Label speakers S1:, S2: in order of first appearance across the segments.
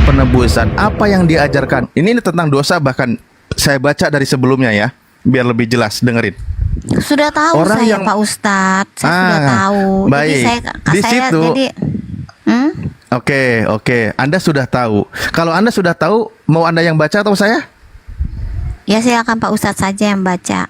S1: penebusan. Apa yang diajarkan? Ini tentang dosa, bahkan saya baca dari sebelumnya ya, biar lebih jelas, dengerin.
S2: Sudah tahu
S1: Orang
S2: saya
S1: yang-
S2: Pak Ustadz, saya sudah tahu.
S1: baik.
S2: Jadi
S1: Di situ-
S2: jadi
S1: Oke. Anda sudah tahu. Kalau Anda sudah tahu, mau Anda yang baca atau saya?
S2: ya silakan Pak Ustadz saja yang baca.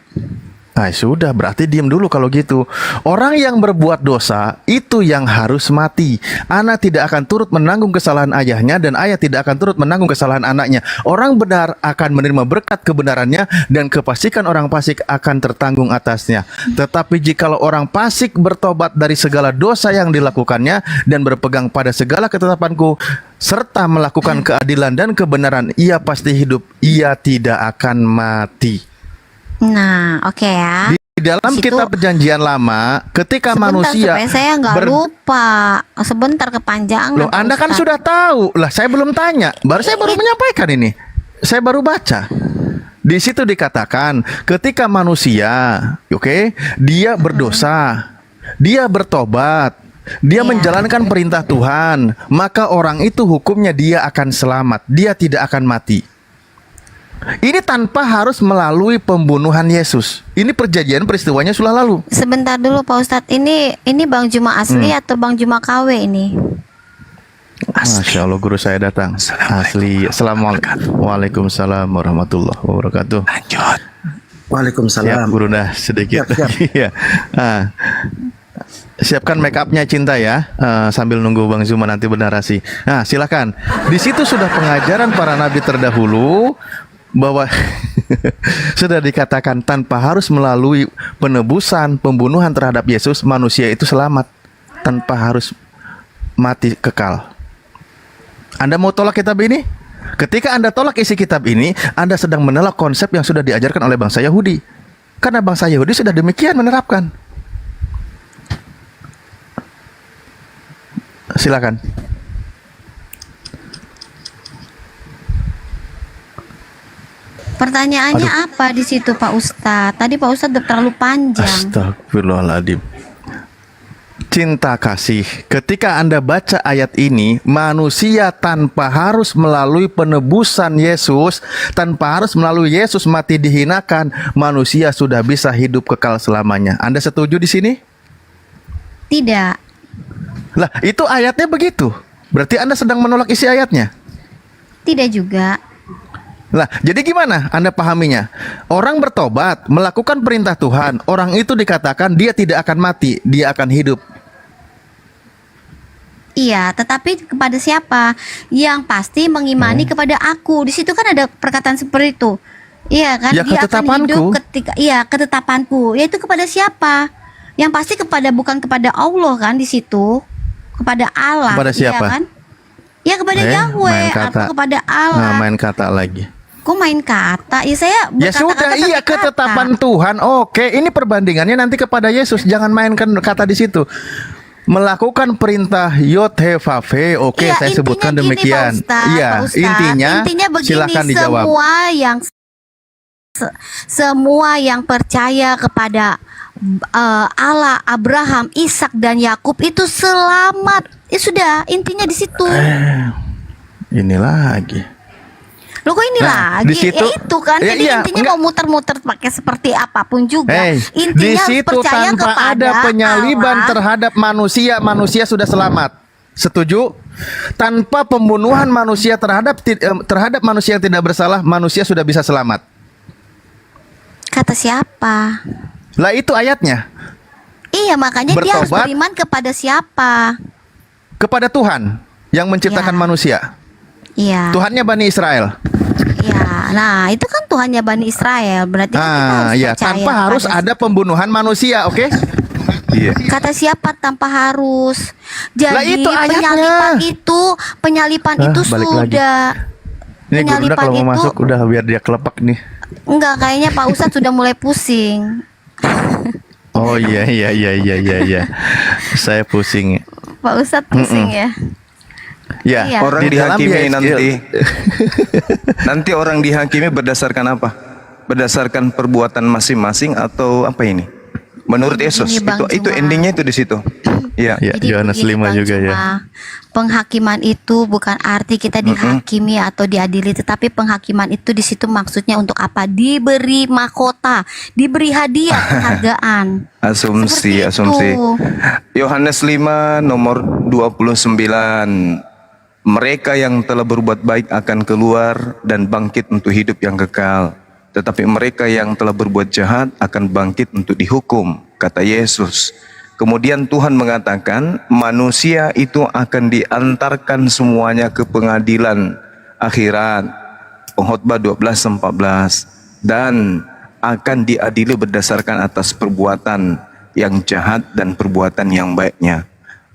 S1: Sudah, berarti diam dulu kalau gitu. Orang yang berbuat dosa itu yang harus mati. Anak tidak akan turut menanggung kesalahan ayahnya, dan ayah tidak akan turut menanggung kesalahan anaknya. Orang benar akan menerima berkat kebenarannya, dan kefasikan orang fasik akan tertanggung atasnya. Tetapi jikalau orang fasik bertobat dari segala dosa yang dilakukannya dan berpegang pada segala ketetapanku serta melakukan keadilan dan kebenaran, ia pasti hidup, ia tidak akan mati.
S2: Nah, oke ya.
S1: Di dalam
S2: Di situ-
S1: kitab perjanjian lama, ketika
S2: Sebentar,
S1: manusia
S2: supaya saya nggak lupa. Sebentar kepanjangan.
S1: Loh,
S2: Pak
S1: Anda kan
S2: Ustadz.
S1: sudah tahu. Lah, saya belum tanya. Saya baru menyampaikan ini. Saya baru baca. Di situ dikatakan, ketika manusia, dia berdosa, dia bertobat, dia
S2: Iya.
S1: menjalankan perintah Tuhan, maka orang itu hukumnya dia akan selamat, dia tidak akan mati. Ini tanpa harus melalui pembunuhan Yesus. Ini perjanjian, peristiwanya sudah lalu.
S2: Sebentar dulu Pak Ustadz. Ini Bang Juma asli atau Bang Juma KW ini?
S1: Masya Allah, guru saya datang. Asli. Assalamualaikum. Waalaikumsalam warahmatullahi wabarakatuh.
S3: Lanjut.
S1: Siap,
S4: Waalaikumsalam.
S1: guru, dah sedikit.
S4: Siap.
S1: Iya. Siapkan make upnya Cinta ya, sambil nunggu Bang Zuma nanti bernarasi. Nah, silakan. Di situ sudah pengajaran para nabi terdahulu bahwa sudah dikatakan tanpa harus melalui penebusan, pembunuhan terhadap Yesus, manusia itu selamat tanpa harus mati kekal. Anda mau tolak kitab ini? Ketika Anda tolak isi kitab ini, Anda sedang menolak konsep yang sudah diajarkan oleh bangsa Yahudi. Karena bangsa Yahudi sudah demikian menerapkan. Silakan.
S2: Pertanyaannya apa di situ Pak Ustadz? Tadi Pak Ustadz udah terlalu panjang.
S1: Astagfirullahaladzim. Cinta kasih, ketika Anda baca ayat ini, manusia tanpa harus melalui penebusan Yesus, tanpa harus melalui Yesus mati dihinakan, manusia sudah bisa hidup kekal selamanya. Anda setuju di sini?
S2: Tidak.
S1: Lah, itu ayatnya begitu. Berarti Anda sedang menolak isi ayatnya.
S2: Tidak juga.
S1: Lah, jadi gimana Anda pahaminya? Orang bertobat, melakukan perintah Tuhan, orang itu dikatakan dia tidak akan mati, dia akan hidup.
S2: Iya, tetapi kepada siapa? Yang pasti mengimani kepada aku. Di situ kan ada perkataan seperti itu. Iya kan?
S1: Ya,
S2: Dia akan
S1: ketetapanku.
S2: hidup ketika ketetapanku. Yaitu kepada siapa? Yang pasti bukan kepada Allah kan di situ. Kepada Allah.
S1: Kepada siapa?
S2: Iya kan? Ya kepada Yahweh
S1: main kata.
S2: atau kepada Allah.
S1: Nah, main kata lagi.
S2: Kok main kata? Ya saya
S1: Ya
S2: berkata-kata
S1: sudah, iya,
S2: tapi kata.
S1: ketetapan Tuhan. Oke, ini perbandingannya nanti kepada Yesus. Jangan mainkan kata di situ. Melakukan perintah Yod He Vav He. Oke,
S2: Iya,
S1: saya
S2: intinya
S1: sebutkan
S2: gini,
S1: demikian.
S2: Pak Ustadz,
S1: Iya,
S2: Pak Ustadz.
S1: intinya
S2: begini,
S1: silakan dijawab.
S2: Semua yang percaya kepada Allah, Abraham, Ishak dan Yakub itu selamat. Ya sudah, intinya di situ.
S1: Ini lagi.
S2: Loh kok ini
S1: Nah,
S2: lagi?
S1: di situ-
S2: Ya itu kan.
S1: Ya,
S2: Jadi
S1: iya,
S2: intinya
S1: enggak.
S2: mau muter-muter pakai seperti apapun juga.
S1: Di
S2: Intinya harus
S1: situ
S2: percaya
S1: tanpa
S2: kepada
S1: ada penyaliban
S2: Allah.
S1: terhadap manusia, manusia sudah selamat. Setuju? Tanpa pembunuhan manusia terhadap manusia yang tidak bersalah, manusia sudah bisa selamat.
S2: Kata siapa?
S1: Lah, itu ayatnya.
S2: Iya, makanya dia harus
S1: Bertobat.
S2: beriman kepada siapa?
S1: Kepada Tuhan yang menciptakan
S2: Ya.
S1: manusia.
S2: Iya.
S1: Tuhannya Bani Israel.
S2: Ya, nah itu kan Tuhannya Bani Israel. Berarti kan kita harus
S1: Ya,
S2: percaya
S1: tanpa harus
S2: pada-
S1: ada pembunuhan manusia, oke? Iya.
S2: Kata siapa tanpa harus?
S1: Lah,
S2: Jadi
S1: itu ayatnya.
S2: penyalipan itu
S1: balik lagi.
S2: sudah.
S1: Ini Gurunda
S2: Penyalipan
S1: kalau mau
S2: itu-
S1: masuk udah biar dia kelepek nih.
S2: Enggak, kayaknya Pak Ustadz sudah mulai pusing.
S1: Oh iya. Saya pusing.
S2: Pak Ustadz pusing ya.
S1: Ya,
S2: Iya.
S3: Orang
S1: di dalam
S3: dihakimi
S1: YSL.
S3: nanti orang dihakimi berdasarkan apa? Berdasarkan perbuatan masing-masing atau apa ini? Menurut
S2: Jadi
S3: Yesus
S2: begini, Bang
S3: itu
S2: Juma.
S3: endingnya itu di situ. Iya.
S1: Ya,
S2: Jadi
S1: Yohanes
S2: begini,
S1: 5
S2: Bang
S1: juga ya.
S2: Juma, penghakiman itu bukan arti kita dihakimi atau diadili, tetapi penghakiman itu di situ maksudnya untuk apa? Diberi mahkota, diberi hadiah penghargaan.
S3: Asumsi,
S2: Seperti
S3: asumsi.
S2: itu.
S3: Yohanes 5 nomor 29. Mereka yang telah berbuat baik akan keluar dan bangkit untuk hidup yang kekal. Tetapi mereka yang telah berbuat jahat akan bangkit untuk dihukum, kata Yesus. Kemudian Tuhan mengatakan, manusia itu akan diantarkan semuanya ke pengadilan akhirat. Pengkhotbah 12:14. Dan akan diadili berdasarkan atas perbuatan yang jahat dan perbuatan yang baiknya.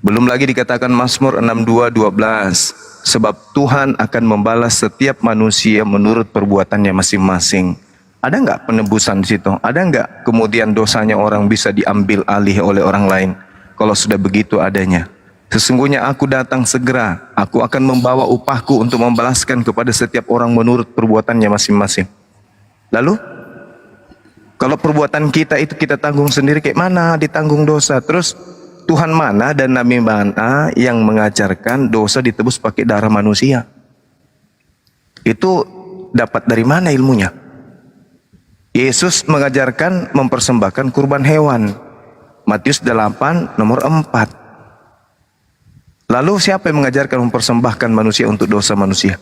S3: Belum lagi dikatakan Mazmur 62:12, sebab Tuhan akan membalas setiap manusia menurut perbuatannya masing-masing. Ada nggak penebusan di situ? Ada nggak kemudian dosanya orang bisa diambil alih oleh orang lain? Kalau sudah begitu adanya. Sesungguhnya aku datang segera, aku akan membawa upahku untuk membalaskan kepada setiap orang menurut perbuatannya masing-masing. Lalu, kalau perbuatan kita itu kita tanggung sendiri, kayak mana ditanggung dosa? Terus Tuhan mana dan Nabi mana yang mengajarkan dosa ditebus pakai darah manusia? Itu dapat dari mana ilmunya? Yesus mengajarkan mempersembahkan kurban hewan. Matius 8 nomor 4. Lalu siapa yang mengajarkan mempersembahkan manusia untuk dosa manusia?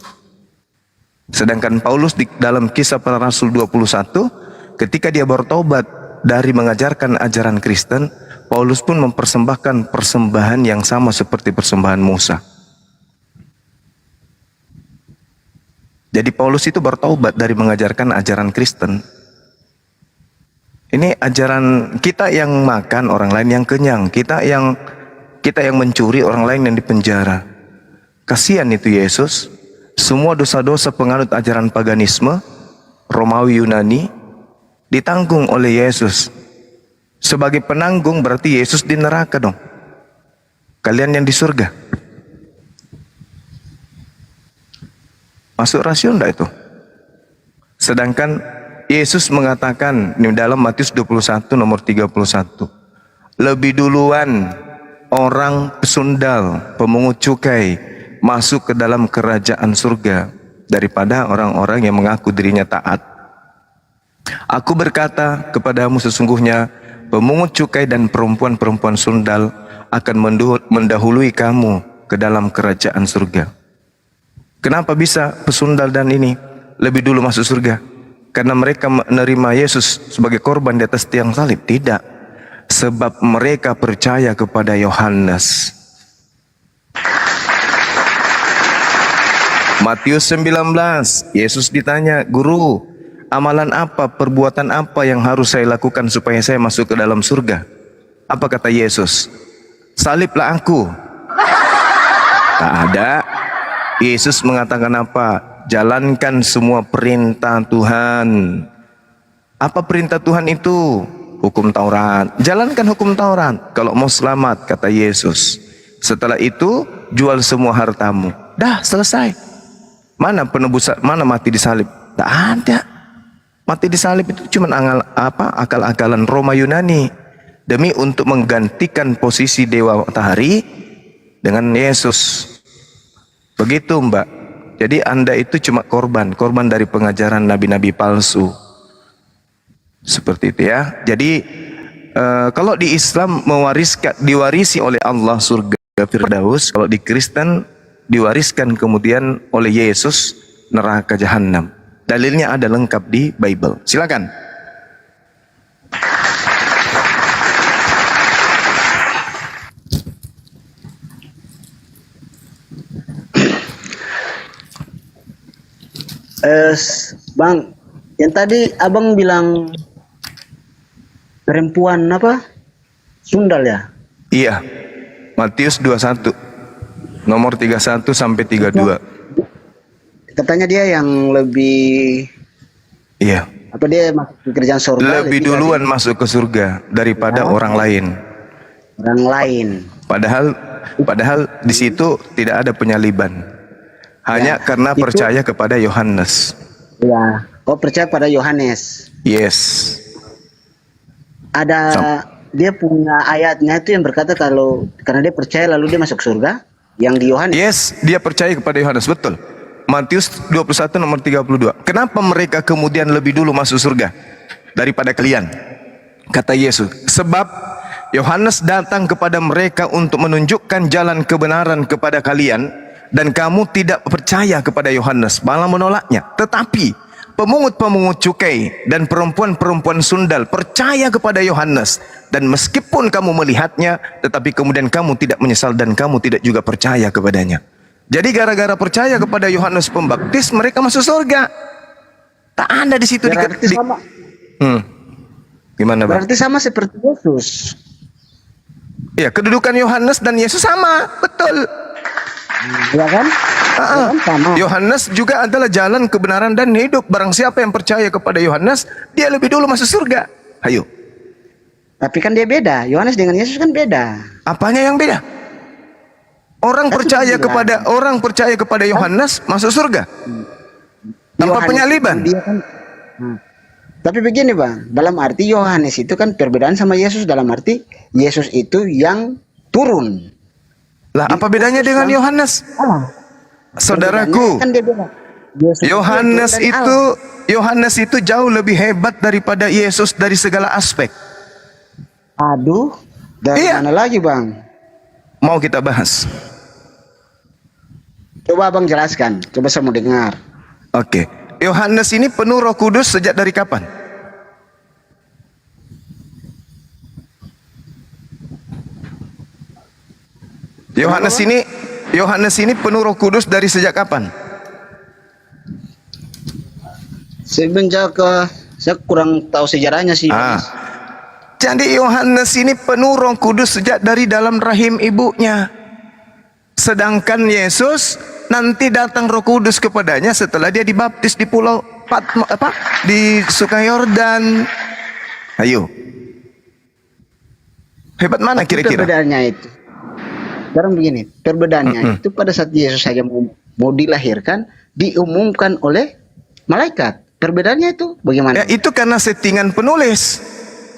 S3: Sedangkan Paulus di dalam Kisah Para Rasul 21, ketika dia bertobat dari mengajarkan ajaran Kristen, Paulus pun mempersembahkan persembahan yang sama seperti persembahan Musa. Jadi Paulus itu bertobat dari mengajarkan ajaran Kristen. Ini ajaran kita yang makan, orang lain yang kenyang, kita yang mencuri, orang lain yang dipenjara. Kasihan itu Yesus. Semua dosa-dosa penganut ajaran paganisme, Romawi Yunani, ditanggung oleh Yesus. Sebagai penanggung berarti Yesus di neraka dong. Kalian yang di surga. Masuk rasio enggak itu? Sedangkan Yesus mengatakan di dalam Matius 21 nomor 31, lebih duluan orang pesundal, pemungut cukai masuk ke dalam kerajaan surga daripada orang-orang yang mengaku dirinya taat. Aku berkata kepadamu, sesungguhnya pemungut cukai dan perempuan-perempuan sundal akan mendahului kamu ke dalam kerajaan surga. Kenapa bisa pesundal dan ini lebih dulu masuk surga? Karena mereka menerima Yesus sebagai korban di atas tiang salib? Tidak. Sebab mereka percaya kepada Yohanes. Matius 19, Yesus ditanya, Guru, amalan apa, perbuatan apa yang harus saya lakukan supaya saya masuk ke dalam surga? Apa kata Yesus? Saliblah aku. Tak ada. Yesus mengatakan apa? Jalankan semua perintah Tuhan. Apa perintah Tuhan itu? Hukum Taurat. Jalankan hukum Taurat kalau mau selamat, kata Yesus. Setelah itu jual semua hartamu. Dah selesai. Mana penebusan? Mana mati di salib? Tak ada. Mati di salib itu cuma akal-akalan Roma Yunani demi untuk menggantikan posisi dewa matahari dengan Yesus. Begitu, Mbak. Jadi Anda itu cuma korban dari pengajaran nabi-nabi palsu. Seperti itu ya. Jadi kalau di Islam diwarisi oleh Allah surga Firdaus, kalau di Kristen diwariskan kemudian oleh Yesus neraka jahanam. Dalilnya ada lengkap di Bible. Silakan.
S4: Bang, yang tadi abang bilang perempuan apa? Sundal ya?
S3: Iya. Matius 21 nomor 31 sampai 32.
S4: Katanya dia yang lebih
S3: Iya.
S4: apa, dia masuk ke kerjaan surga
S3: Lebih duluan masuk ke surga daripada orang lain.
S4: orang lain.
S3: Padahal di situ tidak ada penyaliban. Hanya karena
S4: itu-
S3: percaya kepada Yohanes.
S4: Ya. Oh, percaya pada Yohanes.
S3: Yes.
S4: Ada dia punya ayatnya itu yang berkata kalau karena dia percaya lalu dia masuk surga. Yang di Yohanes.
S3: Yes, dia percaya kepada Yohanes, betul. Matius 21 nomor 32. Kenapa mereka kemudian lebih dulu masuk surga daripada kalian? Kata Yesus, sebab Yohanes datang kepada mereka untuk menunjukkan jalan kebenaran kepada kalian, dan kamu tidak percaya kepada Yohanes, malah menolaknya. Tetapi pemungut-pemungut cukai dan perempuan-perempuan sundal percaya kepada Yohanes, dan meskipun kamu melihatnya, tetapi kemudian kamu tidak menyesal dan kamu tidak juga percaya kepadanya. Jadi gara-gara percaya kepada Yohanes Pembaptis, mereka masuk surga. Tak ada di situ.
S4: Berarti sama.
S3: Gimana, Bang?
S4: Berarti sama seperti Yesus.
S3: Ya, kedudukan Yohanes dan Yesus sama, betul.
S4: Ya kan? Ya kan sama.
S3: Yohanes juga adalah jalan kebenaran dan hidup. Barang siapa yang percaya kepada Yohanes, dia lebih dulu masuk surga. Ayo.
S4: Tapi kan dia beda. Yohanes dengan Yesus kan beda.
S3: Apanya yang beda? Orang percaya kepada Yohanes masuk surga. Tanpa
S4: Yohanes
S3: penyaliban.
S4: dia kan, tapi begini Bang, dalam arti Yohanes itu kan perbedaan sama Yesus, dalam arti Yesus itu yang turun.
S3: Lah, apa bedanya dengan Yohanes? Saudaraku,
S4: Kan dia beda. Yesus
S3: Yohanes itu jauh lebih hebat daripada Yesus dari segala aspek.
S4: Aduh, dari
S3: Iya.
S4: mana lagi Bang?
S3: Mau kita bahas?
S4: Coba Abang jelaskan, coba saya mau dengar.
S3: Oke. Yohanes ini penuh Roh Kudus sejak dari kapan? Yohanes ini penuh Roh Kudus dari sejak kapan?
S4: Semenjak saya kurang tahu sejarahnya sih. Yohanes.
S3: Jadi Yohanes ini penuh Roh Kudus sejak dari dalam rahim ibunya. Sedangkan Yesus nanti datang Roh Kudus kepadanya setelah dia dibaptis di pulau di Sungai Yordan. Ayo. Hebat mana kira-kira?
S4: Perbedaannya itu. Sekarang begini, perbedaannya itu pada saat Yesus saja mau dilahirkan, diumumkan oleh malaikat. Perbedaannya itu bagaimana?
S3: Ya, itu karena settingan penulis.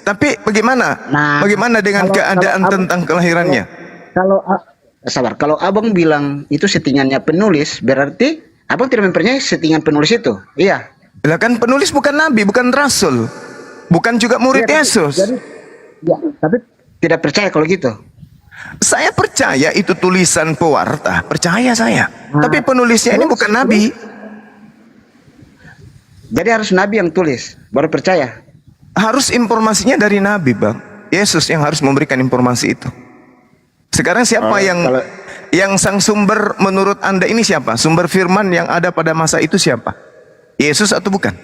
S3: Tapi bagaimana? Bagaimana dengan keadaan tentang kelahirannya?
S4: Kalau Abang bilang itu settingannya penulis, berarti Abang tidak mempercayai settingan penulis itu. Iya.
S3: Lah kan penulis bukan nabi, bukan rasul, bukan juga murid Yesus.
S4: Tapi tidak percaya kalau gitu.
S3: Saya percaya itu tulisan pewarta, percaya saya. Tapi penulisnya ini bukan nabi.
S4: Jadi harus nabi yang tulis, baru percaya.
S3: Harus informasinya dari nabi, Bang. Yesus yang harus memberikan informasi itu. Sekarang siapa yang sang sumber menurut Anda ini siapa? Sumber firman yang ada pada masa itu siapa? Yesus atau bukan?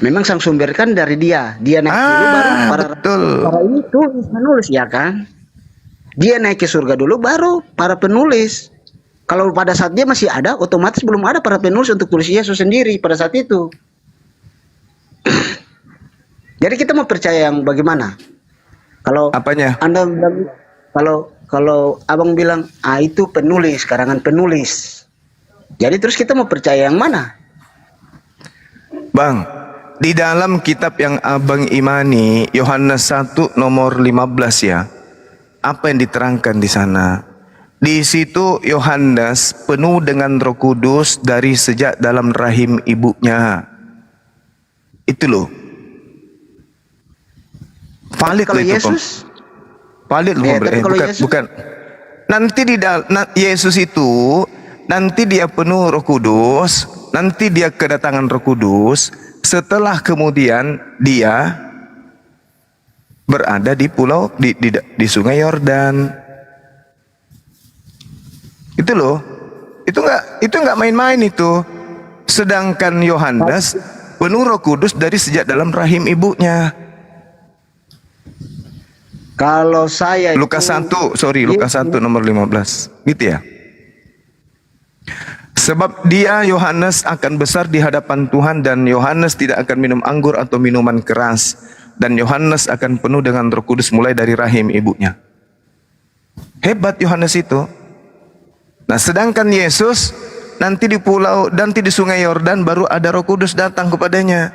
S4: Memang sang sumber kan dari dia. Dia naik dulu baru para ini tulis menulis ya kan. Dia naik ke surga dulu baru para penulis. Kalau pada saat dia masih ada, otomatis belum ada para penulis untuk tulis Yesus sendiri pada saat itu. Jadi kita mau percaya yang bagaimana? Kalau
S3: apanya?
S4: Anda bilang, kalau Abang bilang, itu penulis, karangan penulis. Jadi terus kita mau percaya yang mana?
S3: Bang, di dalam kitab yang Abang imani, Yohanes 1 nomor 15 ya. Apa yang diterangkan di sana? Di situ Yohanes penuh dengan Roh Kudus dari sejak dalam rahim ibunya. Itu loh. Valid
S4: kalau
S3: loh itu,
S4: Yesus?
S3: valid loh. Bukan. Nanti Yesus itu nanti dia penuh Roh Kudus, nanti dia kedatangan Roh Kudus setelah kemudian dia berada di pulau di Sungai Yordan. Itu loh. Itu enggak main-main itu. Sedangkan Yohanes penuh Roh Kudus dari sejak dalam rahim ibunya.
S4: Kalau saya
S3: Lukas 1 nomor 15. Gitu ya. Sebab dia Yohanes akan besar di hadapan Tuhan, dan Yohanes tidak akan minum anggur atau minuman keras, dan Yohanes akan penuh dengan Roh Kudus mulai dari rahim ibunya. Hebat Yohanes itu. Nah, sedangkan Yesus nanti di Sungai Yordan baru ada Roh Kudus datang kepadanya.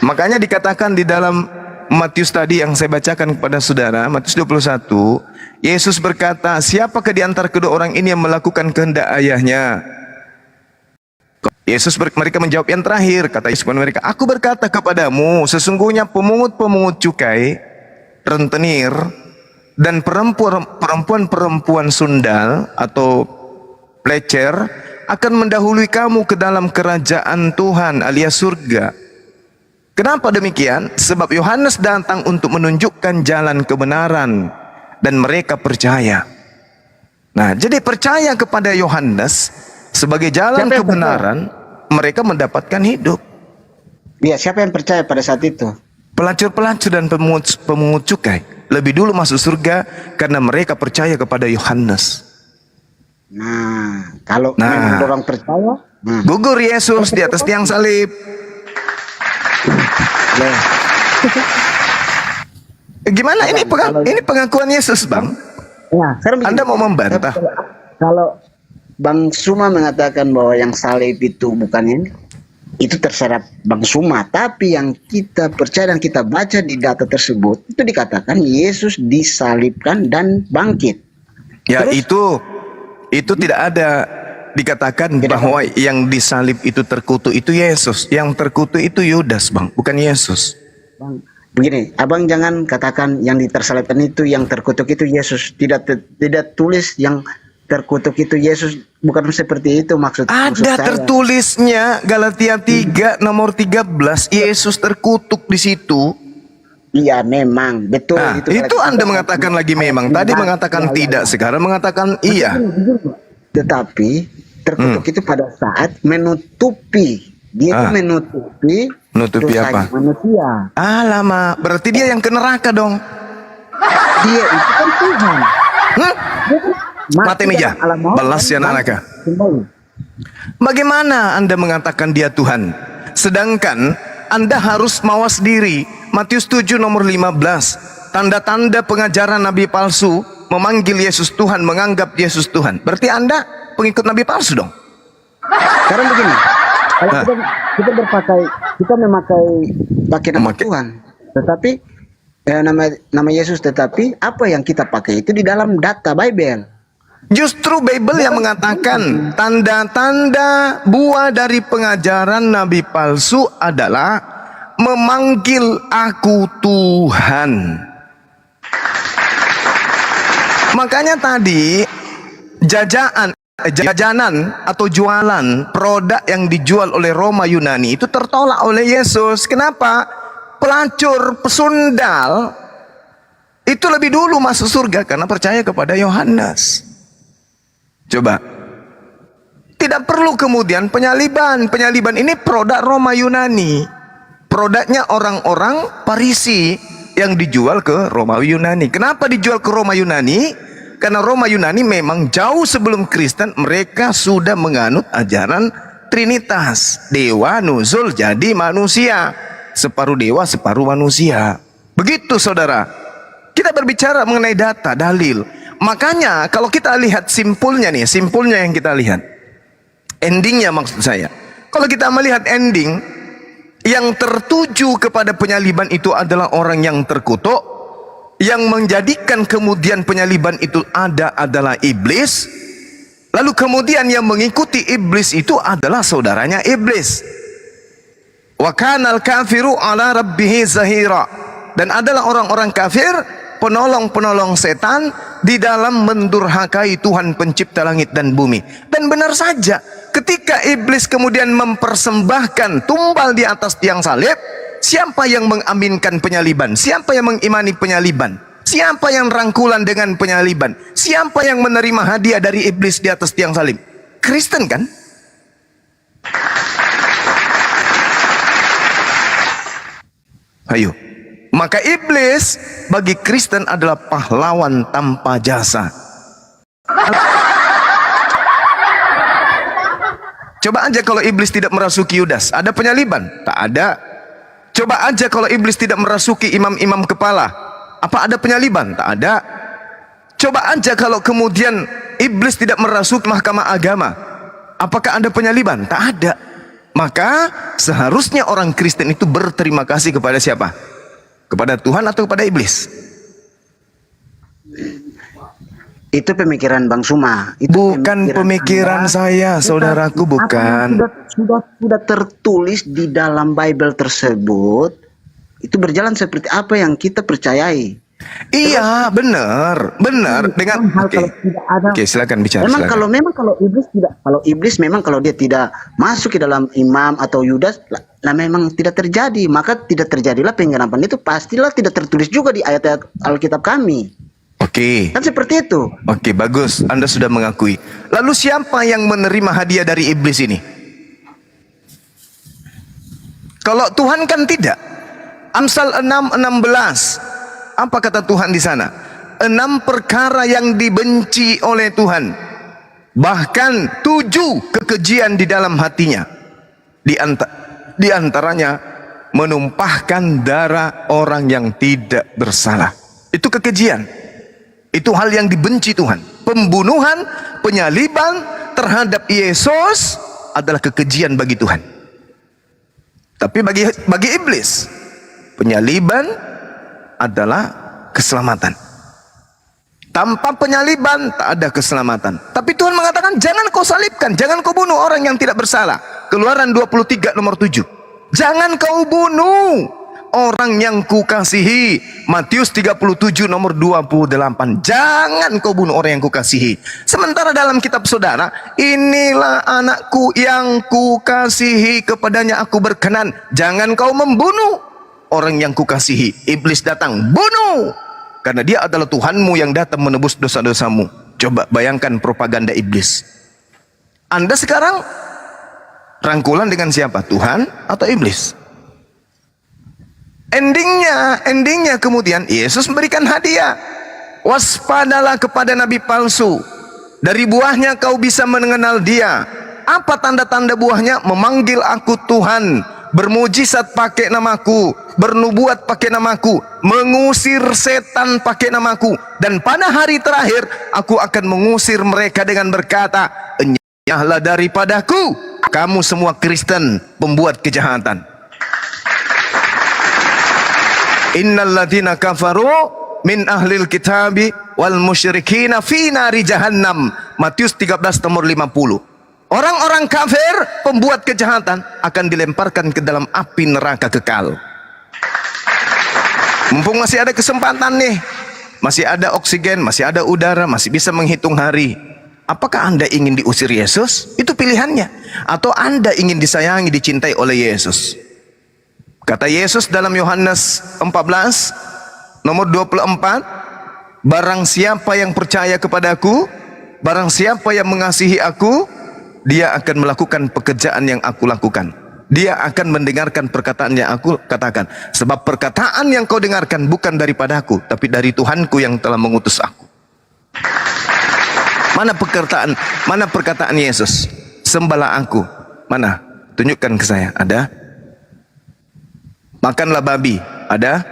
S3: Makanya dikatakan di dalam Matius tadi yang saya bacakan kepada saudara, Matius 21, Yesus berkata, siapakah di antara kedua orang ini yang melakukan kehendak ayahnya? Mereka menjawab yang terakhir. Kata Yesus kepada mereka, aku berkata kepadamu, sesungguhnya pemungut-pemungut cukai, rentenir, dan perempuan-perempuan sundal atau plecer akan mendahului kamu ke dalam kerajaan Tuhan alias surga. Kenapa demikian? Sebab Yohanes datang untuk menunjukkan jalan kebenaran dan mereka percaya. Nah, jadi percaya kepada Yohanes sebagai jalan kebenaran, mereka mendapatkan hidup.
S4: Ya, siapa yang percaya pada saat itu?
S3: Pelacur-pelacur dan pemungut cukai lebih dulu masuk surga karena mereka percaya kepada Yohanes.
S4: Nah, kalau memang orang percaya,
S3: gugur Yesus di atas tiang salib.
S4: ya.
S3: Gimana ini pengakuan Yesus, Bang?
S4: Ya, sekarang begini.
S3: Anda mau membantah?
S4: Kalau Bang Suma mengatakan bahwa yang salib itu bukan ini, itu terserah Bang Suma. Tapi yang kita percaya dan kita baca di data tersebut, itu dikatakan Yesus disalibkan dan bangkit.
S3: Ya,
S4: Terus,
S3: itu tidak ada dikatakan bahwa yang disalib itu terkutuk itu Yesus. Yang terkutuk itu Yudas, Bang, bukan Yesus.
S4: Bang, begini, abang jangan katakan yang tersalibkan itu, yang terkutuk itu Yesus. Tidak tulis yang terkutuk itu Yesus, bukan seperti itu maksud
S3: Ada
S4: saya.
S3: tertulisnya Galatia 3 nomor 13, Yesus terkutuk di situ.
S4: Iya, memang betul.
S3: Nah, itu Anda mengatakan lagi memang. Tadi mengatakan tidak, sekarang mengatakan iya.
S4: Tetapi terkutuk itu pada saat menutupi, dia itu menutupi
S3: apa?
S4: Manusia.
S3: Lama, berarti dia yang ke neraka dong.
S4: Dia itu kan Tuhan.
S3: Mati meja, belas ya neraka. Bagaimana Anda mengatakan dia Tuhan? Sedangkan Anda harus mawas diri. Matius 7 nomor 15. Tanda-tanda pengajaran nabi palsu, memanggil Yesus Tuhan, menganggap Yesus Tuhan. Berarti Anda pengikut nabi palsu dong.
S4: Sekarang begini, kalau kita memakai nama Tuhan, tetapi nama Yesus, tetapi apa yang kita pakai itu di dalam data Bible.
S3: Justru Bible yang mengatakan tanda-tanda buah dari pengajaran nabi palsu adalah memanggil aku Tuhan. Makanya tadi jajanan atau jualan produk yang dijual oleh Roma Yunani itu tertolak oleh Yesus. Kenapa? Pelacur, pesundal itu lebih dulu masuk surga karena percaya kepada Yohanes. Coba, tidak perlu kemudian penyaliban. Penyaliban ini produk Roma Yunani, produknya orang-orang Parisi yang dijual ke Roma Yunani. Kenapa dijual ke Roma Yunani? Karena Roma Yunani memang jauh sebelum Kristen mereka sudah menganut ajaran Trinitas, dewa nuzul jadi manusia, separuh dewa separuh manusia. Begitu saudara, kita berbicara mengenai data, dalil. Makanya kalau kita lihat simpulnya yang kita lihat, endingnya maksud saya, kalau kita melihat ending, yang tertuju kepada penyaliban itu adalah orang yang terkutuk, yang menjadikan kemudian penyaliban itu adalah iblis, lalu kemudian yang mengikuti iblis itu adalah saudaranya iblis. Wa kanal kafiru ala rabbihi zahira, dan adalah orang-orang kafir penolong-penolong setan di dalam mendurhakai Tuhan pencipta langit dan bumi. Dan benar saja, ketika iblis kemudian mempersembahkan tumbal di atas tiang salib, siapa yang mengaminkan penyaliban? Siapa yang mengimani penyaliban? Siapa yang rangkulan dengan penyaliban? Siapa yang menerima hadiah dari iblis di atas tiang salib? Kristen kan? Ayo. Maka iblis bagi Kristen adalah pahlawan tanpa jasa. Coba aja kalau iblis tidak merasuki Yudas, ada penyaliban? Tak ada. Coba aja kalau iblis tidak merasuki imam-imam kepala, apa ada penyaliban? Tak ada. Coba aja kalau kemudian iblis tidak merasuki mahkamah agama, apakah ada penyaliban? Tak ada. Maka seharusnya orang Kristen itu berterima kasih kepada siapa? Kepada Tuhan atau kepada iblis?
S4: Itu pemikiran Bang Suma. Itu
S3: Bukan pemikiran
S4: Anda.
S3: saya, saudaraku, bukan.
S4: Sudah tertulis di dalam Bible tersebut. Itu berjalan seperti apa yang kita percayai.
S3: Iya, benar. Dengan
S4: hal
S3: oke.
S4: kalau tidak ada.
S3: Oke, silakan bicara.
S4: Memang
S3: silakan.
S4: kalau iblis tidak, kalau iblis memang kalau dia tidak masuk ke dalam imam atau Yudas, lah memang tidak terjadi. Maka tidak terjadilah pengenapan itu, pastilah tidak tertulis juga di ayat-ayat Alkitab kami.
S3: Oke.
S4: Kan seperti itu.
S3: Oke, bagus. Anda sudah mengakui. Lalu siapa yang menerima hadiah dari iblis ini? Kalau Tuhan kan tidak. Amsal 6:16. Apa kata Tuhan di sana? 6 perkara yang dibenci oleh Tuhan. Bahkan 7 kekejian di dalam hatinya. Di antaranya menumpahkan darah orang yang tidak bersalah. Itu kekejian. Itu hal yang dibenci Tuhan. Pembunuhan, penyaliban terhadap Yesus adalah kekejian bagi Tuhan. Tapi bagi iblis, penyaliban adalah keselamatan. Tanpa penyaliban tak ada keselamatan. Tapi Tuhan mengatakan jangan kau salibkan, jangan kau bunuh orang yang tidak bersalah. Keluaran 23 nomor 7. Jangan kau bunuh orang yang kukasihi. Matius 37 nomor 28. Jangan kau bunuh orang yang kukasihi. Sementara dalam kitab saudara, inilah anakku yang kukasihi, kepadanya aku berkenan. Jangan kau membunuh orang yang kukasihi. Iblis datang, bunuh, karena dia adalah Tuhanmu yang datang menebus dosa-dosamu. Coba bayangkan propaganda iblis. Anda sekarang rangkulan dengan siapa? Tuhan atau iblis? Endingnya kemudian Yesus memberikan hadiah. Waspadalah kepada nabi palsu. Dari buahnya kau bisa mengenal dia. Apa tanda-tanda buahnya? Memanggil aku Tuhan, bermujizat pakai namaku, bernubuat pakai namaku, mengusir setan pakai namaku, dan pada hari terakhir aku akan mengusir mereka dengan berkata, enyahlah daripadaku kamu semua Kristen pembuat kejahatan. Innal ladzina kafaru min ahlil kitabi wal musyrikina fi nari jahannam. Matius 13 nomor 50. Orang-orang kafir pembuat kejahatan akan dilemparkan ke dalam api neraka kekal. Mumpung masih ada kesempatan nih, masih ada oksigen, masih ada udara, masih bisa menghitung hari. Apakah Anda ingin diusir Yesus? Itu pilihannya. Atau Anda ingin disayangi, dicintai oleh Yesus? Kata Yesus dalam Yohanes 14 nomor 24, barang siapa yang percaya kepadaku, barang siapa yang mengasihi aku, dia akan melakukan pekerjaan yang aku lakukan. Dia akan mendengarkan perkataan yang aku katakan. Sebab perkataan yang kau dengarkan bukan daripada aku, tapi dari Tuhanku yang telah mengutus aku. Mana perkataan Yesus? Sembahlah aku. Mana? Tunjukkan ke saya. Ada? Makanlah babi. Ada?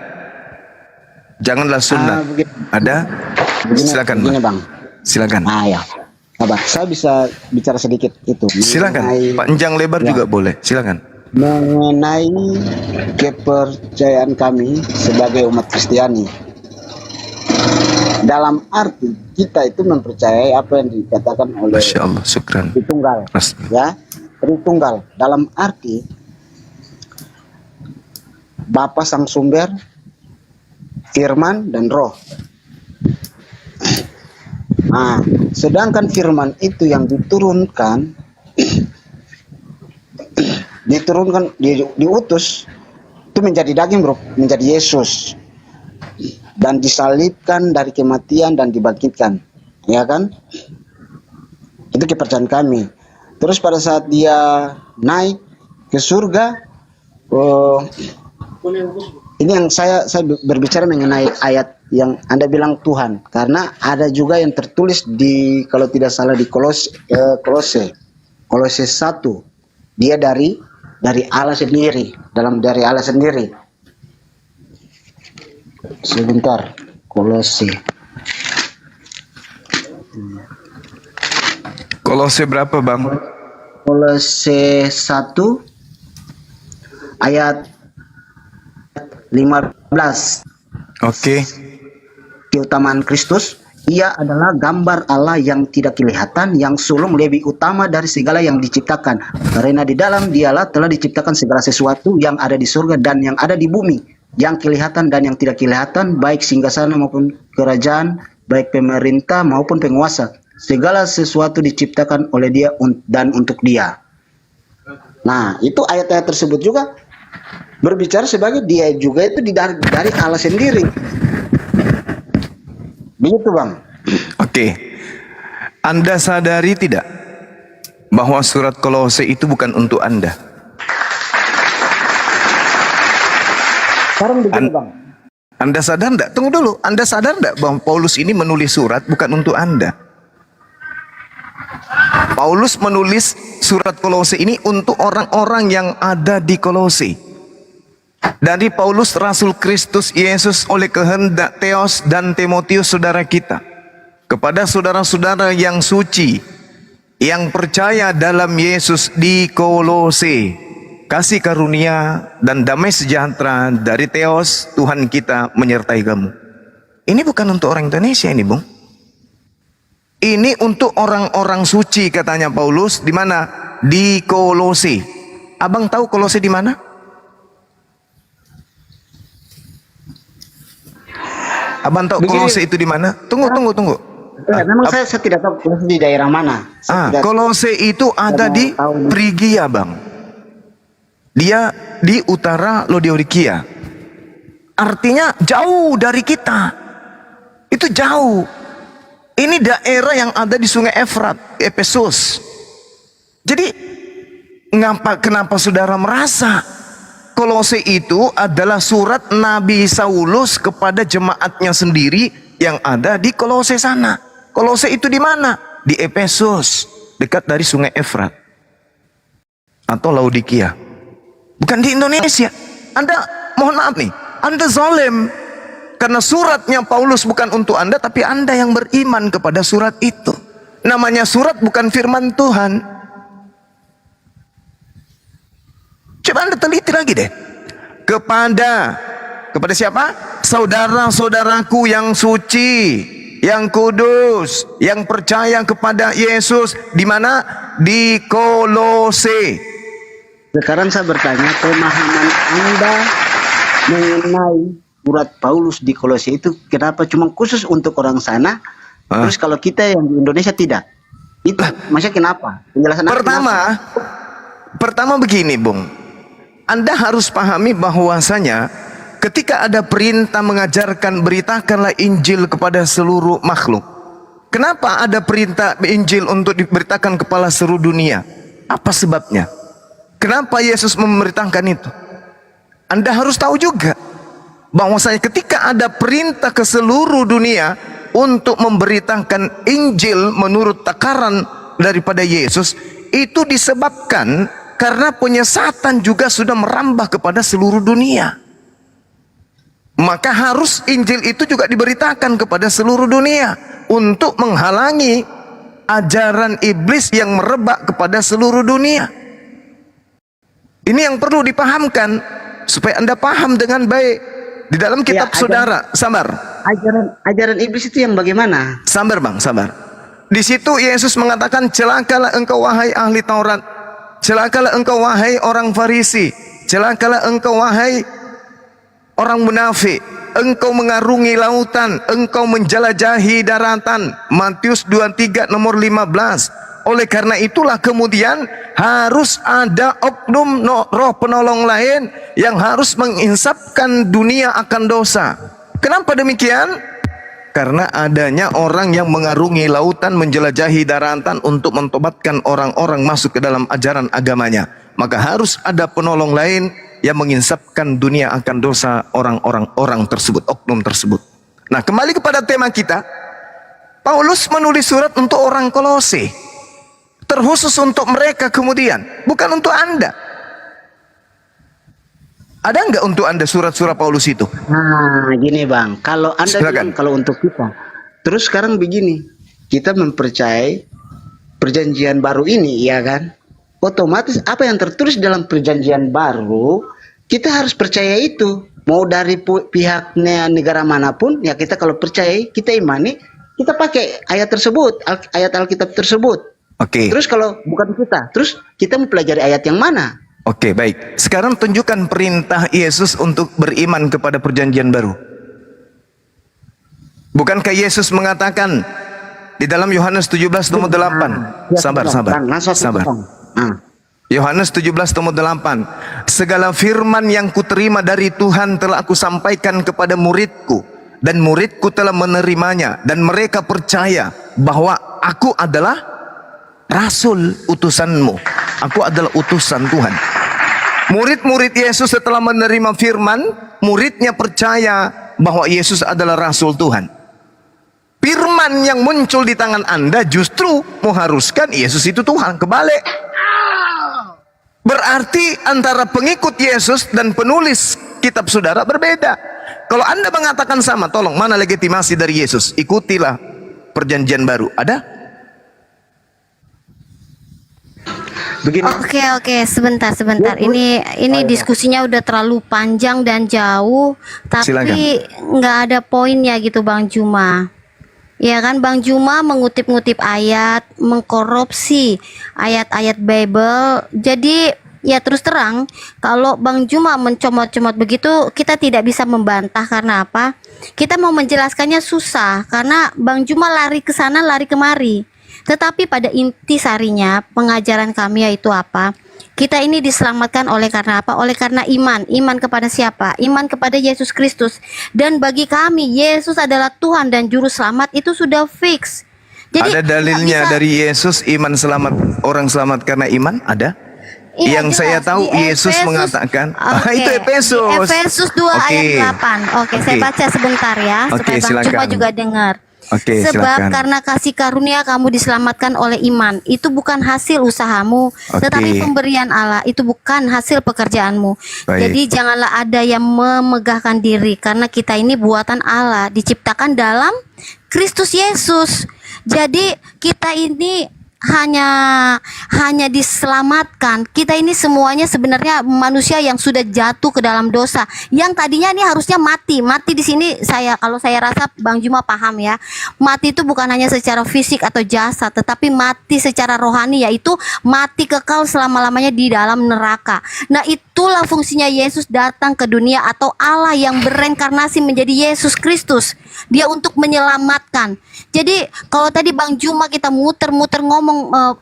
S3: Janganlah sunat. Ada? Silakan,
S4: begini, Bang.
S3: Silakan.
S4: Ya. Abang, saya bisa bicara sedikit itu.
S3: Silakan. Panjang lebar juga boleh. Silakan.
S4: Mengenai kepercayaan kami sebagai umat Kristiani. Dalam arti kita itu mempercayai apa yang dikatakan oleh
S3: Masya Allah, syukran.
S4: Tritunggal. Ya, Tritunggal. Dalam arti Bapa Sang Sumber, Firman dan Roh. Nah, sedangkan Firman itu yang diturunkan, diutus itu menjadi daging, bro, menjadi Yesus, dan disalibkan dari kematian dan dibangkitkan, ya kan? Itu kepercayaan kami. Terus pada saat dia naik ke surga, ini yang saya berbicara mengenai ayat yang Anda bilang Tuhan, karena ada juga yang tertulis di, kalau tidak salah, di Kolose 1. Dia dari Allah sendiri, dari Allah sendiri. Sebentar, Kolose.
S3: Kolose berapa, Bang?
S4: Kolose 1 ayat 15.
S3: Oke.
S4: Keutamaan Kristus, ia adalah gambar Allah yang tidak kelihatan, yang sulung lebih utama dari segala yang diciptakan. Karena di dalam dialah telah diciptakan segala sesuatu yang ada di surga dan yang ada di bumi, yang kelihatan dan yang tidak kelihatan, baik singgasana maupun kerajaan, baik pemerintah maupun penguasa. Segala sesuatu diciptakan oleh Dia dan untuk Dia. Nah, itu ayat-ayat tersebut juga berbicara sebagai Dia juga itu dari Allah sendiri. Begitu, Bang.
S3: Oke. Anda sadari tidak bahwa surat Kolose itu bukan untuk Anda?
S4: Sekarang begini, Bang.
S3: Anda sadar enggak? Tunggu dulu. Anda sadar enggak bahwa Paulus ini menulis surat bukan untuk Anda? Paulus menulis surat Kolose ini untuk orang-orang yang ada di Kolose. Dari Paulus Rasul Kristus Yesus oleh kehendak Theos dan Timotius saudara kita, kepada saudara-saudara yang suci, yang percaya dalam Yesus di Kolose, kasih karunia dan damai sejahtera dari Theos Tuhan kita menyertai kamu. Ini bukan untuk orang Indonesia ini, Bung. Ini untuk orang-orang suci katanya Paulus. Di mana? Di Kolose. Abang tahu Kolose di mana? Abang tahu Kolose itu di mana? Tunggu.
S4: Memang saya tidak tahu Kolose di daerah mana.
S3: Kolose itu ada di Frigia, Bang. Dia di utara Laodikia. Artinya jauh dari kita. Itu jauh. Ini daerah yang ada di Sungai Efrat, Efesus. Jadi, kenapa saudara merasa Kolose itu adalah surat Nabi Saulus kepada jemaatnya sendiri yang ada di Kolose sana? Kolose itu di mana? Di Efesus, dekat dari Sungai Efrat atau Laodikia. Bukan di Indonesia. Anda, mohon maaf nih, Anda zalim. Karena suratnya Paulus bukan untuk Anda, tapi Anda yang beriman kepada surat itu. Namanya surat bukan firman Tuhan. Coba Anda teliti lagi deh. Kepada siapa? Saudara-saudaraku yang suci, yang kudus, yang percaya kepada Yesus. Di mana? Di Kolose.
S4: Sekarang saya bertanya, pemahaman Anda mengenai surat Paulus di Kolose itu kenapa cuma khusus untuk orang sana? Terus kalau kita yang di Indonesia tidak? Itu maksudnya kenapa? Penjelasan
S3: Pertama begini, Bung. Anda harus pahami bahwasanya ketika ada perintah mengajarkan beritakanlah Injil kepada seluruh makhluk. Kenapa ada perintah Injil untuk diberitakan kepada seluruh dunia? Apa sebabnya? Kenapa Yesus memerintahkan itu? Anda harus tahu juga bahwasanya ketika ada perintah ke seluruh dunia untuk memberitakan Injil menurut takaran daripada Yesus, itu disebabkan karena penyesatan juga sudah merambah kepada seluruh dunia. Maka harus Injil itu juga diberitakan kepada seluruh dunia untuk menghalangi ajaran iblis yang merebak kepada seluruh dunia. Ini yang perlu dipahamkan supaya Anda paham dengan baik. Di dalam kitab saudara, sabar.
S4: Ajaran iblis itu yang bagaimana?
S3: Sabar, Bang, sabar. Di situ Yesus mengatakan, celakalah engkau wahai ahli Taurat, celakalah engkau wahai orang Farisi, celakalah engkau wahai orang munafik, engkau mengarungi lautan, engkau menjelajahi daratan. Matius 23 nomor 15. Oleh karena itulah kemudian harus ada oknum roh penolong lain yang harus menginsapkan dunia akan dosa. Kenapa demikian? Karena adanya orang yang mengarungi lautan, menjelajahi daratan untuk mentobatkan orang-orang masuk ke dalam ajaran agamanya. Maka harus ada penolong lain yang menginsapkan dunia akan dosa orang tersebut, oknum tersebut. Nah, kembali kepada tema kita. Paulus menulis surat untuk orang Kolose. Terkhusus untuk mereka kemudian, bukan untuk Anda. Ada nggak untuk Anda surat-surat Paulus itu?
S4: Nah, gini Bang, kalau Anda bilang kalau untuk kita, terus sekarang begini, kita mempercayai perjanjian baru ini, ya kan? Otomatis apa yang tertulis dalam perjanjian baru kita harus percaya itu. Mau dari pihaknya negara manapun, ya kita kalau percaya, kita imani, kita pakai ayat tersebut, ayat Alkitab tersebut.
S3: Oke.
S4: Terus kalau bukan kita, terus kita mempelajari ayat yang mana?
S3: Oke, baik. Sekarang tunjukkan perintah Yesus untuk beriman kepada perjanjian baru. Bukankah Yesus mengatakan di dalam Yohanes 17 nomor 8? Sabar. Yohanes 17 nomor 8. Segala firman yang kuterima dari Tuhan telah aku sampaikan kepada muridku, dan muridku telah menerimanya, dan mereka percaya bahwa aku adalah rasul utusanmu. Aku adalah utusan Tuhan. Murid-murid Yesus setelah menerima firman, muridnya percaya bahwa Yesus adalah rasul Tuhan. Firman yang muncul di tangan Anda justru mengharuskan Yesus itu Tuhan. Kebalik. Berarti antara pengikut Yesus dan penulis kitab saudara berbeda. Kalau Anda mengatakan sama, tolong, mana legitimasi dari Yesus? Ikutilah perjanjian baru. Ada?
S4: Begini.
S2: Oke, sebentar. Ini diskusinya udah terlalu panjang dan jauh, tapi nggak ada poinnya gitu, Bang Juma. Ya kan, Bang Juma mengutip-ngutip ayat, mengkorupsi ayat-ayat Bible. Jadi ya terus terang, kalau Bang Juma mencomot-comot begitu, kita tidak bisa membantah. Karena apa? Kita mau menjelaskannya susah, karena Bang Juma lari ke sana, lari kemari. Tetapi pada inti sarinya, pengajaran kami yaitu apa? Kita ini diselamatkan oleh karena apa? Oleh karena iman. Iman kepada siapa? Iman kepada Yesus Kristus. Dan bagi kami, Yesus adalah Tuhan dan Juru Selamat, itu sudah fix. Jadi,
S3: ada dalilnya dari Yesus iman selamat, orang selamat karena iman? Ada?
S2: Iya,
S3: yang
S2: jelas.
S3: saya tahu
S2: Di
S3: Yesus mengatakan itu Efesus.
S2: Di Efesus 2 ayat 8. Saya baca sebentar ya, supaya Bang Juma juga dengar. Sebab
S3: silakan.
S2: karena kasih karunia kamu diselamatkan oleh iman. Itu bukan hasil usahamu, tetapi pemberian Allah. Itu bukan hasil pekerjaanmu. Jadi janganlah ada yang memegahkan diri, karena kita ini buatan Allah, diciptakan dalam Kristus Yesus. Jadi kita ini hanya diselamatkan. Kita ini semuanya sebenarnya manusia yang sudah jatuh ke dalam dosa. Yang tadinya ini harusnya mati. Mati di sini kalau saya rasa Bang Juma paham ya. Mati itu bukan hanya secara fisik atau jasad, tetapi mati secara rohani, yaitu mati kekal selama-lamanya di dalam neraka. Nah, itulah fungsinya Yesus datang ke dunia, atau Allah yang bereinkarnasi menjadi Yesus Kristus. Dia untuk menyelamatkan. Jadi kalau tadi Bang Juma kita muter-muter ngomong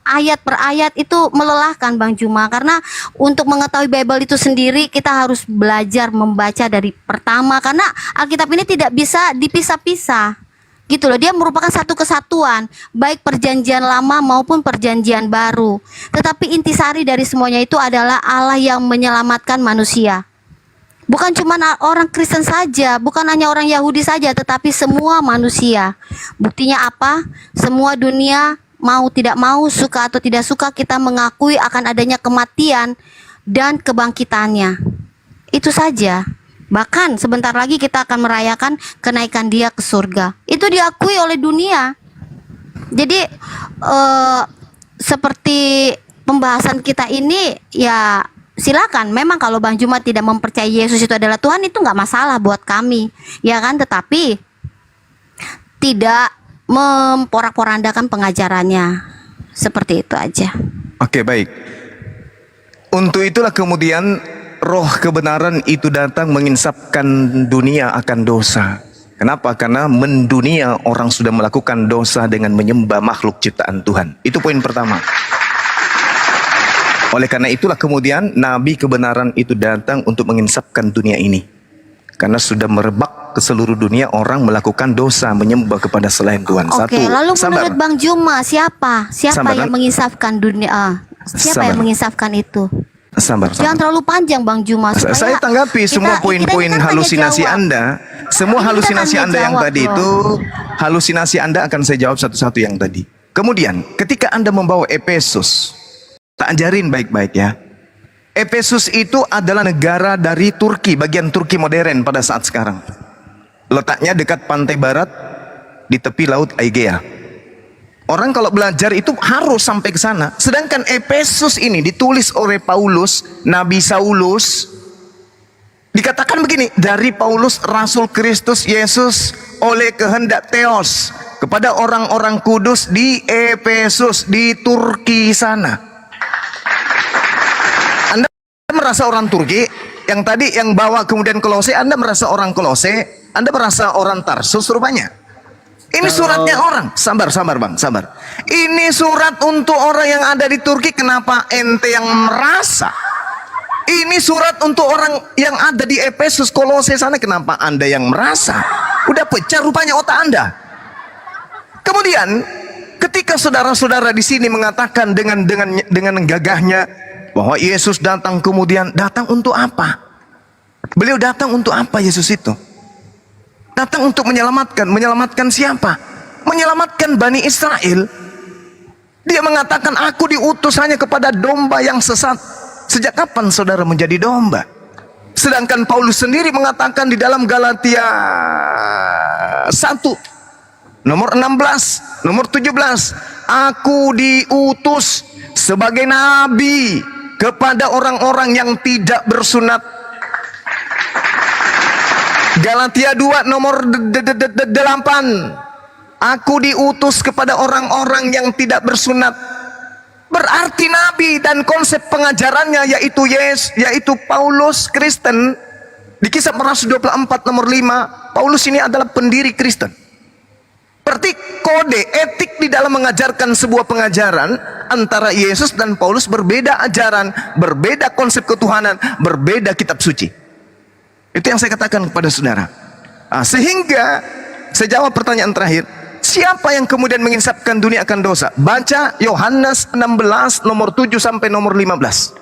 S2: ayat per ayat, itu melelahkan Bang Juma, karena untuk mengetahui Bible itu sendiri kita harus belajar membaca dari pertama, karena Alkitab ini tidak bisa dipisah-pisah gitu loh. Dia merupakan satu kesatuan, baik perjanjian lama maupun perjanjian baru. Tetapi intisari dari semuanya itu adalah Allah yang menyelamatkan manusia. Bukan cuma orang Kristen saja, bukan hanya orang Yahudi saja, tetapi semua manusia. Buktinya apa? Semua dunia, mau tidak mau, suka atau tidak suka, kita mengakui akan adanya kematian dan kebangkitannya. Itu saja. Bahkan sebentar lagi kita akan merayakan kenaikan dia ke surga. Itu diakui oleh dunia. Jadi seperti pembahasan kita ini, ya silakan. Memang kalau Bang Juma tidak mempercayai Yesus itu adalah Tuhan, itu nggak masalah buat kami, ya kan? Tetapi tidak memporak-porandakan pengajarannya. Seperti itu aja.
S3: Oke, baik. Untuk itulah kemudian roh kebenaran itu datang menginsapkan dunia akan dosa. Kenapa? Karena mendunia orang sudah melakukan dosa dengan menyembah makhluk ciptaan Tuhan. Itu poin pertama. Oleh karena itulah kemudian nabi kebenaran itu datang untuk menginsapkan dunia ini. Karena sudah merebak ke seluruh dunia orang melakukan dosa, menyembah kepada selain Tuhan.
S2: Oke, lalu menurut Bang Juma siapa yang menginsafkan dunia? Siapa yang menginsafkan itu? Jangan terlalu panjang Bang Juma.
S3: Saya tanggapi semua poin-poin halusinasi Anda. Semua halusinasi Anda yang tadi itu, halusinasi Anda akan saya jawab satu-satu yang tadi. Kemudian ketika Anda membawa Efesus, tak ajarin baik-baik ya. Efesus itu adalah negara dari Turki, bagian Turki modern pada saat sekarang. Letaknya dekat pantai barat di tepi laut Aegea. Orang kalau belajar itu harus sampai ke sana. Sedangkan Efesus ini ditulis oleh Paulus, Nabi Saulus, Dikatakan begini, dari Paulus Rasul Kristus Yesus oleh kehendak Theos kepada orang-orang kudus di Efesus, di Turki sana. Anda merasa orang Turki? Yang tadi yang bawa kemudian Kolose, Anda merasa orang Kolose? Anda merasa orang Tarsus rupanya? Ini suratnya orang. Sabar bang, sabar. Ini surat untuk orang yang ada di Turki. Kenapa ente yang merasa? Ini surat untuk orang yang ada di Efesus, Kolose sana. Kenapa Anda yang merasa? Udah pecah rupanya otak Anda. Kemudian ketika saudara-saudara di sini mengatakan dengan gagahnya bahwa Yesus datang, kemudian datang untuk apa? Beliau datang untuk apa Yesus itu? Datang untuk menyelamatkan siapa? Menyelamatkan Bani Israel. Dia mengatakan, aku diutus hanya kepada domba yang sesat. Sejak kapan saudara menjadi domba? Sedangkan Paulus sendiri mengatakan di dalam Galatia 1 nomor 16, nomor 17, aku diutus sebagai nabi kepada orang-orang yang tidak bersunat. Galatia 2 nomor 8, aku diutus kepada orang-orang yang tidak bersunat. Berarti nabi dan konsep pengajarannya yaitu Paulus Kristen. Di Kisah Para Rasul 24 nomor 5, Paulus ini adalah pendiri Kristen. Berarti kode etik di dalam mengajarkan sebuah pengajaran antara Yesus dan Paulus berbeda ajaran, berbeda konsep ketuhanan, berbeda kitab suci. Itu yang saya katakan kepada saudara. Sehingga saya jawab pertanyaan terakhir, siapa yang kemudian menginsapkan dunia akan dosa? Baca Yohanes 16 nomor 7 sampai nomor 15.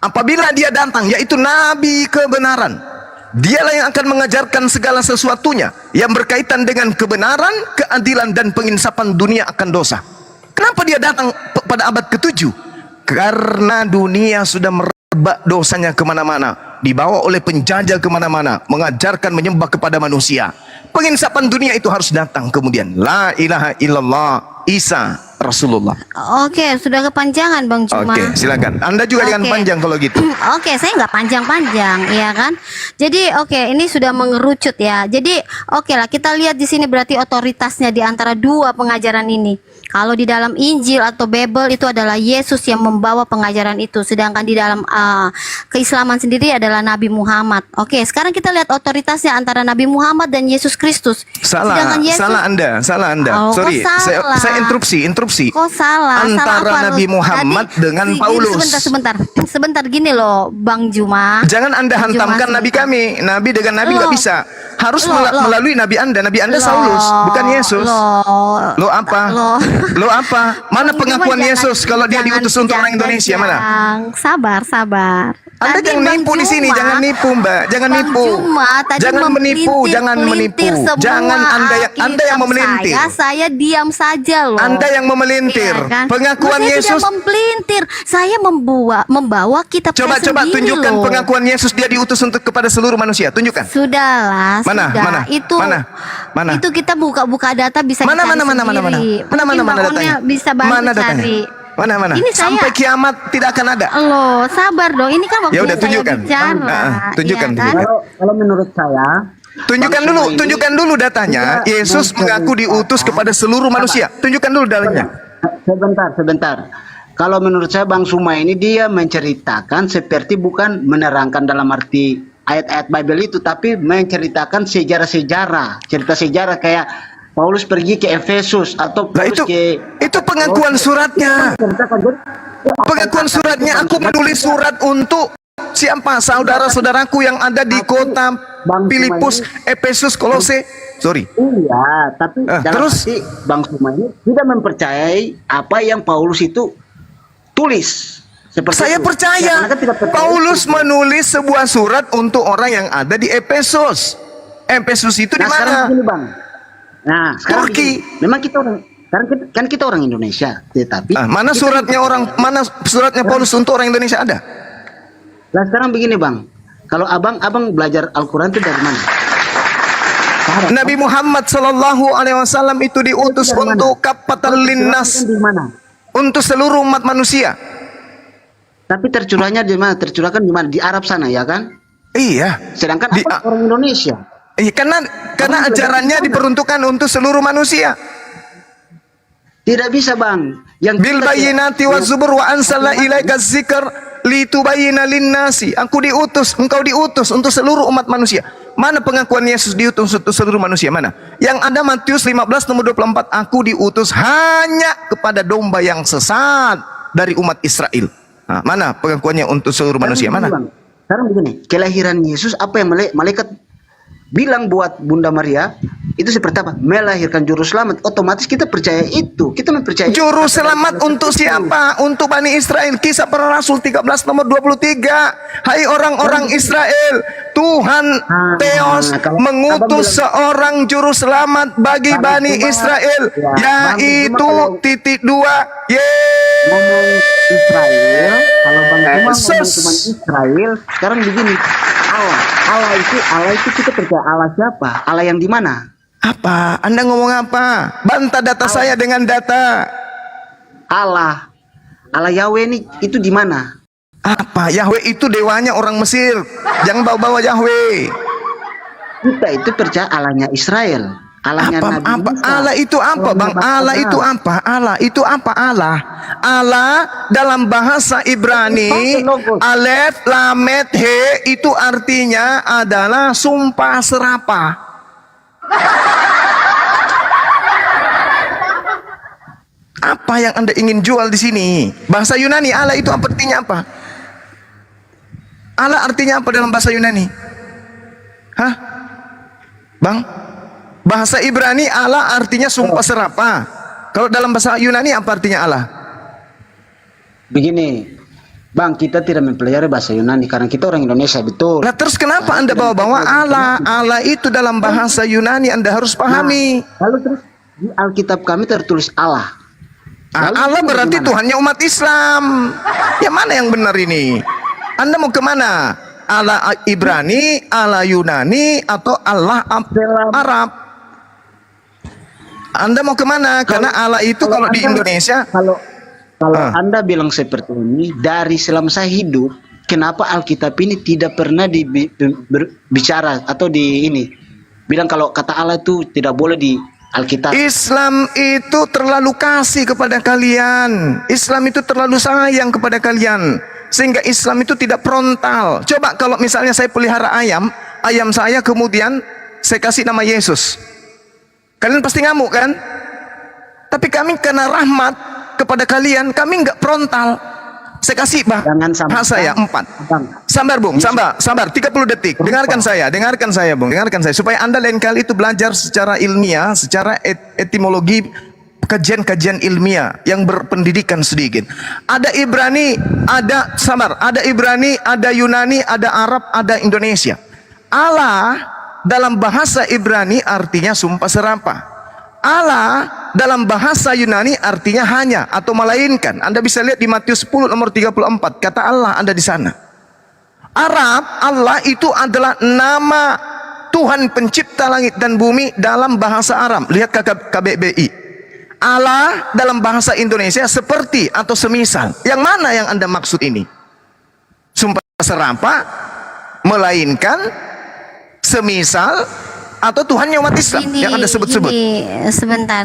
S3: Apabila dia datang, yaitu nabi kebenaran, dialah yang akan mengajarkan segala sesuatunya yang berkaitan dengan kebenaran, keadilan, dan penginsapan dunia akan dosa. Kenapa dia datang pada abad ke-7? Karena dunia sudah merebak dosanya kemana-mana, dibawa oleh penjajah kemana-mana, mengajarkan menyembah kepada manusia. Penginsapan dunia itu harus datang kemudian. La ilaha illallah Isa Rasulullah.
S2: Oke, sudah kepanjangan Bang Juma.
S3: Oke, silakan. Anda juga jangan panjang kalau gitu.
S2: Oke, saya nggak panjang-panjang, ya kan? Jadi ini sudah mengerucut ya. Jadi lah kita lihat di sini berarti otoritasnya di antara dua pengajaran ini. Kalau di dalam Injil atau Bible itu adalah Yesus yang membawa pengajaran itu, sedangkan di dalam keislaman sendiri adalah Nabi Muhammad. Oke, sekarang kita lihat otoritasnya antara Nabi Muhammad dan Yesus Kristus.
S3: Salah,
S2: Yesus,
S3: salah Anda.
S2: Oh,
S3: Sorry, saya interupsi.
S2: Kok salah?
S3: Antara
S2: salah
S3: Nabi Muhammad dengan Paulus.
S2: Sebentar gini loh, Bang Juma.
S3: Jangan Anda hantamkan Nabi kami. Nabi dengan Nabi nggak bisa. Harus melalui Nabi Anda. Nabi Anda Saulus, bukan Yesus. Lo apa? Lo apa? Mana pengakuan Yesus kalau dia diutus untuk orang Indonesia? Mana?
S2: Sabar.
S3: Anda
S2: Tadi
S3: jangan nipu di sini, jangan nipu Mbak, jangan nipu. Jangan menipu. Jangan Anda yang memelintir.
S2: Saya diam saja loh.
S3: Anda yang memelintir.
S2: Iya kan?
S3: Pengakuan
S2: Saya
S3: Yesus.
S2: tidak memelintir. Saya membawa kitab
S3: Coba
S2: saya sendiri
S3: tunjukkan
S2: loh.
S3: pengakuan Yesus dia diutus untuk kepada seluruh manusia. Tunjukkan.
S2: Sudahlah,
S3: Mana?
S2: Itu kita buka data bisa
S3: Mana
S2: dicari
S3: sendiri. Mana datanya?
S2: Bisa bantu
S3: Mana datanya?
S2: cari.
S3: Mana?
S2: Ini
S3: Sampai kiamat tidak akan ada.
S2: Loh, sabar dong. Ini kan waktu
S3: Ya udah,
S2: saya
S3: tunjukkan.
S2: bicara.
S3: Tunjukkan,
S2: Iya kan?
S4: Kalau menurut saya,
S3: Tunjukkan dulu datanya. Yesus mengaku diutus kepada seluruh manusia. Tunjukkan dulu datanya.
S4: Sebentar. Kalau menurut saya Bang Suma ini dia menceritakan seperti bukan menerangkan dalam arti ayat-ayat Bible itu, tapi menceritakan sejarah-sejarah, cerita sejarah kayak Paulus pergi ke Efesus atau Paulus
S3: itu pengakuan suratnya. Pengakuan suratnya, aku menulis surat untuk siapa? Saudara-saudaraku yang ada di kota Filipus, Efesus, Kolose. Sorry.
S4: Iya, tapi
S3: terus
S4: arti Bang Suma ini tidak mempercayai apa yang Paulus itu tulis.
S3: Saya percaya. Paulus menulis sebuah surat untuk orang yang ada di Efesus. Efesus itu di mana?
S4: Nah, sekarang
S3: Turki.
S4: Memang kita orang Indonesia, tetapi
S3: mana suratnya Paulus untuk orang Indonesia ada?
S4: Nah, sekarang begini Bang, kalau abang belajar Al-Quran itu dari mana?
S3: Nabi Muhammad Sallallahu Alaihi Wasallam itu diutus untuk kafatan linnas, untuk seluruh umat manusia.
S4: Tapi tercurahnya di mana? Tercurahkan di mana? Di Arab sana, ya kan?
S1: Iya.
S4: Sedangkan
S1: Di-
S4: apa orang Indonesia?
S1: Iya, karena ajarannya diperuntukkan untuk seluruh manusia.
S4: Tidak bisa, Bang. Yang
S1: Bil
S4: kita-
S1: bayyinati wa zubur wa anzalna ilaika dzikr litubayyana linnasi. Aku diutus, engkau diutus untuk seluruh umat manusia. Mana pengakuan Yesus diutus untuk seluruh manusia? Mana? Yang ada Matius 15 nomor 24, aku diutus hanya kepada domba yang sesat dari umat Israel. Nah, mana pengakuannya untuk seluruh manusia?
S4: Sekarang begini,
S1: Mana?
S4: Bang. Sekarang begini, kelahiran Yesus apa yang malaikat bilang buat Bunda Maria itu seperti apa? Melahirkan juru selamat. Otomatis kita percaya itu. Kita mempercayai
S1: Juru selamat untuk siapa? Untuk Bani Israel. Kisah para Rasul 13 nomor 23. Hai orang-orang Israel, Tuhan Theos
S4: kalau
S1: mengutus
S4: Abang
S1: seorang juru selamat bagi
S4: Kalau
S1: Bani
S4: cuma-
S1: Israel,
S4: ya, Bang,
S1: yaitu
S4: cuma kalau-
S1: titik dua.
S4: ngomong Israel. Kalau Bang Cuma ngomong
S1: Sus.
S4: cuma Israel. Sekarang begini, Allah itu kita percaya Allah siapa? Allah yang di mana?
S1: Apa? Anda ngomong apa? Bantah data saya dengan data.
S4: Allah Yahweh ini itu di mana?
S1: Apa? Yahweh itu dewanya orang Mesir. Jangan bawa-bawa Yahweh.
S4: Kita itu percaya Allahnya Israel. Allahnya Nabi
S1: Apa
S4: Musa.
S1: Allah itu apa, Bang? Allah itu apa? Allah itu apa? Allah dalam bahasa Ibrani Alef Lamet He itu artinya adalah sumpah serapah. Apa yang Anda ingin jual di sini? Bahasa Yunani Allah itu artinya apa? Allah artinya apa dalam bahasa Yunani? Hah? Bang? Bahasa Ibrani Allah artinya sumpah serapah. Kalau dalam bahasa Yunani apa artinya Allah?
S4: Begini, Bang, kita tidak mempelajari bahasa Yunani karena kita orang Indonesia, betul.
S1: Nah terus kenapa Anda bawa-bawa Allah? Allah itu dalam bahasa Yunani Anda harus pahami.
S4: Lalu terus di Alkitab kami tertulis Allah. Lalu
S1: Allah
S4: itu
S1: berarti
S4: bagaimana?
S1: Tuhannya umat Islam. Yang mana yang benar ini? Anda mau kemana? Allah Ibrani, Allah Yunani, atau Allah Arab? Anda mau kemana? Karena Allah itu kalau di Indonesia,
S4: Kalau Anda bilang seperti ini, dari selama saya hidup, kenapa Alkitab ini tidak pernah bicara atau bilang kalau kata Allah itu tidak boleh di Alkitab.
S1: Islam itu terlalu kasih kepada kalian. Islam itu terlalu sayang kepada kalian. Sehingga Islam itu tidak frontal. Coba kalau misalnya saya pelihara ayam saya kemudian saya kasih nama Yesus. Kalian pasti ngamuk kan? Tapi kami karena rahmat kepada kalian, kami nggak frontal. Saya kasih
S4: Jangan sampai-
S1: bahasa ya 4.
S4: Bang.
S1: Sabar Bung, sabar 30 detik. Dengarkan saya Bung, dengarkan saya supaya Anda lain kali itu belajar secara ilmiah, secara etimologi, kajian-kajian ilmiah yang berpendidikan sedikit. Ada Ibrani, ada Ibrani, ada Yunani, ada Arab, ada Indonesia. Allah dalam bahasa Ibrani artinya sumpah serapah. Allah dalam bahasa Yunani artinya hanya atau melainkan. Anda bisa lihat di Matius 10 nomor 34, kata Allah ada di sana. Arab, Allah itu adalah nama Tuhan pencipta langit dan bumi dalam bahasa Arab. Lihat KBBI. Allah dalam bahasa Indonesia seperti atau semisal. Yang mana yang Anda maksud ini? Sumpah serapah, melainkan, semisal, atau Tuhannya umat Islam yang Anda sebut-sebut?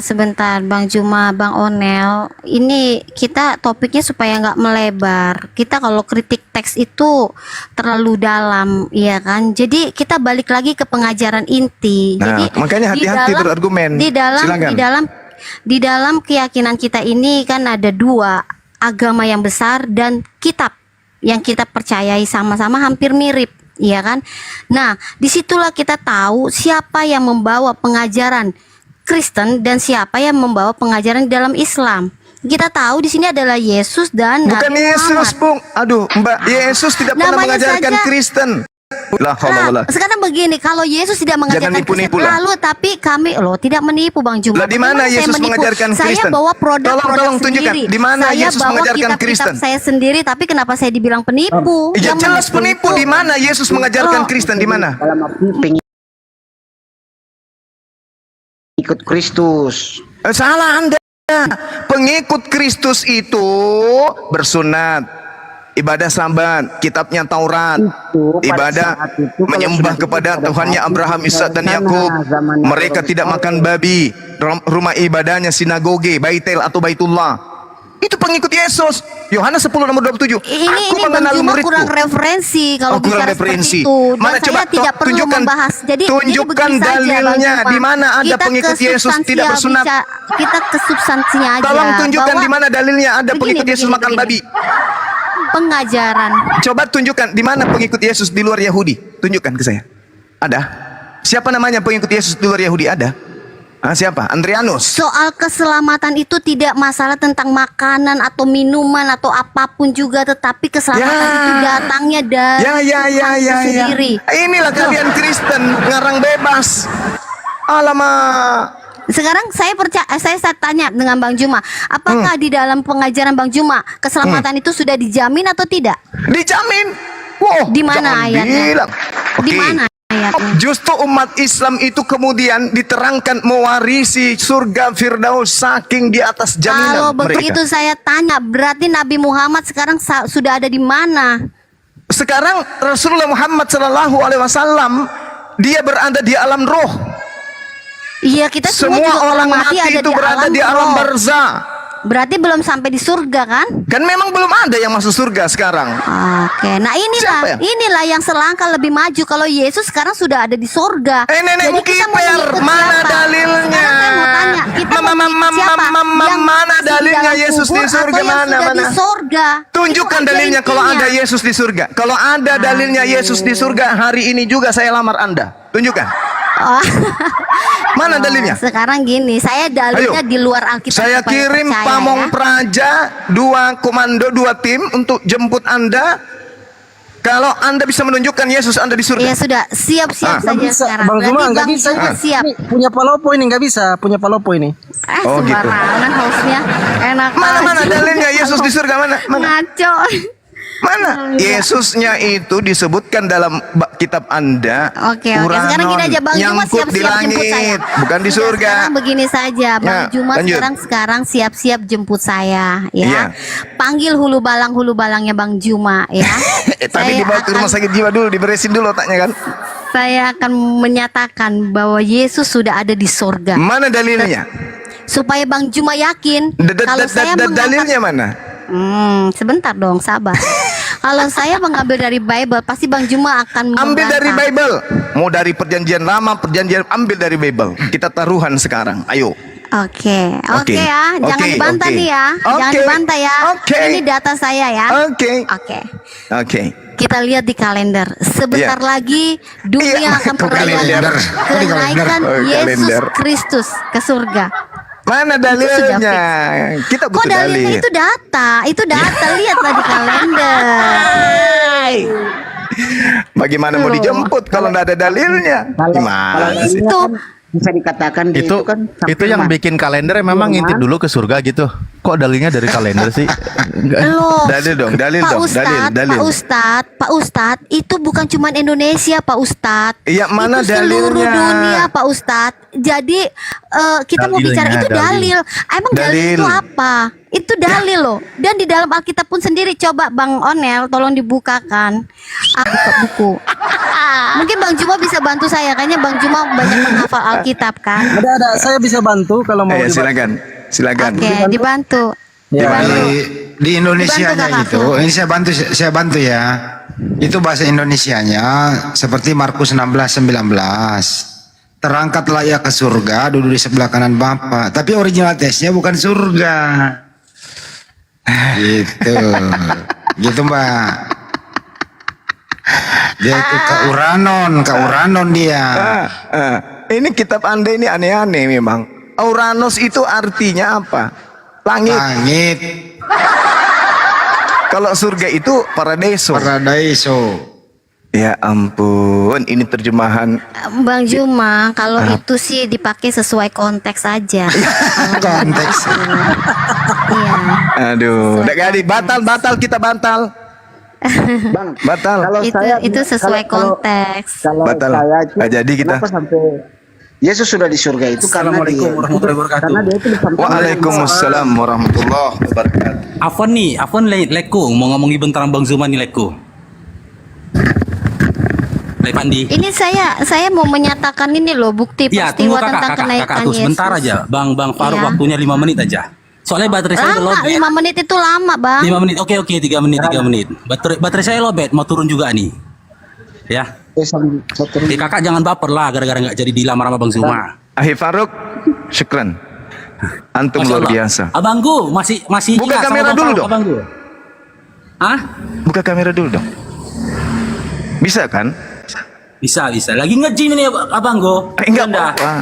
S2: Sebentar Bang Juma, Bang Onel, ini kita topiknya supaya nggak melebar. Kita kalau kritik teks itu terlalu dalam, ya kan? Jadi kita balik lagi ke pengajaran inti.
S1: Nah,
S2: Jadi
S1: makanya hati-hati berargumen. Silakan.
S2: Di dalam keyakinan kita ini kan ada dua agama yang besar dan kitab yang kita percayai sama-sama hampir mirip. Iya kan? Nah, disitulah kita tahu siapa yang membawa pengajaran Kristen dan siapa yang membawa pengajaran dalam Islam. Kita tahu di sini adalah Yesus dan
S1: Bukan
S2: Nabi
S1: Yesus,
S2: Muhammad.
S1: Bung. Aduh, Mbak, Yesus tidak pernah
S2: Namanya
S1: mengajarkan
S2: saja-
S1: Kristen. La haula wala.
S2: Sekarang begini, kalau Yesus tidak mengajarkan
S1: nipu-nipu
S2: Kristen,
S1: lah.
S2: lalu tapi kami tidak menipu Bang Juma.
S1: Lah, di mana
S2: Bagaimana saya
S1: Yesus
S2: menipu?
S1: mengajarkan Kristen?
S2: Saya bawa produk
S1: Tolong tunjukkan,
S2: sendiri.
S1: di mana
S2: saya
S1: Yesus
S2: bawa
S1: mengajarkan Kristen?
S2: kitab saya sendiri, tapi kenapa saya dibilang penipu?
S1: Ya
S2: Yang
S1: jelas penipu. Di mana Yesus mengajarkan Kristen? Di mana?
S4: Dalam arti pengikut Kristus.
S1: Salah Anda. Pengikut Kristus itu bersunat.
S3: ibadah Sabat, kitabnya Taurat,
S4: Itu, pada
S3: ibadah
S4: saat itu, kalau
S3: menyembah
S4: sudah
S3: kepada
S4: pada
S3: Tuhannya
S4: saat
S3: Abraham,
S4: itu,
S3: Ishak dan
S4: bagaimana
S3: Yakub.
S4: zamannya
S3: Mereka
S4: Rasul
S3: tidak makan
S4: SAW?
S3: babi, rumah ibadahnya sinagoge, Baitel atau Baitullah. Itu pengikut Yesus. Yohanes 10 nomor 27.
S2: Ini
S3: Aku
S2: Bang
S3: mengenal
S2: Juma
S3: muridku.
S2: kurang referensi kalau
S3: Kurang
S2: bicara
S3: referensi.
S2: seperti itu. Dan
S3: Mana
S2: saya
S3: coba
S2: tidak perlu
S3: tunjukkan,
S2: membahas. Jadi
S3: tunjukkan
S2: begini saja, Bang
S3: dalilnya
S2: Juma.
S3: di mana ada
S2: Kita
S3: pengikut
S2: ke
S3: Yesus tidak
S2: substansial
S3: bersunat.
S2: kita ke substansinya aja.
S3: Tolong tunjukkan
S2: bahwa
S3: di mana dalilnya ada
S2: begini,
S3: pengikut Yesus
S2: begini,
S3: makan
S2: begini.
S3: babi.
S2: Pengajaran.
S3: Coba tunjukkan di mana pengikut Yesus di luar Yahudi. Tunjukkan ke saya. Ada? Siapa namanya pengikut Yesus di luar Yahudi? Ada? Siapa? Andrianus.
S2: Soal keselamatan itu tidak masalah tentang makanan atau minuman atau apapun juga, tetapi keselamatan itu datangnya dari Tuhan itu sendiri.
S3: Inilah kalian Kristen ngarang bebas. Alamak.
S2: Sekarang saya tanya dengan Bang Juma, apakah di dalam pengajaran Bang Juma keselamatan itu sudah dijamin atau tidak?
S3: Dijamin. Wow,
S2: Di mana
S3: jangan
S2: ayatnya?
S3: bilang.
S2: Di
S3: Oke.
S2: mana ayatnya?
S3: Justru umat Islam itu kemudian diterangkan mewarisi surga Firdaus saking di atas
S2: Kalau
S3: jaminan
S2: begitu
S3: mereka.
S2: saya tanya, berarti Nabi Muhammad sekarang sudah ada di mana?
S3: Sekarang Rasulullah Muhammad Sallallahu Alaihi Wasallam dia berada di alam roh.
S2: Iya, kita
S3: Semua
S2: juga kalau
S3: orang mati
S2: ada
S3: itu berada di alam
S2: roh.
S3: barzah.
S2: Berarti belum sampai di surga kan?
S3: Kan memang belum ada yang masuk surga sekarang.
S2: Oke, nah
S3: Siapa ya?
S2: inilah yang selangkah lebih maju. Kalau Yesus sekarang sudah ada di surga.
S3: Nenekmu
S2: Jadi kita mau
S3: kiper,
S2: mengikut
S3: mana
S2: siapa?
S3: dalilnya?
S2: Sekarang saya mau tanya, kita mau mengikut siapa? Yang
S3: Mana
S2: masih di
S3: dalilnya
S2: dalam
S3: Yesus di
S2: kubur
S3: surga?
S2: atau yang
S3: Mana,
S2: sudah di
S3: mana?
S2: surga?
S3: Tunjukkan
S2: Itu aja
S3: dalilnya kalau
S2: intinya.
S3: ada Yesus di surga. Kalau ada dalilnya Yesus di surga, hari ini juga saya lamar Anda. Tunjukkan.
S2: Oh.
S3: Mana dalilnya?
S2: Sekarang gini, saya dalilnya
S3: Ayo.
S2: di luar Alkitab.
S3: Saya
S2: supaya
S3: kirim
S2: percaya,
S3: pamong
S2: ya.
S3: praja, 2 komando, 2 tim untuk jemput Anda. Kalau Anda bisa menunjukkan Yesus Anda di surga.
S2: Ya sudah, siap-siap saja
S5: Bisa,
S2: sekarang.
S5: Bang
S2: Berarti
S5: Juma nggak
S2: Bang
S5: bisa.
S2: Juma siap.
S5: Ini punya Palopo ini nggak bisa, punya Palopo ini.
S3: Oh, gitu.
S2: Sembarangan hostnya. Enak
S3: Mana
S2: aja.
S3: dalilnya Yesus di surga? Mana?
S2: Ngaco.
S3: Mana? Yesusnya itu disebutkan dalam kitab Anda.
S2: Oke, sekarang gini aja Bang Juma
S3: nyangkut di
S2: siap-siap jemput saya.
S3: langit, bukan di
S2: Sudah,
S3: surga.
S2: Sekarang begini saja, Bang
S3: Ya,
S2: Juma
S3: lanjut.
S2: sekarang siap-siap jemput saya, ya.
S3: Iya.
S2: Panggil hulu balangnya Bang Juma, ya.
S3: Tadi dibawa ke rumah sakit jiwa dulu, diberesin dulu otaknya kan.
S2: Saya akan menyatakan bahwa Yesus sudah ada di sorga.
S3: Mana dalilnya?
S2: Supaya Bang Juma yakin kalau saya mengangkat
S3: Dalilnya mana?
S2: sebentar dong, sabar. Kalau saya mengambil dari Bible, pasti Bang Juma akan
S3: Ambil dari
S2: membantah.
S3: Bible. Mau dari perjanjian lama, perjanjian, ambil dari Bible. Kita taruhan sekarang. Ayo.
S2: Oke
S3: Oke.
S2: ya, jangan
S3: Oke,
S2: dibantah
S3: oke.
S2: nih ya, jangan
S3: Oke.
S2: dibantah ya.
S3: Oke.
S2: Ini data saya ya.
S3: Oke.
S2: Oke.
S3: Oke.
S2: Kita lihat di kalender. Sebentar
S3: Iya.
S2: lagi dunia
S3: Iya,
S2: akan
S3: kok kalender?
S2: merayakan kenaikan
S3: Oh,
S2: Yesus
S3: kalender.
S2: Kristus ke surga.
S3: Mana
S2: sudah
S3: dalilnya? Kita
S2: Kok
S3: butuh
S2: dalilnya
S3: dalil.
S2: itu data? Itu data, lihatlah di kalender.
S3: Bagaimana mau
S2: Loh.
S3: dijemput kalau nggak ada dalilnya?
S4: Kalau
S3: Gimana sih?
S4: dalilnya kan bisa dikatakan dia
S1: Itu
S4: kan
S1: itu yang bikin kalender memang
S4: Iya,
S1: ngintip
S4: Mas.
S1: dulu ke surga gitu. Kok dalilnya dari kalender sih?
S2: Loh,
S3: Dalil dong, dalil
S2: Pak
S3: dong,
S2: Ustadz,
S3: dalil.
S2: Pak Ustadz, itu bukan cuma Indonesia, Pak Ustadz.
S3: Iya, mana
S2: itu seluruh
S3: dalilnya?
S2: dunia, Pak Ustadz. Jadi kita mau
S1: Dalilnya,
S2: bicara itu dalil. Emang dalil itu
S3: Dalil.
S2: apa? Itu dalil loh. Dan di dalam Alkitab pun sendiri, coba Bang Onel, tolong dibukakan buka buku. Mungkin Bang Juma bisa bantu saya, kayaknya Bang Juma banyak menghafal Alkitab kan.
S5: Ada, saya bisa bantu kalau mau
S3: Ya,
S5: dibantu.
S3: silakan. Silakan.
S2: Oke, dibantu.
S5: Ya.
S6: Di Indonesianya
S2: Dibantu,
S6: itu,
S2: Kakak.
S6: ini saya bantu ya. Itu bahasa Indonesianya seperti Markus 16:19. Terangkatlah ia ke surga, duduk di sebelah kanan Bapa. Tapi original teksnya bukan surga. Gitu. Gitu, Mbak. Dia itu ke Uranon dia.
S3: Ini kitab Anda ini aneh-aneh memang. Uranus itu artinya apa? Langit.
S6: Langit,
S3: Kalau surga itu paradiso.
S6: paradiso.
S3: Ya ampun, ini terjemahan.
S2: Bang Juma, kalau itu sih dipakai sesuai konteks aja.
S6: Konteks.
S2: Iya.
S3: Aduh, udah kali batal kita batal.
S4: Bang,
S3: Batal.
S4: kalau
S2: Itu
S4: saya
S2: sesuai
S4: kalau-
S2: konteks.
S4: Kalau
S3: Batal.
S4: saya itu
S3: Jadi kita-
S4: kenapa sampai Yesus sudah di surga itu karena dia,
S5: Assalamualaikum warahmatullahi wabarakatuh.
S4: karena dia itu disampaikan
S3: Waalaikumsalam warahmatullahi wabarakatuh.
S7: Afwan Leko mau ngomongin bentar Bang Zuma nih Leko. Pandi.
S2: Ini saya mau menyatakan ini loh bukti
S7: Ya, tunggu
S2: peristiwa tentang
S7: kakak
S2: kenaikan
S7: tuh
S2: Yesus.
S7: sebentar aja. Bang Faruk
S2: Ya.
S7: waktunya 5 menit aja. Soalnya baterai saya udah
S2: Lama,
S7: lobet.
S2: 5 menit itu lama, Bang.
S7: 5 menit. Oke, 3 menit. Baterai saya lobet, mau turun juga nih. Ya. Kakak jangan baper lah gara-gara nggak jadi dilamar sama Bang Zuma.
S3: Ahi Faruk, syukran. Antum
S7: Masya
S3: luar
S7: Allah.
S3: biasa.
S7: Abangku masih
S3: Buka
S7: ingat sama
S3: kamera
S7: Bang
S3: dulu
S7: Faruk,
S3: dong.
S7: Abangku. Hah?
S3: Buka kamera dulu dong. Bisa kan?
S7: Bisa. Lagi nge-gym ini Abangku.
S3: Enggak
S7: Anda.
S3: apa-apa.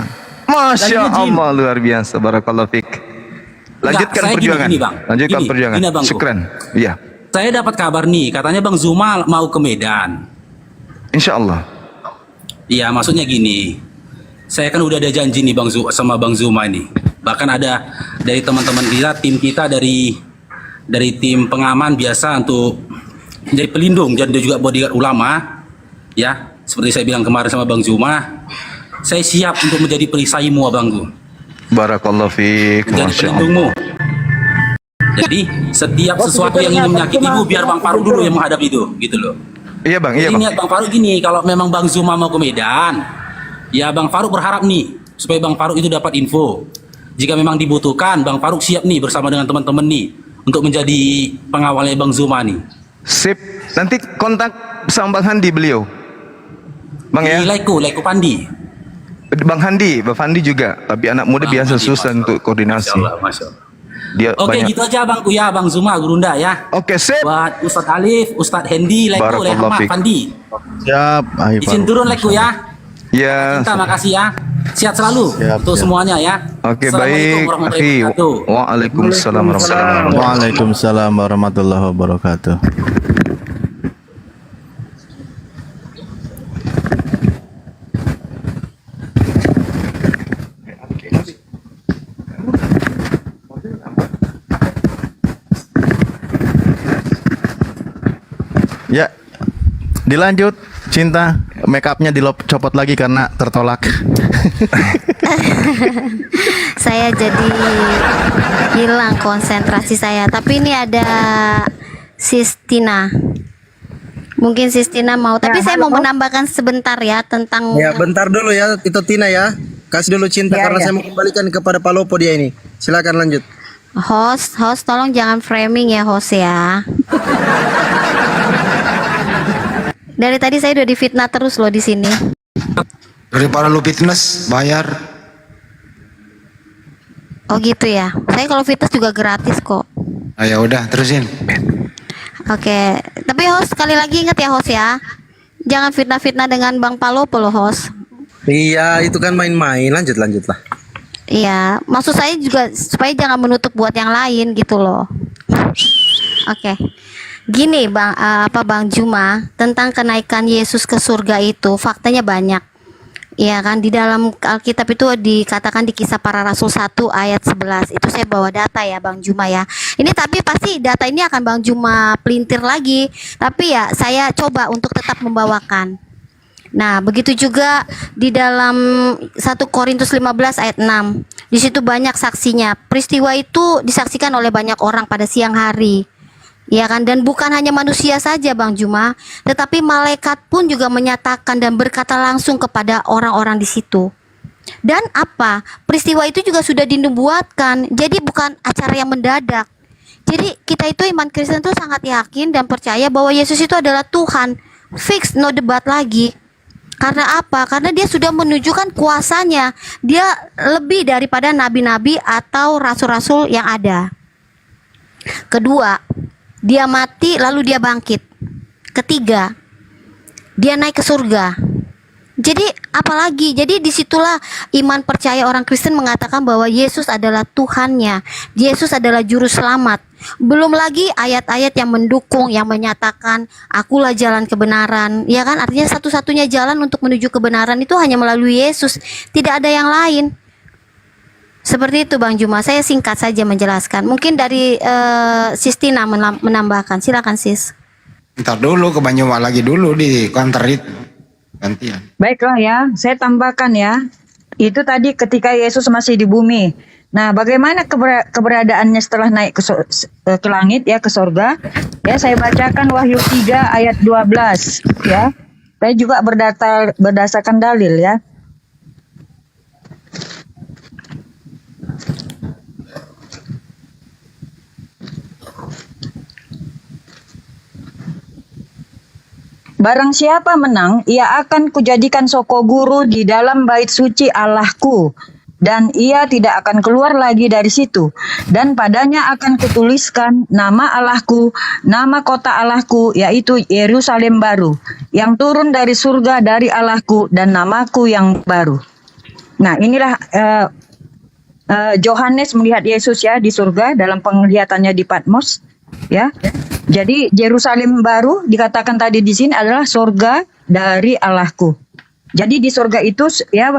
S3: Masya
S7: Lagi nge-gym.
S3: Allah luar biasa. Barakallahu fik. Lanjutkan
S7: saya
S3: perjuangan.
S7: gini, Bang.
S3: Lanjutkan
S7: Gini,
S3: perjuangan.
S7: gini, Abangku.
S3: Syukran. Iya.
S7: Saya dapat kabar nih, katanya Bang Zuma mau ke Medan.
S3: Insya Allah.
S7: Iya, maksudnya gini. Saya kan udah ada janji nih sama Bang Zuma ini. Bahkan ada dari teman-teman kita, tim kita dari tim pengaman biasa untuk menjadi pelindung dan juga bodyguard ulama. Ya, seperti saya bilang kemarin sama Bang Zuma, saya siap untuk menjadi perisaimu Abangku.
S3: Barakallahu fik.
S7: Menjadi
S3: Masya Allah.
S7: pelindungmu. Jadi setiap sesuatu yang ingin menyakitimu biar Bang Faruk dulu yang menghadapi itu, gitu loh.
S3: Iya bang, iya
S7: Jadi
S3: bang.
S7: niat Bang Faruk gini, kalau memang Bang Zuma mau ke Medan, ya Bang Faruk berharap nih supaya Bang Faruk itu dapat info. Jika memang dibutuhkan, Bang Faruk siap nih bersama dengan teman-teman nih untuk menjadi pengawalnya Bang Zuma nih.
S3: Sip. Nanti kontak sama Bang Handi beliau. Bang ya.
S7: Di Leko Pandi.
S3: Bang Fandi juga. Tapi anak muda
S7: Bang
S3: biasa
S7: Handi,
S3: susah
S7: Masya
S3: untuk koordinasi.
S7: Masya Allah.
S3: Dia
S7: Oke,
S3: banyak.
S7: gitu aja Bangku ya, Bang Zuma, Gurunda ya.
S3: Oke, sip.
S7: Buat Ustadz Alif, Ustadz Hendi, Leko,
S3: Barakallahu
S7: Lehma,
S3: fik.
S7: Fandi.
S1: Siap, Ahi
S7: Izin
S1: Faruk.
S7: turun Leko ya.
S3: Ya.
S7: Cinta, makasih ya. Sehat selalu
S1: Siap,
S7: untuk
S1: siap.
S7: semuanya ya.
S3: Oke,
S7: Assalamualaikum
S3: baik.
S7: warahmatullahi
S3: Akhi.
S7: wabarakatuh.
S3: Waalaikumsalam warahmatullahi wabarakatuh.
S1: Waalaikumsalam warahmatullahi wabarakatuh. Ya, dilanjut. Cinta, make upnya dicopot lagi karena tertolak.
S2: Saya jadi hilang konsentrasi saya. Tapi ini ada Sistina. Mungkin Sistina mau, tapi saya mau menambahkan sebentar ya tentang
S5: Ya, bentar dulu ya, itu Tina ya. Kasih dulu Cinta karena saya mau kembalikan kepada Palopo dia ini. Silakan lanjut.
S2: host tolong jangan framing ya host ya. Dari tadi saya udah difitnah terus loh di sini.
S6: Daripada lu fitness, bayar.
S2: Oh gitu ya. Saya kalau fitness juga gratis kok.
S6: Ah, ya udah, terusin.
S2: Oke, tapi host sekali lagi ingat ya host ya. Jangan fitnah-fitnah dengan Bang Palopo loh host.
S5: Iya, itu kan main-main. Lanjutlah.
S2: Iya, maksud saya juga supaya jangan menutup buat yang lain gitu loh. Oke. Gini Bang Juma, tentang kenaikan Yesus ke surga itu faktanya banyak. Iya kan, di dalam Alkitab itu dikatakan di Kisah Para Rasul 1 ayat 11. Itu saya bawa data ya Bang Juma ya. Ini tapi pasti data ini akan Bang Juma pelintir lagi. Tapi ya saya coba untuk tetap membawakan. Nah, begitu juga di dalam 1 Korintus 15 ayat 6. Di situ banyak saksinya. Peristiwa itu disaksikan oleh banyak orang pada siang hari. Ya kan, dan bukan hanya manusia saja Bang Juma, tetapi malaikat pun juga menyatakan dan berkata langsung kepada orang-orang di situ. Dan apa? Peristiwa itu juga sudah dinubuatkan. Jadi bukan acara yang mendadak. Jadi kita itu iman Kristen itu sangat yakin dan percaya bahwa Yesus itu adalah Tuhan. Fix, no debat lagi. Karena apa? Karena dia sudah menunjukkan kuasanya. Dia lebih daripada nabi-nabi atau rasul-rasul yang ada. Kedua, dia mati lalu dia bangkit. Ketiga, dia naik ke surga. Jadi apalagi? Jadi disitulah iman percaya orang Kristen mengatakan bahwa Yesus adalah Tuhannya. Yesus adalah juru selamat. Belum lagi ayat-ayat yang mendukung, yang menyatakan akulah jalan kebenaran. Ya kan, artinya satu-satunya jalan untuk menuju kebenaran itu hanya melalui Yesus. Tidak ada yang lain. Seperti itu Bang Juma. Saya singkat saja menjelaskan. Mungkin dari Sistina menambahkan. Silakan Sis.
S6: Ntar dulu ke Banyumas lagi dulu di kantor itu. Gantian.
S8: Baiklah ya, saya tambahkan ya. Itu tadi ketika Yesus masih di bumi. Nah, bagaimana keberadaannya setelah naik ke langit ya, ke sorga? Ya, saya bacakan Wahyu 3 ayat 12 ya. Saya juga berdasarkan dalil ya. Barang siapa menang, ia akan kujadikan soko guru di dalam bait suci Allahku, dan ia tidak akan keluar lagi dari situ. Dan padanya akan kutuliskan nama Allahku, nama kota Allahku, yaitu Yerusalem baru, yang turun dari surga dari Allahku, dan namaku yang baru. Nah, inilah Yohanes melihat Yesus ya di surga dalam penglihatannya di Patmos, ya. Jadi Yerusalem baru dikatakan tadi di sini adalah surga dari Allahku. Jadi di surga itu ya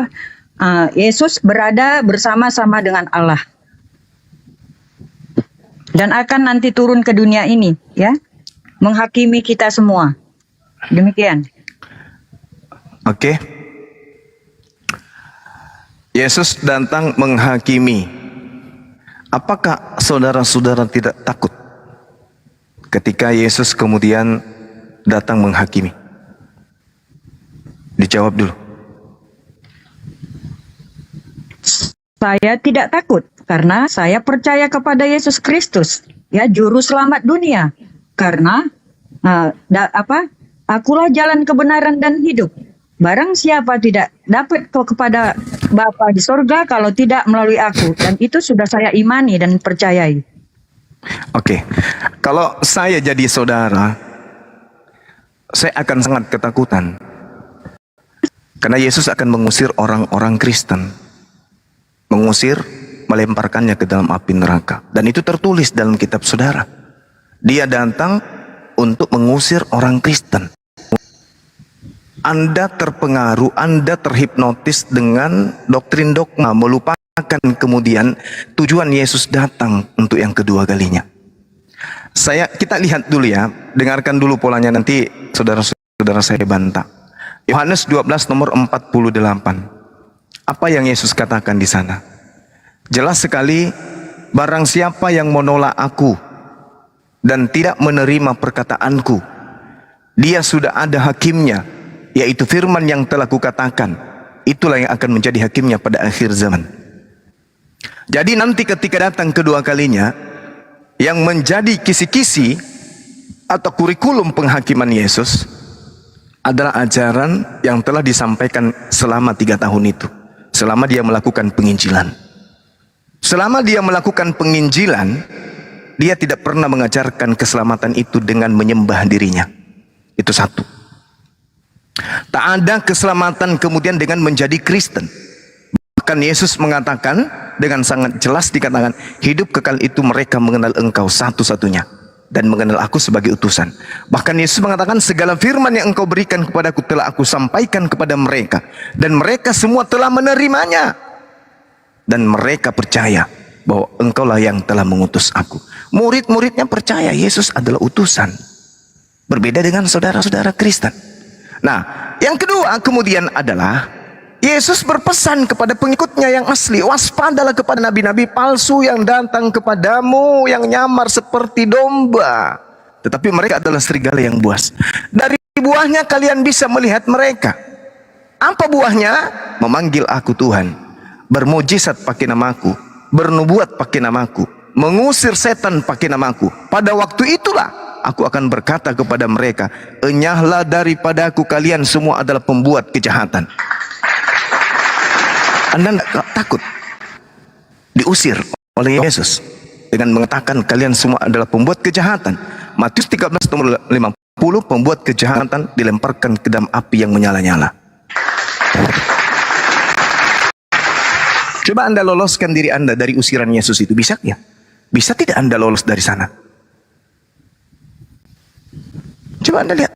S8: Yesus berada bersama-sama dengan Allah. Dan akan nanti turun ke dunia ini ya, menghakimi kita semua. Demikian.
S3: Oke. Yesus datang menghakimi. Apakah saudara-saudara tidak takut ketika Yesus kemudian datang menghakimi? Dijawab dulu.
S8: Saya tidak takut karena saya percaya kepada Yesus Kristus, ya juru selamat dunia. Karena akulah jalan kebenaran dan hidup. Barang siapa tidak dapat kepada Bapa di sorga kalau tidak melalui aku, dan itu sudah saya imani dan percayai.
S3: Oke, kalau saya jadi saudara, saya akan sangat ketakutan. Karena Yesus akan mengusir orang-orang Kristen. Mengusir, melemparkannya ke dalam api neraka. Dan itu tertulis dalam kitab saudara. Dia datang untuk mengusir orang Kristen. Anda terpengaruh, Anda terhipnotis dengan doktrin dogma, melupakan kemudian tujuan Yesus datang untuk yang kedua kalinya. Kita lihat dulu ya, dengarkan dulu polanya, nanti saudara-saudara saya bantah. Yohanes 12 nomor 48. Apa yang Yesus katakan di sana? Jelas sekali, barang siapa yang menolak aku dan tidak menerima perkataanku, dia sudah ada hakimnya, yaitu firman yang telah kukatakan. Itulah yang akan menjadi hakimnya pada akhir zaman. Jadi nanti ketika datang kedua kalinya, yang menjadi kisi-kisi atau kurikulum penghakiman Yesus adalah ajaran yang telah disampaikan selama 3 tahun itu. Selama dia melakukan penginjilan. Selama dia melakukan penginjilan, dia tidak pernah mengajarkan keselamatan itu dengan menyembah dirinya. Itu satu. Tak ada keselamatan kemudian dengan menjadi Kristen. Bahkan Yesus mengatakan dengan sangat jelas, dikatakan hidup kekal itu mereka mengenal engkau satu-satunya dan mengenal aku sebagai utusan. Bahkan Yesus mengatakan segala firman yang engkau berikan kepadaku telah aku sampaikan kepada mereka, dan mereka semua telah menerimanya, dan mereka percaya bahwa engkaulah yang telah mengutus aku. Murid-muridnya percaya Yesus adalah utusan. Berbeda dengan saudara-saudara Kristen. Nah, yang kedua kemudian adalah Yesus berpesan kepada pengikutnya yang asli, waspadalah kepada nabi-nabi palsu yang datang kepadamu, yang nyamar seperti domba, tetapi mereka adalah serigala yang buas. Dari buahnya kalian bisa melihat mereka. Apa buahnya? Memanggil aku Tuhan, bermujizat pakai namaku, bernubuat pakai namaku, mengusir setan pakai namaku. Pada waktu itulah aku akan berkata kepada mereka, enyahlah daripada aku kalian semua adalah pembuat kejahatan. Anda tidak takut diusir oleh Yesus dengan mengatakan kalian semua adalah pembuat kejahatan. Matius 13 nomor 50, pembuat kejahatan dilemparkan ke dalam api yang menyala-nyala. Coba Anda loloskan diri Anda dari usiran Yesus itu, bisa ya? Bisa tidak Anda lolos dari sana? Coba Anda lihat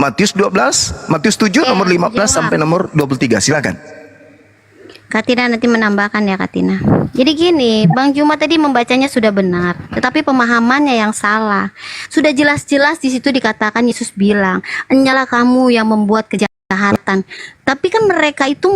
S3: Matius 12, Matius 7 nomor 15 sampai nomor 23, silakan.
S2: Katina nanti menambahkan ya Katina. Jadi gini, Bang Juma tadi membacanya sudah benar, tetapi pemahamannya yang salah. Sudah jelas-jelas di situ dikatakan Yesus bilang, "Enyalah kamu yang membuat kejahatan kejahatan. Tapi kan mereka itu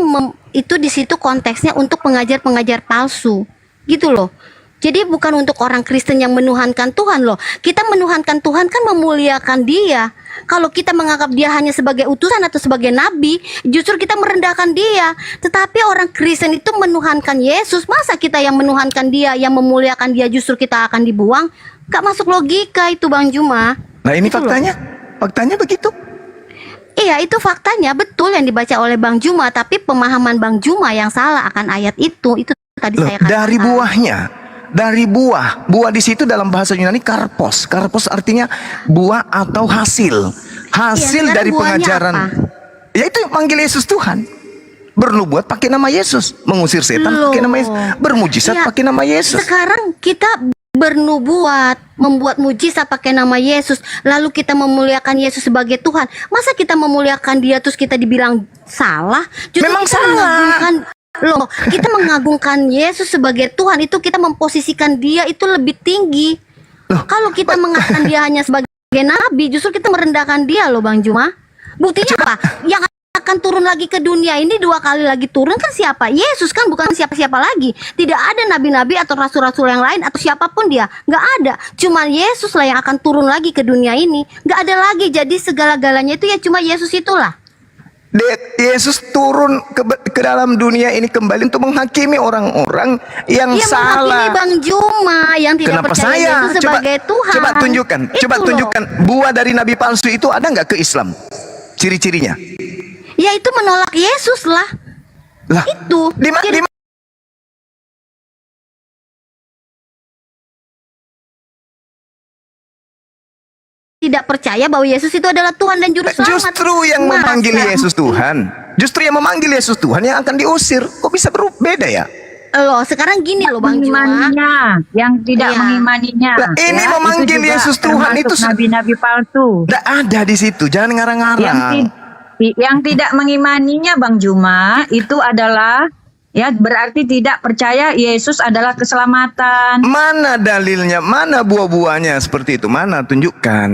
S2: itu di situ konteksnya untuk pengajar-pengajar palsu, gitu loh. Jadi bukan untuk orang Kristen yang menuhankan Tuhan loh. Kita menuhankan Tuhan kan memuliakan Dia. Kalau kita menganggap Dia hanya sebagai utusan atau sebagai nabi, justru kita merendahkan Dia. Tetapi orang Kristen itu menuhankan Yesus. Masa kita yang menuhankan Dia, yang memuliakan Dia, justru kita akan dibuang? Gak masuk logika itu, Bang Juma.
S3: Nah ini
S2: Itu loh.
S3: faktanya begitu.
S2: Iya, itu faktanya betul yang dibaca oleh Bang Juma, tapi pemahaman Bang Juma yang salah akan ayat itu tadi
S3: Loh,
S2: saya katakan.
S3: dari buah di situ dalam bahasa Yunani karpos artinya buah atau hasil
S2: sekarang
S3: dari
S2: buahnya
S3: pengajaran,
S2: apa?
S3: yaitu manggil Yesus Tuhan, bernubuat pakai nama Yesus, mengusir setan pakai nama Yesus, bermujizat
S2: Iya,
S3: pakai nama Yesus.
S2: Sekarang kita bernubuat, membuat mujizat pakai nama Yesus, lalu kita memuliakan Yesus sebagai Tuhan. Masa kita memuliakan Dia terus kita dibilang salah? Justru
S3: Memang
S2: kita
S3: salah.
S2: mengagungkan loh, kita mengagungkan Yesus sebagai Tuhan, itu kita memposisikan Dia itu lebih tinggi. Kalau kita mengatakan Dia hanya sebagai nabi, justru kita merendahkan Dia loh, Bang Juma. Buktinya apa? Yang akan turun lagi ke dunia ini 2 kali lagi turun kan siapa? Yesus kan, bukan siapa-siapa lagi. Tidak ada nabi-nabi atau rasul-rasul yang lain atau siapapun Dia, nggak ada. Cuma Yesus lah yang akan turun lagi ke dunia ini. Nggak ada lagi. Jadi segala-galanya itu ya cuma Yesus itulah.
S3: Yesus turun ke dalam dunia ini kembali untuk menghakimi orang-orang yang
S2: Dia
S3: salah.
S2: menghakimi Bang Juma yang tidak
S3: Kenapa
S2: percaya
S3: saya?
S2: Yesus sebagai Tuhan.
S3: Coba tunjukkan,
S2: Itu loh.
S3: buah dari nabi palsu itu ada nggak ke Islam? Ciri-cirinya?
S2: Ya itu menolak Yesus lah.
S3: Lah,
S2: Itu. Jadi- tidak percaya bahwa Yesus itu adalah Tuhan dan juru selamat.
S3: Justru yang
S2: Masa?
S3: memanggil Yesus Tuhan, yang akan diusir. Kok bisa beda ya?
S2: Loh, sekarang gini loh Bang Juma.
S8: Mengimaninya, yang tidak
S2: Iya.
S8: mengimaninya.
S3: Lah, ini memanggil
S8: itu juga
S3: Yesus Tuhan
S8: termasuk
S3: itu
S8: nabi-nabi palsu.
S3: Nggak ada di situ. Jangan ngarang-ngarang.
S8: Yang tidak mengimaninya Bang Juma itu adalah ya berarti tidak percaya Yesus adalah keselamatan.
S3: Mana dalilnya? Mana buah-buahnya seperti itu? Mana? Tunjukkan.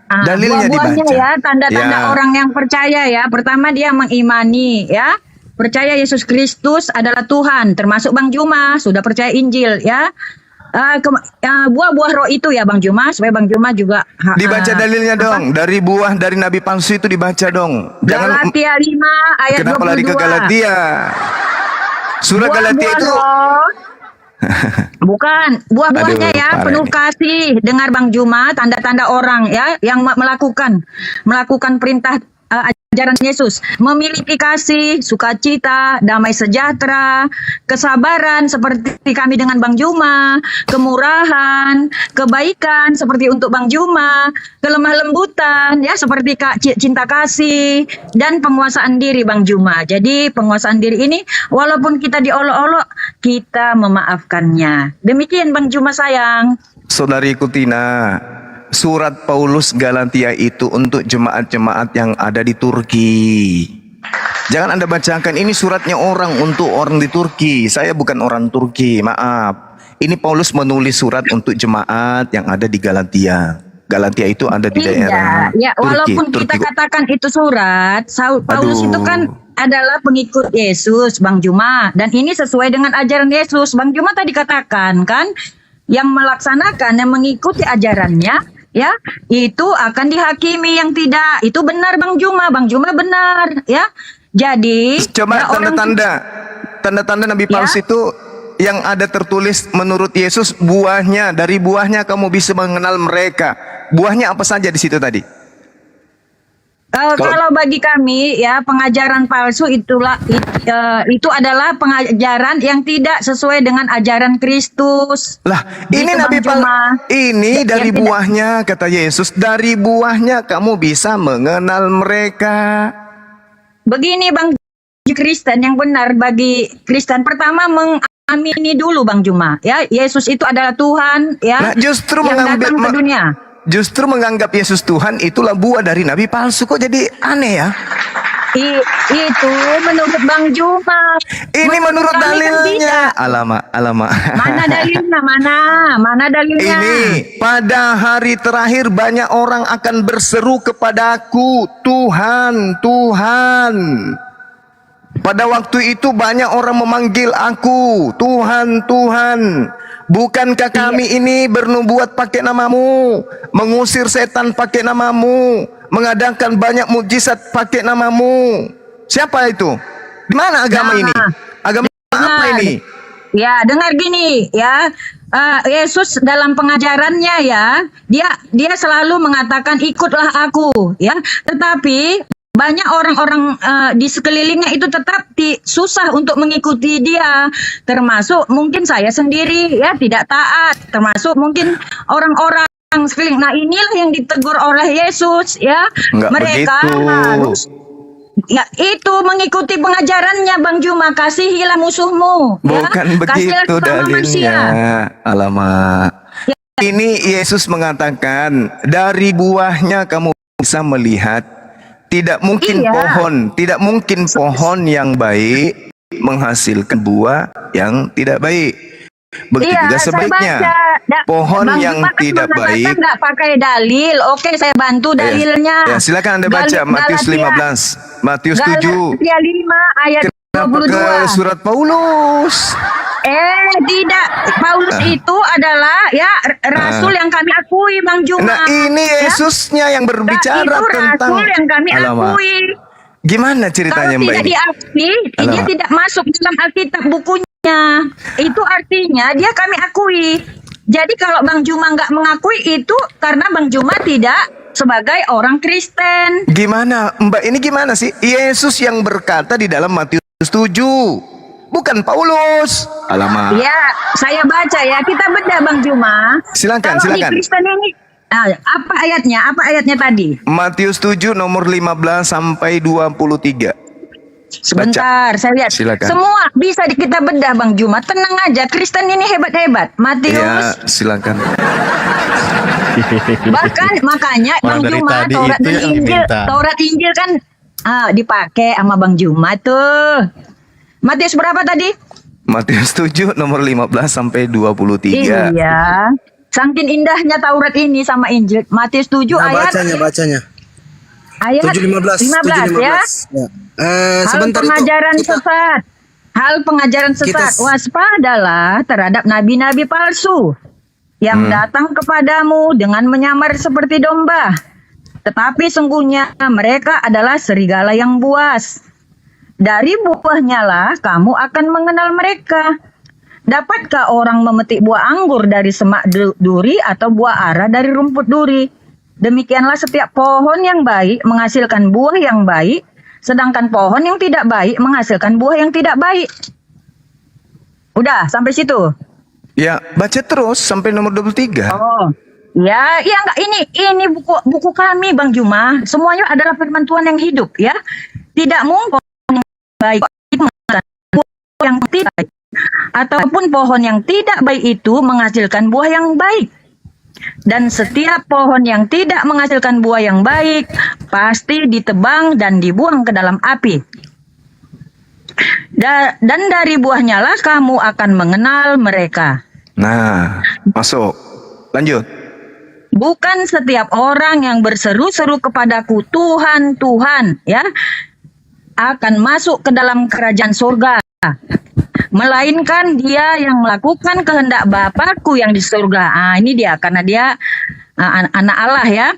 S8: Ah,
S3: Dalilnya
S8: buah-buahnya
S3: dibaca.
S8: ya, tanda-tanda
S3: Ya.
S8: orang yang percaya ya. Pertama dia mengimani ya. Percaya Yesus Kristus adalah Tuhan, termasuk Bang Juma sudah percaya Injil ya. Buah-buah roh itu ya Bang Juma, supaya Bang Juma juga
S3: Dibaca dalilnya dong. Dari buah dari nabi palsu itu dibaca dong.
S8: Galatia 5 ayat
S3: Kenapa
S8: 22.
S3: lari ke Galatia? Surat Galatia
S8: Buah-buah
S3: itu
S8: roh. Bukan, buah-buahnya
S3: Aduh,
S8: ya,
S3: parah
S8: penuh
S3: ini.
S8: kasih. Dengar Bang Juma, tanda-tanda orang ya yang melakukan perintah ajaran Yesus, memiliki kasih, sukacita, damai sejahtera, kesabaran seperti kami dengan Bang Juma, kemurahan, kebaikan seperti untuk Bang Juma, kelemah lembutan ya seperti cinta kasih, dan penguasaan diri Bang Juma. Jadi penguasaan diri ini walaupun kita diolok-olok, kita memaafkannya. Demikian Bang Juma sayang.
S3: Saudariku Tina, surat Paulus Galatia itu untuk jemaat-jemaat yang ada di Turki. Jangan Anda bacakan, ini suratnya untuk orang di Turki. Saya bukan orang Turki, maaf. Ini Paulus menulis surat untuk jemaat yang ada di Galatia. Galatia itu ada di daerah
S8: Ya,
S3: Turki.
S8: walaupun kita katakan itu surat, Paulus
S3: Aduh.
S8: itu kan adalah pengikut Yesus, Bang Juma. Dan ini sesuai dengan ajaran Yesus. Bang Juma tadi katakan kan, yang melaksanakan, yang mengikuti ajarannya, ya, itu akan dihakimi. Yang tidak, itu benar Bang Juma. Bang Juma benar, ya. Jadi,
S3: Coba
S8: ya, orang-
S3: tanda-tanda nabi palsu itu yang ada tertulis menurut Yesus, dari buahnya kamu bisa mengenal mereka. Buahnya apa saja di situ tadi?
S8: Kalau bagi kami ya pengajaran palsu itu adalah pengajaran yang tidak sesuai dengan ajaran Kristus.
S3: Lah, ini
S8: Gitu,
S3: nabi
S8: Bang Juma.
S3: ini dari
S8: Yang tidak-
S3: buahnya kata Yesus, dari buahnya kamu bisa mengenal mereka.
S8: Begini Bang Kristen, yang benar bagi Kristen pertama mengamini dulu Bang Juma ya, Yesus itu adalah Tuhan ya.
S3: Nah, justru
S8: yang datang ke dunia.
S3: Justru menganggap Yesus Tuhan itulah buah dari nabi palsu. Kok jadi aneh ya?
S8: Itu menurut Bang Juma.
S3: Ini menurut
S8: kami kan
S3: dalilnya.
S8: tidak.
S3: Alamak.
S8: Mana dalilnya? Mana dalilnya?
S3: Ini pada hari terakhir banyak orang akan berseru kepadaku, Tuhan, Tuhan. Pada waktu itu banyak orang memanggil aku, Tuhan, Tuhan. Bukankah kami ini bernubuat pakai namamu, mengusir setan pakai namamu, mengadakan banyak mukjizat pakai namamu? Siapa itu? Di mana agama ini? Agama apa ini?
S8: Ya, dengar gini ya. Yesus dalam pengajarannya ya, dia selalu mengatakan ikutlah aku ya. Tetapi banyak orang-orang di sekelilingnya itu tetap susah untuk mengikuti dia, termasuk mungkin saya sendiri ya tidak taat, termasuk mungkin orang-orang sekeliling. Nah, inilah yang ditegur oleh Yesus ya.
S3: Enggak
S8: Mereka
S3: begitu.
S8: harus ya itu mengikuti pengajarannya Bang Juma, kasihilah musuhmu ya.
S3: Bukan
S8: Kasihilah
S3: begitu
S8: sesama manusia.
S3: dalilnya. Alamak. Ini Yesus mengatakan dari buahnya kamu bisa melihat. Tidak mungkin
S8: Iya.
S3: tidak mungkin pohon yang baik menghasilkan buah yang tidak baik. Begitu juga
S8: Saya
S3: sebaliknya.
S8: baca.
S3: Pohon
S8: Bang
S3: yang
S8: Juma kan
S3: tidak
S8: mengatakan
S3: baik.
S8: nggak pakai dalil. Oke, saya bantu dalilnya.
S3: Ya, silakan Anda baca Matius 15, Matius 7.
S8: Galatia 5 ayat
S3: Kenapa ke
S8: 22.
S3: surat Paulus?
S8: Tidak. Paulus itu adalah ya rasul yang kami akui Bang Juma.
S3: Nah, ini Yesusnya yang berbicara
S8: itu
S3: tentang
S8: rasul yang kami
S3: Alamak.
S8: akui.
S3: Gimana
S8: Kalau
S3: ceritanya Mbak
S8: tidak
S3: ini?
S8: diakui, dia
S3: Alamak.
S8: tidak masuk dalam Alkitab bukunya. Itu artinya dia kami akui. Jadi kalau Bang Juma nggak mengakui itu karena Bang Juma tidak sebagai orang Kristen.
S3: Gimana Mbak ini gimana sih? Yesus yang berkata di dalam Matius 7, bukan Paulus. Alamak.
S8: Ya, saya baca ya. Kita bedah Bang Juma.
S3: Silakan,
S8: Kalau di
S3: silakan.
S8: Kristen ini, apa ayatnya? Apa ayatnya tadi?
S3: Matius 7 nomor 15 sampai 23.
S8: Sebentar, saya lihat.
S3: Silakan.
S8: Semua bisa kita bedah Bang Juma. Tenang aja, Kristen ini hebat-hebat.
S3: Ya,
S8: Matius.
S3: silakan.
S8: Bahkan makanya
S1: Wah,
S8: Bang
S1: dari
S8: Juma
S1: tadi
S8: Taurat
S1: itu
S8: dan
S1: yang
S8: Injil,
S1: diminta.
S8: Taurat Injil kan dipakai sama Bang Juma tuh. Matius berapa tadi?
S3: Matius 7 nomor 15 sampai 23.
S8: Iya. Saking indahnya Taurat ini sama Injil. Matius 7
S5: Nah,
S8: ayat
S5: bacanya.
S8: ayat
S5: 7:15.
S8: 15 ya. Hal
S5: Sebentar
S8: pengajaran
S5: itu.
S8: sesat. Hal pengajaran sesat. Waspadalah terhadap nabi-nabi palsu yang datang kepadamu dengan menyamar seperti domba. Tetapi sungguhnya mereka adalah serigala yang buas. Dari buahnya lah kamu akan mengenal mereka. Dapatkah orang memetik buah anggur dari semak duri atau buah ara dari rumput duri? Demikianlah setiap pohon yang baik menghasilkan buah yang baik, sedangkan pohon yang tidak baik menghasilkan buah yang tidak baik. Udah, sampai situ.
S3: Ya, baca terus sampai nomor 23.
S8: Oh. Ya enggak, ini buku kami Bang Juma. Semuanya adalah firman Tuhan yang hidup ya. Tidak mungkin yang baik menghasilkan buah yang tidak baik, ataupun pohon yang tidak baik itu menghasilkan buah yang baik. Dan setiap pohon yang tidak menghasilkan buah yang baik pasti ditebang dan dibuang ke dalam api. Dan dari buahnya lah kamu akan mengenal mereka.
S3: Nah, masuk. Lanjut.
S8: Bukan setiap orang yang berseru-seru kepadaku Tuhan, Tuhan, ya, akan masuk ke dalam kerajaan surga, melainkan dia yang melakukan kehendak Bapakku yang di surga. Ini dia, karena dia anak Allah ya.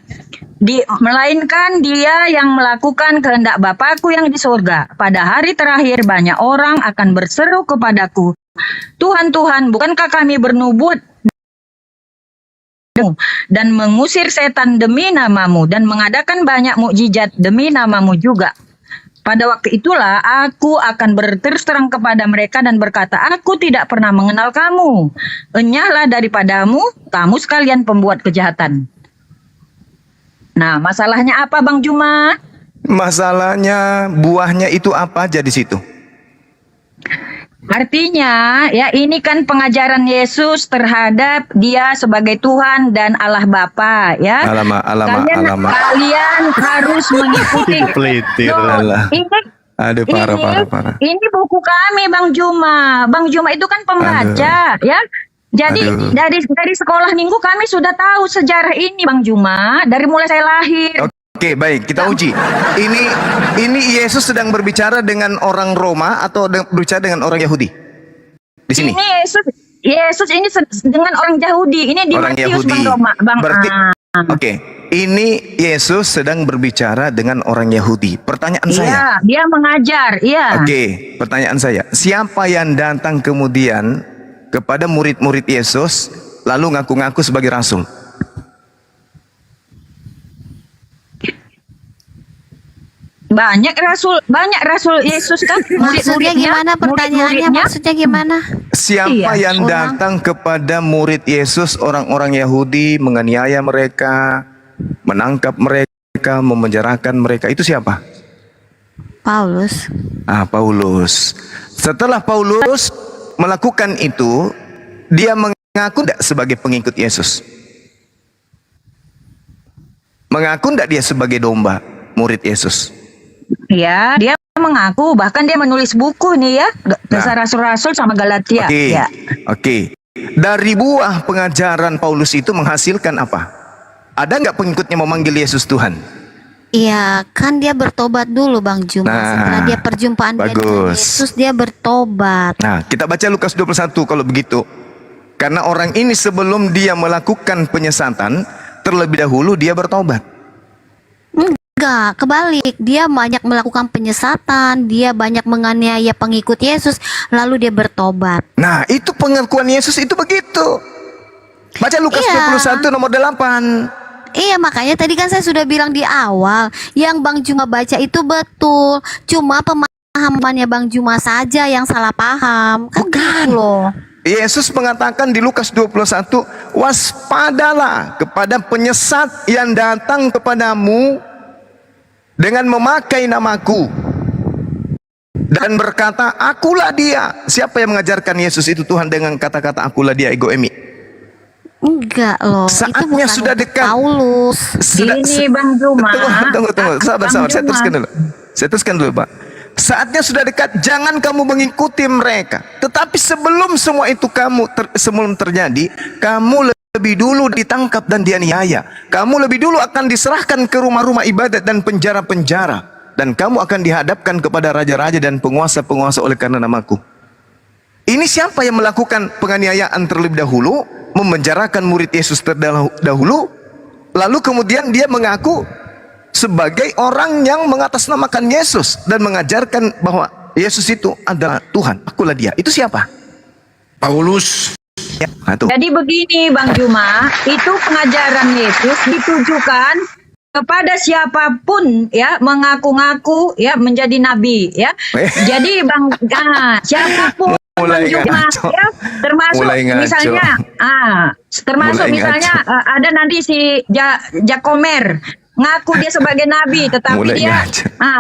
S8: Melainkan dia yang melakukan kehendak Bapakku yang di surga. Pada hari terakhir banyak orang akan berseru kepadaku, Tuhan, Tuhan, bukankah kami bernubuat dan mengusir setan demi namamu dan mengadakan banyak mukjizat demi namamu juga. Pada waktu itulah aku akan berterus terang kepada mereka dan berkata, aku tidak pernah mengenal kamu. Enyahlah daripadamu, kamu sekalian pembuat kejahatan. Nah, masalahnya apa Bang Juma?
S3: Masalahnya buahnya itu apa aja di situ?
S8: Artinya, ya ini kan pengajaran Yesus terhadap Dia sebagai Tuhan dan Allah Bapa, ya. Kalian harus mengikuti.
S3: Alah. Aduh, parah.
S8: Ini buku kami, Bang Juma. Bang Juma itu kan pembaca, ya. Jadi dari sekolah minggu kami sudah tahu sejarah ini, Bang Juma, dari mulai saya lahir.
S3: Oke, baik, kita uji. Ini Yesus sedang berbicara dengan orang Roma atau berbicara dengan orang Yahudi? Di sini.
S8: Ini Yesus ini dengan orang Yahudi. Ini di
S3: Orang
S8: Matius,
S3: Yahudi.
S8: Bang Roma, Bang.
S3: Berarti, oke, ini Yesus sedang berbicara dengan orang Yahudi. Pertanyaan saya.
S8: Iya, dia mengajar, iya.
S3: Oke, pertanyaan saya. Siapa yang datang kemudian kepada murid-murid Yesus lalu ngaku-ngaku sebagai rasul?
S8: Banyak rasul Yesus kan.
S2: Maksudnya gimana pertanyaannya? Maksudnya gimana?
S3: Siapa yang datang kepada murid Yesus, orang-orang Yahudi, menganiaya mereka, menangkap mereka, memenjarakan mereka? Itu siapa?
S2: Paulus.
S3: Paulus. Setelah Paulus melakukan itu, dia mengaku tidak sebagai pengikut Yesus? Mengaku tidak dia sebagai domba murid Yesus?
S8: Ya, dia mengaku, bahkan dia menulis buku nih ya, Kisah Rasul-Rasul sama Galatia.
S3: Oke.
S8: Ya.
S3: Oke. Dari buah pengajaran Paulus itu menghasilkan apa? Ada nggak pengikutnya memanggil Yesus Tuhan?
S2: Iya, kan dia bertobat dulu, Bang Juma. Setelah dia perjumpaan dia dengan Yesus, dia bertobat.
S3: Nah, kita baca Lukas 21 kalau begitu. Karena orang ini sebelum dia melakukan penyesatan, terlebih dahulu dia bertobat.
S2: Enggak, kebalik. Dia banyak melakukan penyesatan, dia banyak menganiaya pengikut Yesus, lalu dia bertobat.
S3: Nah, itu pengakuan Yesus itu begitu. Baca Lukas 21 nomor 8.
S2: Iya, makanya tadi kan saya sudah bilang di awal, yang Bang Juma baca itu betul. Cuma pemahamannya Bang Juma saja yang salah paham. Kan gitu loh.
S3: Yesus mengatakan di Lukas 21, waspadalah kepada penyesat yang datang kepadamu dengan memakai namaku dan berkata, akulah dia. Siapa yang mengajarkan Yesus itu Tuhan dengan kata-kata akulah dia, ego emi?
S2: Enggak loh,
S3: Saatnya
S2: itu bukan
S3: sudah dekat.
S2: Paulus.
S8: Ini Bang Juma.
S3: Tunggu. Sabar. Saya teruskan dulu, Pak. Saatnya sudah dekat, jangan kamu mengikuti mereka. Tetapi sebelum semua itu sebelum terjadi, kamu lebih dulu ditangkap dan dianiaya. Kamu lebih dulu akan diserahkan ke rumah-rumah ibadat dan penjara-penjara. Dan kamu akan dihadapkan kepada raja-raja dan penguasa-penguasa oleh karena namaku. Ini siapa yang melakukan penganiayaan terlebih dahulu, memenjarakan murid Yesus terdahulu, lalu kemudian dia mengaku sebagai orang yang mengatasnamakan Yesus dan mengajarkan bahwa Yesus itu adalah Tuhan, akulah dia. Itu siapa?
S6: Paulus.
S3: Ya, itu.
S8: Jadi begini Bang Juma, itu pengajaran Yesus ditujukan kepada siapapun ya mengaku-ngaku ya menjadi nabi ya. Jadi siapapun
S3: mulai
S8: Bang Juma ya, termasuk misalnya ada nanti si Jakomer ngaku dia sebagai nabi, tetapi dia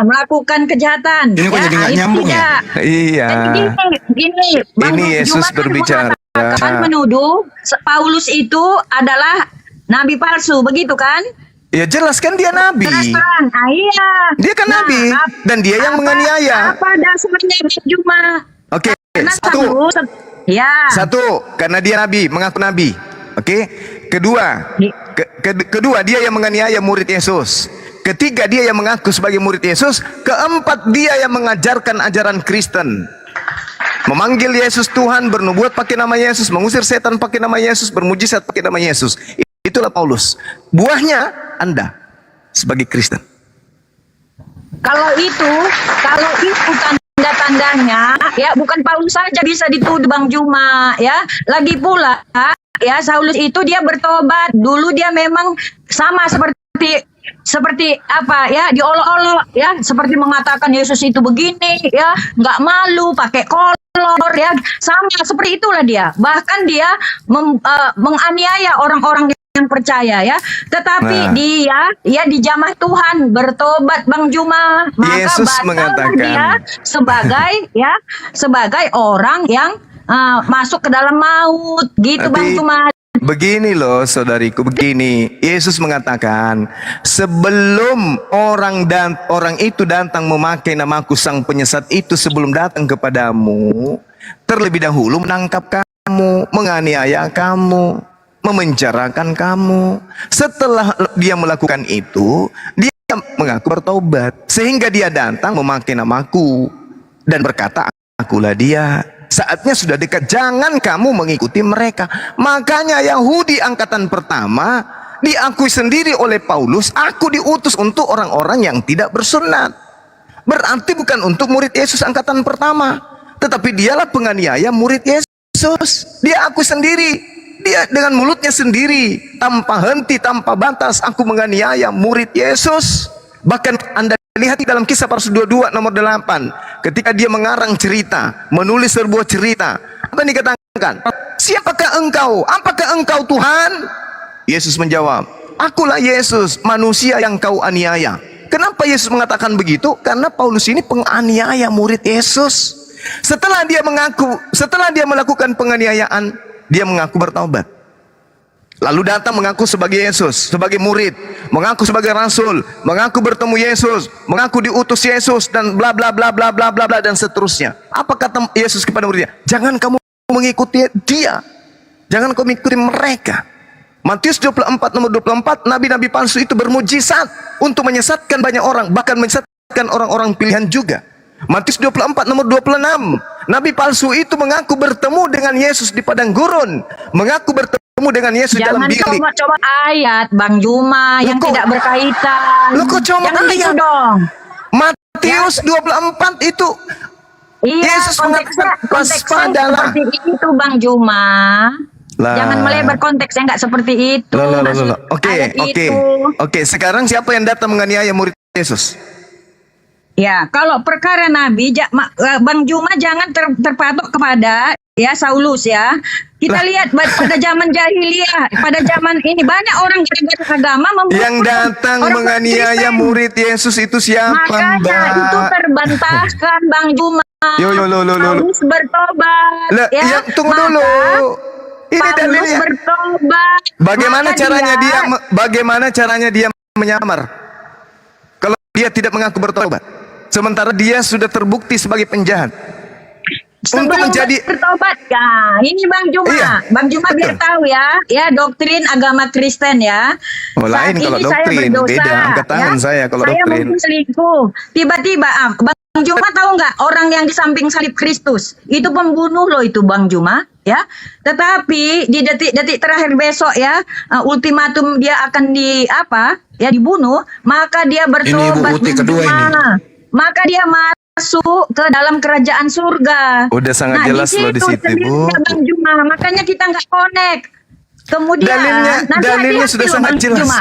S8: melakukan kejahatan.
S6: Ini kok jadi nggak nyambung ya?
S3: Iya.
S8: Gini, Bang
S3: Ini Yesus
S8: Juma
S3: berbicara.
S8: kan menuduh Paulus itu adalah nabi palsu, begitu kan?
S3: Ya jelas kan dia nabi.
S8: Terang. Iya.
S3: Dia kan nabi dan dia yang menganiaya.
S8: Apa dasarnya Bang Juma?
S3: Oke, satu, karena dia nabi, mengaku nabi. Oke. Kedua, dia yang menganiaya murid Yesus. Ketiga, dia yang mengaku sebagai murid Yesus. Keempat, dia yang mengajarkan ajaran Kristen. Memanggil Yesus Tuhan, bernubuat pakai nama Yesus, mengusir setan pakai nama Yesus, bermujizat pakai nama Yesus. Itulah Paulus. Buahnya Anda sebagai Kristen.
S8: Kalau itu tanda-tandanya ya bukan Paulus saja bisa dituduh Bang Juma ya. Lagi pula ya Saulus itu dia bertobat. Dulu dia memang sama seperti apa ya, diolok-olok ya, seperti mengatakan Yesus itu begini ya, nggak malu, pakai kolor ya, sama seperti itulah dia. Bahkan dia menganiaya orang-orang yang yang percaya ya. Tetapi
S3: Nah.
S8: dia ya dijamah Tuhan bertobat Bang Juma, maka
S3: Yesus
S8: batallah
S3: mengatakan.
S8: dia sebagai ya sebagai orang yang masuk ke dalam maut gitu Bang
S3: Tapi
S8: Juma.
S3: begini loh saudariku, begini. Yesus mengatakan, sebelum orang itu datang memakai namaku, sang penyesat itu sebelum datang kepadamu, terlebih dahulu menangkap kamu, menganiaya kamu, memenjarakan kamu. Setelah dia melakukan itu, dia mengaku bertobat, sehingga dia datang memakai namaku dan berkata, akulah dia. Saatnya sudah dekat, jangan kamu mengikuti mereka. Makanya Yahudi angkatan pertama diakui sendiri oleh Paulus, aku diutus untuk orang-orang yang tidak bersunat. Berarti bukan untuk murid Yesus angkatan pertama, tetapi dialah penganiaya murid Yesus. Dia akui sendiri, dia dengan mulutnya sendiri, tanpa henti, tanpa batas, aku menganiaya murid Yesus. Bahkan Anda lihat di dalam Kisah para Rasul 22 nomor 8, ketika dia mengarang cerita, menulis sebuah cerita, apa yang dikatakan? Siapakah engkau? Apakah engkau Tuhan? Yesus menjawab, akulah Yesus, manusia yang kau aniaya. Kenapa Yesus mengatakan begitu? Karena Paulus ini penganiaya murid Yesus. Setelah dia melakukan penganiayaan, dia mengaku bertaubat. Lalu datang mengaku sebagai Yesus, sebagai murid, mengaku sebagai rasul, mengaku bertemu Yesus, mengaku diutus Yesus, dan bla bla bla bla bla bla bla dan seterusnya. Apa kata Yesus kepada muridnya? Jangan kamu mengikuti dia, jangan kamu mengikuti mereka. Matius 24 nomor 24, nabi-nabi palsu itu bermujizat untuk menyesatkan banyak orang, bahkan menyesatkan orang-orang pilihan juga. Matius 24 nomor 26, nabi palsu itu mengaku bertemu dengan Yesus di padang gurun, mengaku bertemu dengan Yesus dalam
S8: Jangan
S3: bilik.
S8: coba-coba ayat Bang Juma yang tidak berkaitan.
S3: Lo kok cuma
S8: Jangan gitu
S3: ayat?
S8: dong.
S3: Matius 24 itu
S8: Iya,
S3: Yesus
S8: konteksnya
S3: mengatakan waspadalah.
S8: seperti itu Bang Juma.
S3: Lah.
S8: Jangan melebar konteksnya, nggak seperti itu. Maksud ayat itu.
S3: Oke. Sekarang siapa yang datang menganiaya murid Yesus?
S8: Ya, kalau perkara Nabi, Bang Juma jangan terpatok kepada ya Saulus ya. Kita lihat pada zaman jahiliyah, pada zaman ini banyak orang gara-gara agama membunuh
S3: Yang datang
S8: orang
S3: menganiaya
S8: Kristen.
S3: murid Yesus itu siapa,
S8: Makanya
S3: Mbak?
S8: itu terbantahkan Bang Juma.
S3: Lo.
S8: Paulus bertobat.
S3: Lah,
S8: Ya,
S3: tunggu
S8: maka
S3: dulu. Ini
S8: Paulus
S3: dalilnya.
S8: bertobat.
S3: Bagaimana
S8: Maka
S3: caranya dia menyamar? Kalau dia tidak mengaku bertobat, sementara dia sudah terbukti sebagai penjahat. Untuk
S8: sebelum
S3: menjadi
S8: bertobat ya, ini Bang Juma,
S3: Iya,
S8: Bang Juma biar
S3: betul.
S8: tahu ya doktrin agama Kristen ya.
S3: lain kalau
S8: ini saya
S3: doktrin,
S8: berdosa,
S3: beda angkat tangan saya kalau
S8: saya
S3: doktrin.
S8: mungkin selingkuh. Tiba-tiba Bang Juma tahu nggak orang yang di samping salib Kristus itu pembunuh loh itu Bang Juma ya. Tetapi di detik-detik terakhir besok ya ultimatum dia akan dibunuh, maka dia bertobat.
S6: Ibu Uti
S8: Bang
S6: kedua
S8: Juma. Maka dia masuk ke dalam kerajaan surga.
S3: Udah sangat jelas loh di situ, Bu.
S8: Bang Juma. Makanya kita nggak connect. Kemudian
S3: Dalilnya
S8: nanti
S3: sudah
S8: hati-hati
S3: sangat
S8: loh, Bang
S3: jelas.
S8: Juma.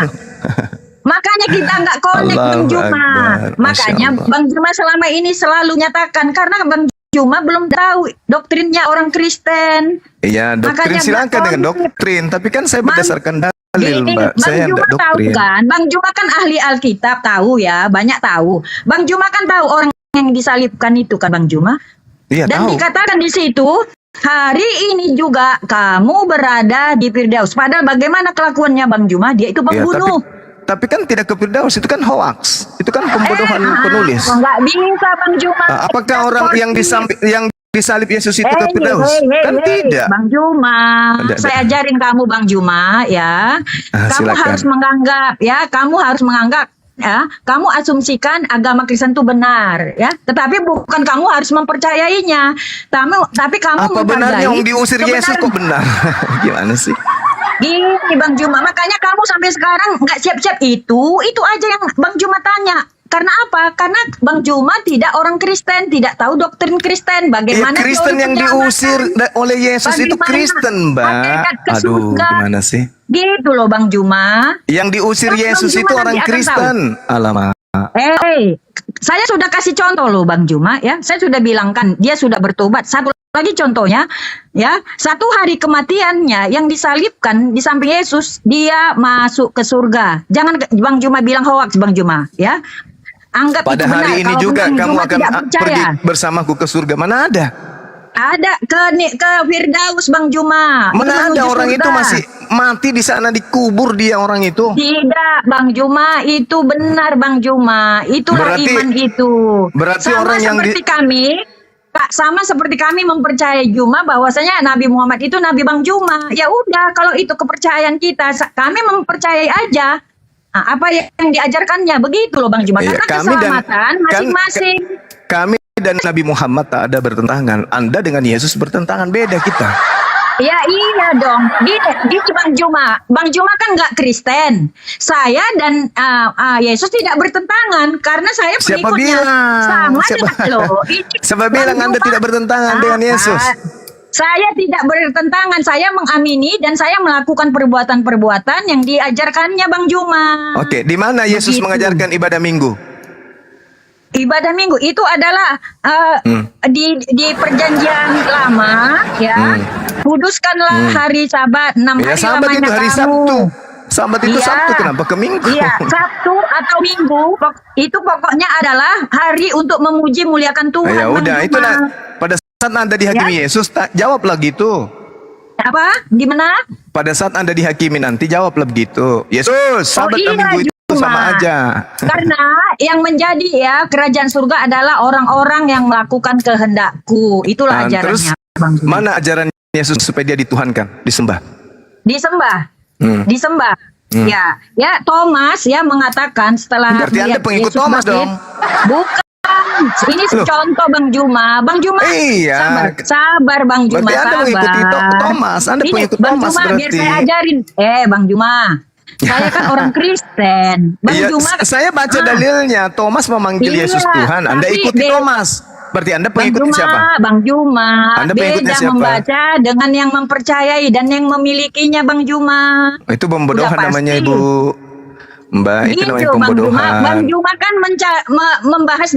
S8: Makanya kita nggak connect Bang
S3: Allahu
S8: Juma.
S3: Akbar. Masya
S8: Makanya
S3: Allah.
S8: Bang Juma selama ini selalu nyatakan karena Bang Juma belum tahu doktrinnya orang Kristen.
S3: Iya, doktrin
S8: Makanya
S3: silakan
S8: nggak
S3: dengan
S8: connect.
S3: doktrin, tapi kan saya berdasarkan dalil,
S8: Gini,
S3: Mbak.
S8: Bang
S3: Saya
S8: Juma
S3: tidak
S8: tahu
S3: doktrin.
S8: kan, Bang Juma kan ahli Alkitab, tahu ya, banyak tahu. Bang Juma kan tahu orang yang disalibkan itu kan Bang Juma.
S3: Iya,
S8: Dan
S3: tahu.
S8: dikatakan di situ, hari ini juga kamu berada di Firdaus. Padahal bagaimana kelakuannya Bang Juma? Dia itu
S3: Iya,
S8: pembunuh.
S3: tapi kan tidak ke Firdaus, itu kan hoax. Itu kan pembodohan penulis.
S8: Nggak bisa Bang Juma.
S3: Apakah orang yang disalib Yesus itu ke Firdaus? Kan tidak.
S8: Bang Juma,
S3: Tidak.
S8: saya ajarin kamu Bang Juma ya. Kamu
S3: Silakan.
S8: harus menganggap ya, kamu harus menganggap ya, kamu asumsikan agama Kristen itu benar ya. Tetapi bukan kamu harus mempercayainya. Tapi kamu
S3: Apa benarnya
S8: menghargai
S3: yang diusir Yesus kok benar? Gimana sih?
S8: Gini Bang Juma, makanya kamu sampai sekarang nggak siap-siap itu aja yang Bang Juma tanya. Karena apa? Karena Bang Juma tidak orang Kristen, tidak tahu doktrin Kristen. Bagaimana
S3: Kristen
S8: teori
S3: yang
S8: penyelamat?
S3: diusir oleh Yesus itu
S8: Bagaimana
S3: Kristen, Mbak.
S8: hakikat ke
S3: Aduh,
S8: surga?
S3: gimana sih?
S8: Gitu loh Bang Juma.
S3: Yang diusir
S8: Bang
S3: Yesus
S8: Juma
S3: itu
S8: nanti
S3: orang
S8: akan
S3: Kristen. Alamak.
S8: Saya sudah kasih contoh loh Bang Juma ya. Saya sudah bilang kan dia sudah bertobat. Satu lagi contohnya, ya, satu hari kematiannya yang disalibkan di samping Yesus, dia masuk ke surga. Jangan Bang Juma bilang hoax, Bang Juma, ya. Anggap
S3: Pada
S8: itu benar.
S3: hari ini
S8: Kalau
S3: juga
S8: Bang
S3: kamu
S8: Juma
S3: akan
S8: tidak percaya.
S3: pergi bersamaku ke surga. Mana ada?
S8: Ada ke Firdaus, Bang Juma.
S3: Mana
S8: Untuk
S3: ada
S8: menuju
S3: orang
S8: surga.
S3: itu masih mati di sana, dikubur dia orang itu.
S8: Tidak, Bang Juma, itu benar, Bang Juma. Itulah
S3: Berarti-
S8: iman itu.
S3: berarti
S8: Sama
S3: orang yang
S8: seperti kami, Pak, sama seperti kami mempercayai Juma bahwasanya Nabi Muhammad itu Nabi, Bang Juma. Ya udah, kalau itu kepercayaan kita, kami mempercayai aja. Nah, apa yang diajarkannya begitu loh, Bang Juma.
S3: Iya,
S8: Karena
S3: kami dan-
S8: keselamatan masing-masing.
S3: Kami dan Nabi Muhammad tak ada bertentangan. Anda dengan Yesus bertentangan, beda kita.
S8: Ya iya dong. Gini Bang Juma. Bang Juma kan nggak Kristen. Saya dan Yesus tidak bertentangan karena saya
S3: Siapa
S8: pengikutnya.
S3: bilang?
S8: Sama
S3: Siapa-
S8: dengan loh.
S3: Siapa
S8: Bang
S3: bilang Anda
S8: Juma-
S3: tidak bertentangan dengan Yesus?
S8: Saya tidak bertentangan. Saya mengamini dan saya melakukan perbuatan-perbuatan yang diajarkannya Bang Juma.
S3: Oke, di mana Yesus
S8: Begitu.
S3: mengajarkan ibadah minggu?
S8: Ibadah minggu itu adalah di perjanjian lama, ya. Kuduskanlah hari Sabat, 6
S3: Ya,
S8: hari
S3: Sabat itu
S8: lamanya
S3: hari
S8: kamu.
S3: Sabtu. Sabat itu
S8: Iya.
S3: Sabtu, kenapa ke Minggu?
S8: Iya, Sabtu atau Minggu, itu pokoknya adalah hari untuk memuji muliakan Tuhan.
S3: Ya
S8: Bang
S3: udah,
S8: Juma.
S3: itulah pada saat Anda dihakimi
S8: Ya.
S3: Yesus, jawablah gitu.
S8: Apa? Gimana?
S3: Pada saat Anda dihakimi nanti jawablah begitu. Yesus, Sabat
S8: iya,
S3: dan Minggu itu
S8: Juma.
S3: sama aja.
S8: Karena yang menjadi ya kerajaan surga adalah orang-orang yang melakukan kehendakku. Itulah
S3: Nah, terus
S8: ajarannya, Bang Juma.
S3: mana ajaran Yesus supaya dia dituhankan, disembah?
S8: Disembah.
S3: Hmm.
S8: Disembah. Ya, Thomas ya mengatakan setelah
S3: Berarti Anda
S8: melihat
S3: pengikut
S8: Yesus
S3: Thomas
S8: bangkit,
S3: dong?
S8: Bukan. Ini
S3: Loh.
S8: contoh Bang Juma. Bang Juma.
S3: Iya.
S8: Sabar Bang Juma.
S3: Berarti Anda
S8: sabar.
S3: mengikuti Thomas. Anda
S8: Ini,
S3: pengikut
S8: Bang
S3: Thomas
S8: Juma, biar
S3: berarti.
S8: saya ajarin. Bang Juma. Saya kan orang Kristen. Bang
S3: Iya,
S8: Juma.
S3: saya baca dalilnya. Thomas memanggil
S8: Iya,
S3: Yesus Tuhan. Anda
S8: tapi
S3: ikuti Thomas. Berarti Anda
S8: Bang
S3: pengikut
S8: Juma,
S3: siapa?
S8: Bang Juma,
S3: Anda pengikutnya
S8: beda
S3: siapa?
S8: membaca dengan yang mempercayai dan yang memilikinya, Bang Juma.
S3: Itu pembodohan
S8: Udah
S3: namanya,
S8: pasti.
S3: Ibu. Mbak, itu
S8: Gitu,
S3: namanya
S8: Bang Juma.
S3: pembodohan.
S8: Bang Juma kan membahas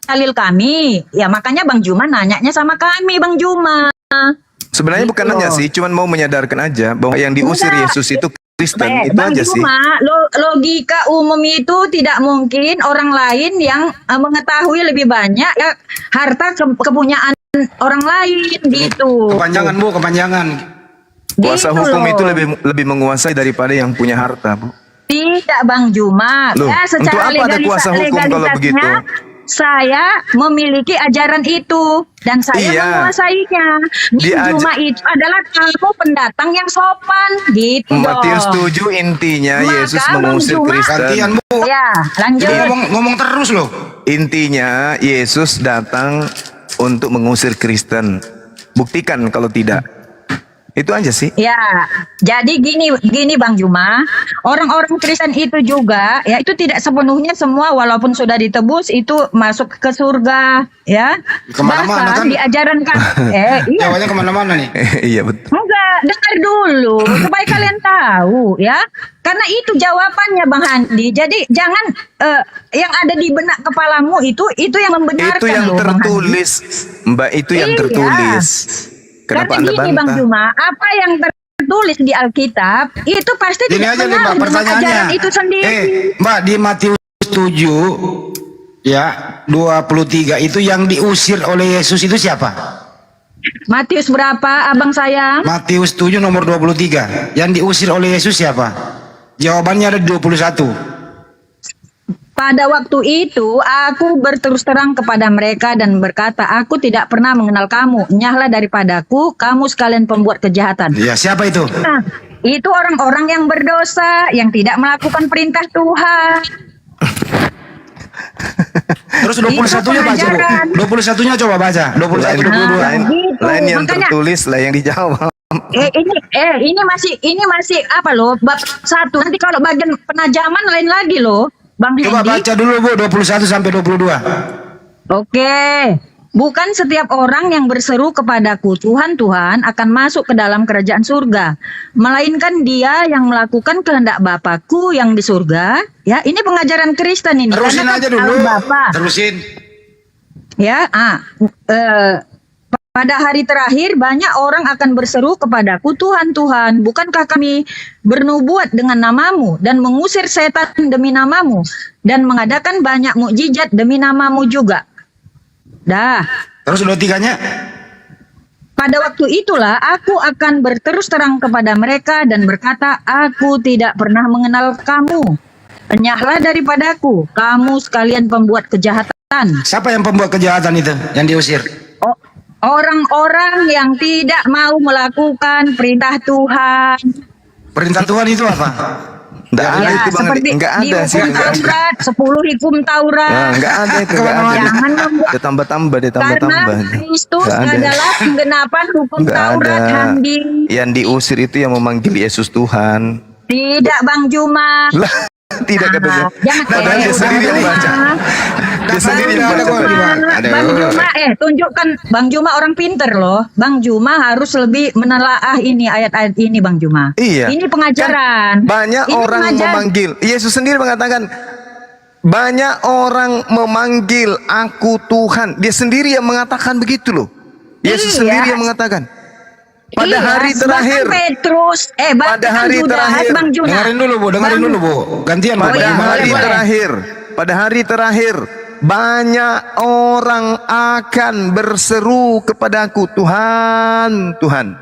S8: dalil kami. Ya makanya Bang Juma nanyanya sama kami, Bang Juma.
S3: Sebenarnya bukan
S8: Gitu.
S3: nanya sih, cuman mau menyadarkan aja bahwa yang diusir
S8: Enggak.
S3: Yesus itu Kristen, itu
S8: Bang
S3: aja sih.
S8: Juma, logika umum itu tidak mungkin orang lain yang mengetahui lebih banyak harta kepunyaan orang lain gitu.
S6: Kepanjangan Bu, kepanjangan.
S3: Kuasa
S8: Gitu
S3: hukum
S8: loh.
S3: itu lebih menguasai daripada yang punya harta, Bu.
S8: Tidak Bang Juma.
S3: Loh,
S8: Ya,
S3: untuk
S8: secara
S3: apa ada kuasa hukum kalau begitu?
S8: saya memiliki ajaran itu dan saya
S3: Iya.
S8: menguasainya. Juma itu adalah kamu pendatang yang sopan gitu
S3: Matius
S8: dong.
S3: 7 intinya
S8: Maka,
S3: Yesus
S8: Bang
S3: mengusir
S8: Juma-
S3: Kristen.
S6: Gantian Bu.
S8: Ya, lanjut.
S6: Ini ngomong terus loh.
S3: Intinya Yesus datang untuk mengusir Kristen. Buktikan kalau tidak. Itu aja sih.
S8: Ya, jadi gini Bang Juma, orang-orang Kristen itu juga ya itu tidak sepenuhnya semua walaupun sudah ditebus itu masuk ke surga ya.
S6: Kemana-mana
S8: Bahkan
S6: kan?
S8: diajarankan iya.
S6: Jawabnya kemana-mana nih.
S3: Iya betul.
S8: Enggak, dengar dulu supaya kalian tahu ya. Karena itu jawabannya Bang Handi. Jadi jangan yang ada di benak kepalamu itu yang membenarkan
S3: Itu yang
S8: loh, Bang Handi.
S3: tertulis, Mbak, itu yang
S8: Iya.
S3: tertulis. Kenapa
S8: Karena
S3: Anda
S8: gini Bang
S3: bantah?
S8: Juma, apa yang tertulis di Alkitab itu pasti
S6: Ini
S8: tidak
S6: aja nih Mbak
S8: benar dengan
S6: pertanyaannya.
S8: ajaran itu sendiri.
S6: Mbak, di Matius 7 ya 23 itu yang diusir oleh Yesus itu siapa?
S8: Matius berapa abang saya?
S6: Matius 7 nomor 23. Yang diusir oleh Yesus siapa? Jawabannya ada 21.
S8: Pada waktu itu aku berterus terang kepada mereka dan berkata, aku tidak pernah mengenal kamu. Nyahlah daripadaku, kamu sekalian pembuat kejahatan.
S6: Ya, siapa itu?
S8: Nah, itu orang-orang yang berdosa, yang tidak melakukan perintah Tuhan.
S6: Terus 21-nya baca, Bu.
S8: pengajaran.
S6: 21-nya coba baca. 21 22.
S3: Lain,
S8: gitu.
S3: lain yang
S8: Makanya-
S3: tertulis lah yang dijawab.
S8: Ini masih apa loh? Bab 1. Nanti kalau bagian penajaman lain lagi loh, Bang
S6: Coba
S8: Hendy.
S6: baca dulu, Bu, 21 sampai 22.
S8: Oke. Bukan setiap orang yang berseru kepadaku, Tuhan, Tuhan, akan masuk ke dalam kerajaan surga. Melainkan dia yang melakukan kehendak Bapakku yang di surga. Ya, ini pengajaran Kristen ini.
S6: Terusin
S8: Karena kan
S6: aja dulu.
S8: tahu Bapa.
S6: Terusin.
S8: Ya, pada hari terakhir banyak orang akan berseru kepadaku, Tuhan, Tuhan, bukankah kami bernubuat dengan namamu dan mengusir setan demi namamu dan mengadakan banyak mukjizat demi namamu juga. Dah.
S6: Terus 23-nya?
S8: Pada waktu itulah aku akan berterus terang kepada mereka dan berkata, aku tidak pernah mengenal kamu. Enyahlah daripadaku, kamu sekalian pembuat kejahatan.
S6: Siapa yang pembuat kejahatan itu yang diusir?
S8: Orang-orang yang tidak mau melakukan perintah Tuhan.
S6: Perintah Tuhan itu apa?
S1: Nggak ada
S8: Ya,
S1: itu Bang.
S8: seperti
S1: Nggak
S8: di
S1: ada sih.
S8: hukum
S1: Nggak ada.
S8: Taurat, 10 hukum Taurat.
S1: Nah, nggak ada itu. Nggak ada.
S8: Jangan membuat,
S1: Dia tambah-tambah, dia
S8: karena
S1: tambah-tambah.
S8: Kristus
S1: Nggak ada.
S8: adalah penggenapan hukum
S1: Nggak
S8: Taurat,
S1: ada.
S8: Handi.
S1: Yang diusir itu yang memanggil Yesus Tuhan.
S8: Tidak, Bang Juma.
S1: Lah, tidak katanya.
S8: Jangan
S1: Padahal dia sendiri yang baca. Dia sendiri yang baca.
S8: Bang Juma, tunjukkan Bang Juma orang pinter loh. Bang Juma harus lebih menelaah ini ayat-ayat ini, Bang Juma.
S1: Iya.
S8: Ini pengajaran.
S1: Kan banyak
S8: Ini
S1: orang
S8: pengajaran.
S1: memanggil. Yesus sendiri mengatakan, banyak orang memanggil aku Tuhan. Dia sendiri yang mengatakan begitu loh. Yesus
S8: Iya.
S1: sendiri yang mengatakan. Pada
S8: Iya,
S1: hari terakhir.
S8: bahkan Petrus,
S1: Pada
S8: bahkan
S1: hari
S8: Judas,
S1: terakhir.
S8: Bang Juna.
S6: Dengerin dulu Bu, dengerin dulu Bu. Gantian Bu.
S1: Pada
S8: iya,
S1: hari
S8: boleh.
S1: terakhir. Pada hari terakhir. Banyak orang akan berseru kepadaku, Tuhan, Tuhan.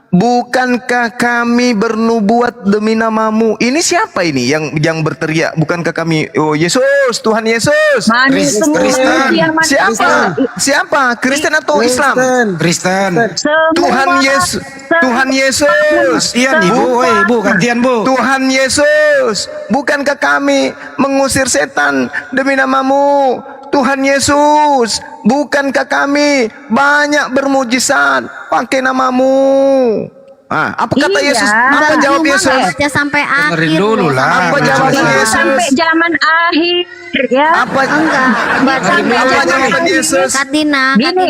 S1: Bukankah kami bernubuat demi namamu? Ini siapa ini yang berteriak? Bukankah kami? Oh Yesus, Tuhan Yesus.
S8: Manis semua
S6: Kristen.
S8: yang manis.
S1: Siapa? Kristen atau Islam?
S6: Kristen.
S8: Semua
S1: Tuhan Yesus. Tuhan Yesus.
S6: Gantian Ibu, woi Bu, gantian Bu.
S1: Tuhan Yesus. Bukankah kami mengusir setan demi namamu? Tuhan Yesus, bukankah kami banyak bermujizat pakai namamu? Apa kata
S8: Iya.
S1: Yesus? Apa
S2: Bang
S1: jawab
S2: Juma
S1: Yesus?
S2: nggak baca sampai akhir
S6: dulu
S2: loh.
S6: lah.
S1: Apa jawaban
S8: Iya,
S1: Yesus?
S8: sampai zaman akhir ya.
S1: Apa?
S2: Enggak, baca
S1: Apa jawaban Yesus?
S2: Katina,
S8: Gini.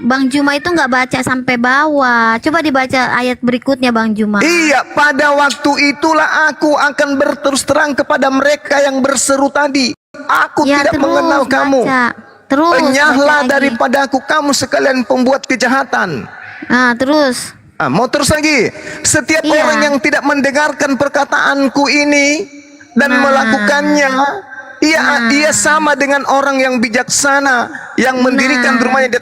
S2: Bang Juma itu nggak baca sampai bawah. Coba dibaca ayat berikutnya, Bang Juma.
S1: Iya, pada waktu itulah aku akan berterus terang kepada mereka yang berseru tadi. Aku
S2: Ya,
S1: tidak
S2: terus
S1: mengenal kamu.
S2: baca. Terus
S1: Enyahlah
S2: baca lagi.
S1: daripadaku kamu sekalian pembuat kejahatan.
S2: Terus.
S1: Mau terus lagi. Setiap
S2: Iya.
S1: orang yang tidak mendengarkan perkataanku ini dan
S2: Nah.
S1: melakukannya, ia sama dengan orang yang bijaksana yang mendirikan rumahnya di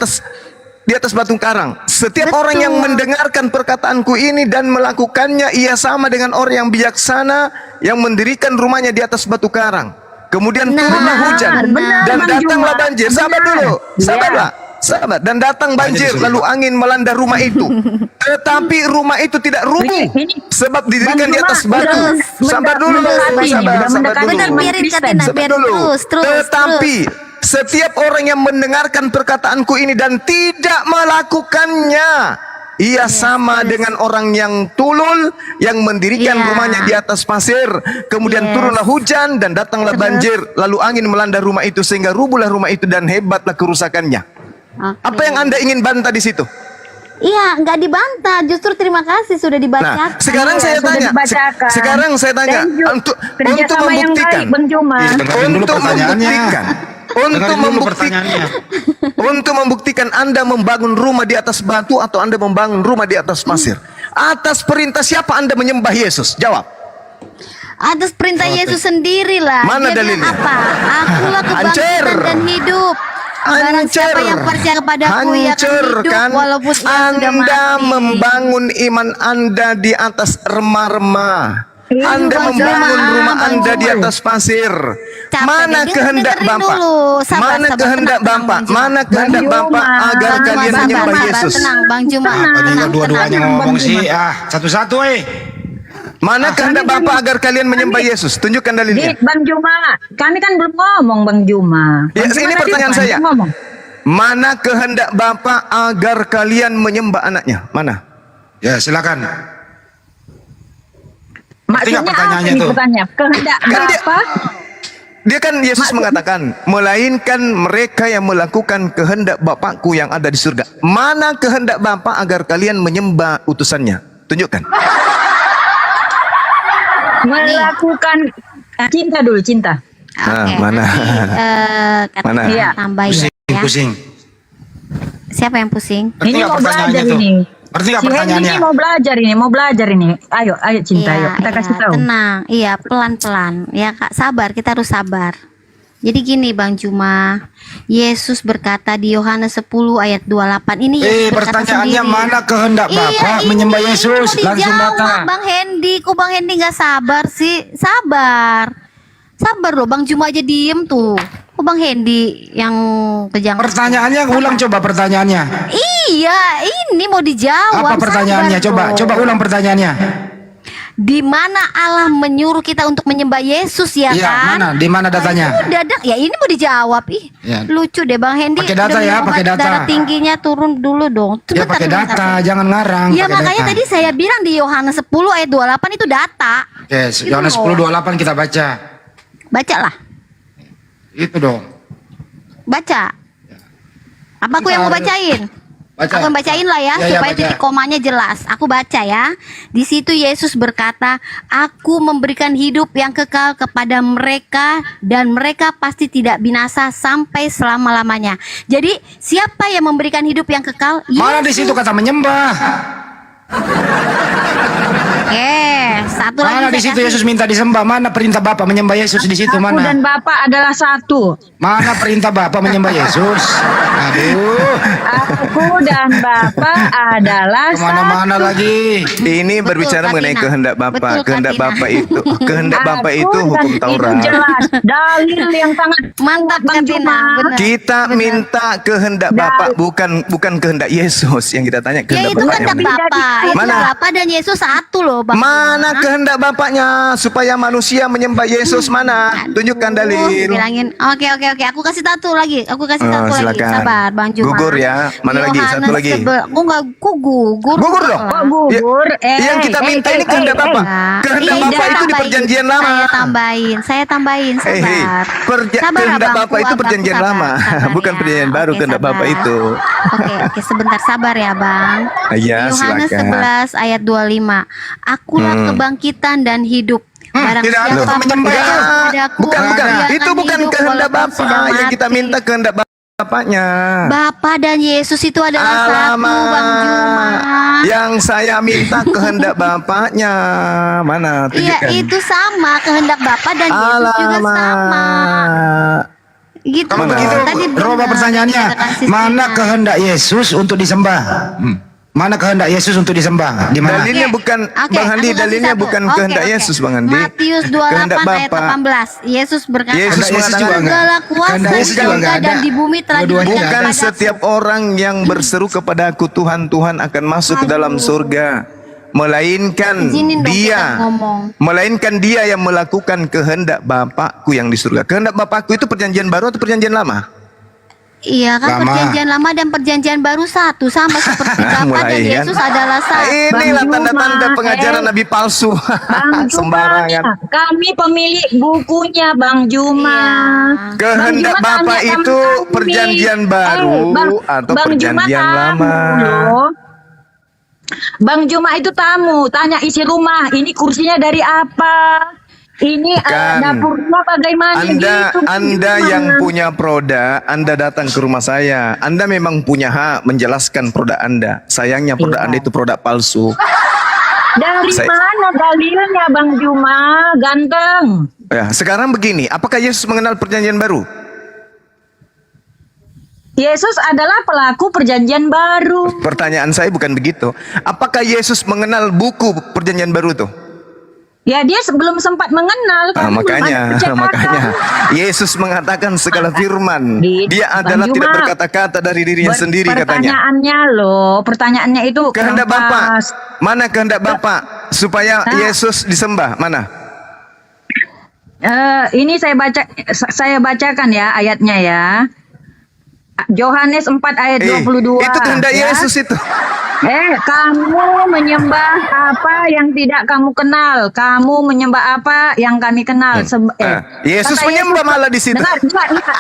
S1: atas batu karang. Setiap
S2: Betul.
S1: orang yang mendengarkan perkataanku ini dan melakukannya, ia sama dengan orang yang bijaksana yang mendirikan rumahnya di atas batu karang. Kemudian turunlah hujan
S8: benar,
S1: dan
S8: Bang
S1: datanglah
S8: Juma.
S1: banjir.
S8: Benar.
S1: Sabar dulu, sabarlah.
S8: Iya.
S1: Sahabat, dan datang banjir
S6: Banjir,
S1: lalu angin melanda rumah itu. Tetapi rumah itu tidak rubuh
S8: Ini,
S1: sebab didirikan di
S8: Bang
S1: atas
S8: Juma,
S1: batu.
S8: terus
S1: Sabar dulu,
S8: mendekati nih, udah
S1: sabar
S8: mendekati
S1: dulu.
S2: Bentar,
S8: Umat
S2: biarin
S8: Kristen.
S2: Katina,
S1: Sabar
S2: biar
S1: dulu.
S2: terus.
S1: Tetapi setiap orang yang mendengarkan perkataanku ini dan tidak melakukannya, ia sama dengan orang yang tulul yang mendirikan
S2: Iya.
S1: rumahnya di atas pasir. Kemudian turunlah hujan dan datanglah banjir, lalu angin melanda rumah itu sehingga rubuhlah rumah itu dan hebatlah kerusakannya.
S2: Oke.
S1: Apa yang Anda ingin bantah di situ?
S2: Iya, nggak dibantah. Justru terima kasih sudah
S1: Nah,
S2: dibacakan.
S1: sekarang saya
S8: sudah
S1: tanya.
S8: dibacakan.
S1: Sekarang saya tanya untuk
S8: Kerjasama yang
S1: membuktikan.
S8: baik, Bang Juma.
S6: Dengerin dulu
S1: Untuk
S6: pertanyaannya.
S1: membuktikan. Untuk
S6: Dengerin dulu
S1: membuktikan.
S6: pertanyaannya.
S1: Untuk membuktikan Anda membangun rumah di atas batu atau Anda membangun rumah di atas pasir. Atas perintah siapa Anda menyembah Yesus? Jawab.
S2: Atas perintah Yesus sendiri lah.
S1: Mana
S2: Dia bilang
S1: dalilnya?
S2: apa? Akulah
S1: Hancur.
S2: kebangkitan dan hidup. Barang siapa yang percaya kepadaku ia akan
S1: Hancur
S2: hidup
S1: kan?
S2: walaupun ia sudah
S1: Anda
S2: mati.
S1: membangun iman Anda di atas remah-remah.
S8: Iya,
S1: Anda
S2: Bang
S1: membangun
S2: Juma,
S1: rumah
S2: Bang
S1: Anda
S2: Juma.
S1: di atas pasir.
S2: Capek
S1: Mana
S2: deh,
S1: kehendak
S2: dengerin
S1: Bapak?
S2: dulu. Sabar,
S1: Mana
S2: sabar,
S1: kehendak
S2: tenang,
S1: Bapak?
S2: Bang Juma.
S1: Mana kehendak
S8: Bang
S1: Bapak
S8: Juma.
S1: agar
S2: Bang Juma,
S1: kalian
S2: sabar,
S1: menyembah
S2: sabar,
S1: Yesus?
S2: Tenang, Bang Juma.
S6: Apa juga
S2: Tenang,
S6: dua-duanya
S2: tenang.
S6: ngomong sih? Satu-satu
S1: Mana kehendak Bapak agar kalian menyembah Yesus? Tunjukkan dalilnya.
S8: Bang Juma, kami kan belum ngomong, Bang Juma.
S1: Ya,
S8: Bang Juma
S1: ini
S8: tadi
S1: pertanyaan
S8: bukan
S1: saya.
S8: ngomong.
S1: Mana kehendak Bapak agar kalian menyembah anaknya? Mana?
S6: Ya silakan.
S8: Maksudnya apa
S6: pertanyaannya
S8: nih
S6: tuh?
S8: pertanyaan? Kehendak
S1: Kan dia-
S8: apa?
S1: Dia kan Yesus mengatakan, melainkan mereka yang melakukan kehendak Bapakku yang ada di surga. Mana kehendak Bapak agar kalian menyembah utusannya? Tunjukkan.
S8: Melakukan cinta dulu, cinta.
S1: Nah,
S2: Oke,
S1: mana?
S2: nanti,
S1: Mana?
S2: Katina
S8: Iya.
S2: tambahin
S6: Pusing,
S2: ya.
S6: pusing.
S2: Siapa yang pusing?
S6: Ngerti
S8: Ini
S6: nggak
S8: mau belajar
S6: pertanyaannya tuh?
S8: ini.
S6: Ngerti nggak
S8: Si Hendy
S6: pertanyaannya?
S8: ini mau belajar ini. Ayo Cinta, ayo kita kasih tahu.
S2: Tenang, iya pelan-pelan. Ya Kak, sabar, kita harus sabar. Jadi gini Bang Juma, Yesus berkata di Yohanes 10 ayat 28 ini Yesus berkata
S6: Pertanyaannya
S2: sendiri.
S6: mana kehendak Bapak
S2: ini
S6: menyembah Yesus?
S2: mau
S6: Langsung
S2: dijawab,
S6: datang.
S2: Bang Hendy. Kok Bang Hendy nggak sabar sih? Sabar. Sabar loh, Bang Juma aja diem tuh. Kok Bang Hendy yang kejang?
S6: Pertanyaannya ulang coba pertanyaannya.
S2: Iya, ini mau dijawab.
S6: Apa pertanyaannya?
S2: Sabar
S6: Coba
S2: dong.
S6: ulang pertanyaannya.
S2: Di mana Allah menyuruh kita untuk menyembah Yesus ya
S6: Iya,
S2: kan?
S6: mana? Di mana datanya?
S2: Udah, ya ini mau dijawab. Ih,
S6: Ya.
S2: lucu deh Bang Hendy.
S6: Pakai data
S2: Demi
S6: ya,
S2: obat
S6: pakai data.
S2: Darah tingginya turun dulu dong.
S6: Ya pakai data, jangan ngarang.
S2: Ya
S6: pakai
S2: makanya
S6: data.
S2: tadi saya bilang di Yohanes 10 ayat 28 itu data.
S6: Oke,
S2: Gitu
S6: Yohanes
S2: loh.
S6: 10:28 kita baca.
S2: Bacalah,
S6: Itu dong.
S2: baca. Apa aku
S6: Kita
S2: yang mau
S6: harus-
S2: bacain?
S6: Baca.
S2: Aku yang bacain lah ya,
S6: Ya,
S2: supaya
S6: baca.
S2: titik komanya jelas. Aku baca ya. Di situ Yesus berkata, "Aku memberikan hidup yang kekal kepada mereka dan mereka pasti tidak binasa sampai selama-lamanya." Jadi, siapa yang memberikan hidup yang kekal?
S6: Mana di
S2: Yesus.
S6: situ kata menyembah?
S2: Oke, satu lagi
S6: Mana di
S2: saya
S6: situ
S2: kasih.
S6: Yesus minta disembah? Mana perintah Bapak menyembah Yesus di situ
S8: Aku dan
S6: mana?
S8: Bapak adalah satu.
S6: Mana perintah Bapak menyembah Yesus? Aduh,
S8: Aku dan Bapak adalah
S6: kemana-mana
S8: satu.
S6: lagi.
S3: Ini berbicara
S2: Kak
S3: mengenai
S2: Tina.
S3: kehendak
S2: Betul,
S3: Bapak.
S2: Kak
S3: Kehendak
S2: Tina.
S3: Bapak itu, kehendak Bapak
S8: Aku
S3: itu
S8: dan
S3: hukum Taurat.
S8: Itu jelas dalil yang sangat
S2: Mantap
S8: kuat, Bang
S2: Kak Tina,
S8: Juma.
S2: benar.
S3: Kita minta kehendak Bapak, bukan kehendak Yesus yang kita tanya.
S2: Ya
S3: Kehendak
S2: itu
S3: Bapak
S2: kehendak
S3: yang mana?
S2: Bapak. Itu
S3: Mana?
S2: Bapak dan Yesus satu loh, Bang.
S3: Mana
S2: Juma.
S3: kehendak Bapaknya supaya manusia menyembah Yesus mana? Tunjukkan dalil.
S2: Bilangin. Oke. Aku kasih satu lagi. Aku kasih
S3: Oh,
S2: satu lagi.
S3: silakan.
S2: Sabar, Bang Juma.
S3: Gugur ya. Mana lagi? Satu lagi.
S2: Aku nggak gugur.
S3: Gugur dong.
S8: Kok gugur?
S3: Yang kita minta ini kehendak Bapak. Kehendak
S2: Iya,
S3: Bapak
S2: saya
S3: itu di
S2: tambahin.
S3: perjanjian lama.
S2: Saya tambahin.
S3: Hei,
S2: Sabar. Sabar,
S3: kehendak
S2: abangku,
S3: Bapak itu
S2: abangku,
S3: perjanjian
S2: sabar,
S3: lama,
S2: sabar
S3: bukan
S2: ya.
S3: perjanjian baru.
S2: Oke,
S3: Kehendak
S2: sabar.
S3: Bapak itu.
S2: Oke, sebentar sabar ya, Bang.
S3: Iya,
S2: Yohanes
S3: silakan.
S2: 11 ayat 25. Akulah kebangkitan dan hidup. Barang
S3: Tidak ada
S2: siapa
S3: menyembah.
S2: percaya kepadaku,
S3: Bukan.
S2: dia
S3: Itu
S2: akan
S3: bukan
S2: hidup
S3: kehendak
S2: walaupun sudah
S3: Bapak yang kita
S2: mati.
S3: minta kehendak Bapaknya.
S2: Bapa dan Yesus itu adalah satu, Bang Juma.
S3: Yang saya minta kehendak Bapaknya. Mana?
S2: Iya,
S3: Tunjukkan.
S2: itu sama kehendak Bapa dan Yesus juga sama.
S3: Alamak.
S2: Gitu.
S6: Kalau
S3: Mana?
S6: begitu,
S2: Tadi
S6: Roba
S2: benar,
S6: pertanyaannya,
S2: dikatakan sistemnya.
S6: mana kehendak Yesus untuk disembah? Mana kehendak Yesus untuk disembah? Di mana?
S3: Dalilnya bukan
S2: Oke,
S3: Bang Andi,
S2: aku kasih
S3: dalilnya
S2: satu.
S3: bukan
S2: Oke,
S3: kehendak
S2: oke.
S3: Yesus Bang Andi.
S2: Matius
S3: Kehendak
S2: 28 ayat
S3: Bapa.
S2: 18. Yesus berkata,
S3: Yesus
S6: Kehendak Yesus juga enggak.
S2: segala kuasa
S6: Kehendak
S2: di
S6: Yesus juga
S2: surga
S6: enggak ada.
S2: dan di bumi telah
S6: Dua-duanya
S2: diberikan
S3: Bukan
S2: kepadaku.
S3: setiap orang yang berseru kepada aku Tuhan, Tuhan akan masuk ke dalam surga. Melainkan
S2: Izinin dong
S3: dia,
S2: kita ngomong.
S3: melainkan dia yang melakukan kehendak Bapakku yang di surga. Kehendak Bapakku itu perjanjian baru atau perjanjian lama?
S2: Iya kan,
S6: Lama.
S2: perjanjian lama dan perjanjian baru satu, sama seperti Bapa
S3: Mulai,
S2: dan
S3: kan?
S2: Yesus adalah satu.
S3: Inilah
S8: Bang
S3: tanda-tanda
S8: Juma,
S3: pengajaran Nabi palsu.
S8: Bang Juma,
S3: Sembarangan.
S8: kami pemilik bukunya Bang Juma.
S2: Iya.
S3: Kehendak
S8: Bang Juma
S3: Bapak
S8: tanya
S3: itu
S8: sama kami.
S3: perjanjian baru atau
S8: Bang Juma
S3: perjanjian
S8: tamu
S3: lama?
S8: loh. Bang Juma itu tamu, tanya isi rumah, ini kursinya dari apa? Ini
S3: Bukan.
S8: dapurnya bagaimana gitu. Bang
S3: Anda
S8: Juma.
S3: yang punya produk, Anda datang ke rumah saya. Anda memang punya hak menjelaskan produk Anda. Sayangnya produk
S8: Iya.
S3: Anda itu produk palsu.
S8: Dari
S3: Saya-
S8: mana dalilnya Bang Juma? Ganteng.
S3: Ya, sekarang begini, apakah Yesus mengenal perjanjian baru?
S8: Yesus adalah pelaku perjanjian baru.
S3: Pertanyaan saya bukan begitu. Apakah Yesus mengenal buku perjanjian baru itu?
S8: Ya dia belum sempat mengenal.
S3: Ah,
S8: kan belum ada
S3: makanya
S8: percakapan.
S3: Yesus mengatakan segala firman.
S8: Di-
S3: Dia
S8: Bang
S3: adalah tidak
S8: Juma,
S3: berkata-kata dari dirinya sendiri katanya.
S8: Pertanyaannya loh, pertanyaannya itu
S3: Kehendak
S8: kurang
S3: Bapak,
S8: pas.
S3: mana kehendak Bapak supaya
S8: Nah.
S3: Yesus disembah? Mana?
S8: Ini saya bacakan ya ayatnya ya. Yohanes 4 ayat 22.
S3: Itu kehendak
S8: ya.
S3: Yesus itu.
S8: Kamu menyembah apa yang tidak kamu kenal. Kamu menyembah apa yang kami kenal.
S3: Yesus
S8: Kata
S3: menyembah malah di situ.
S8: Dengar.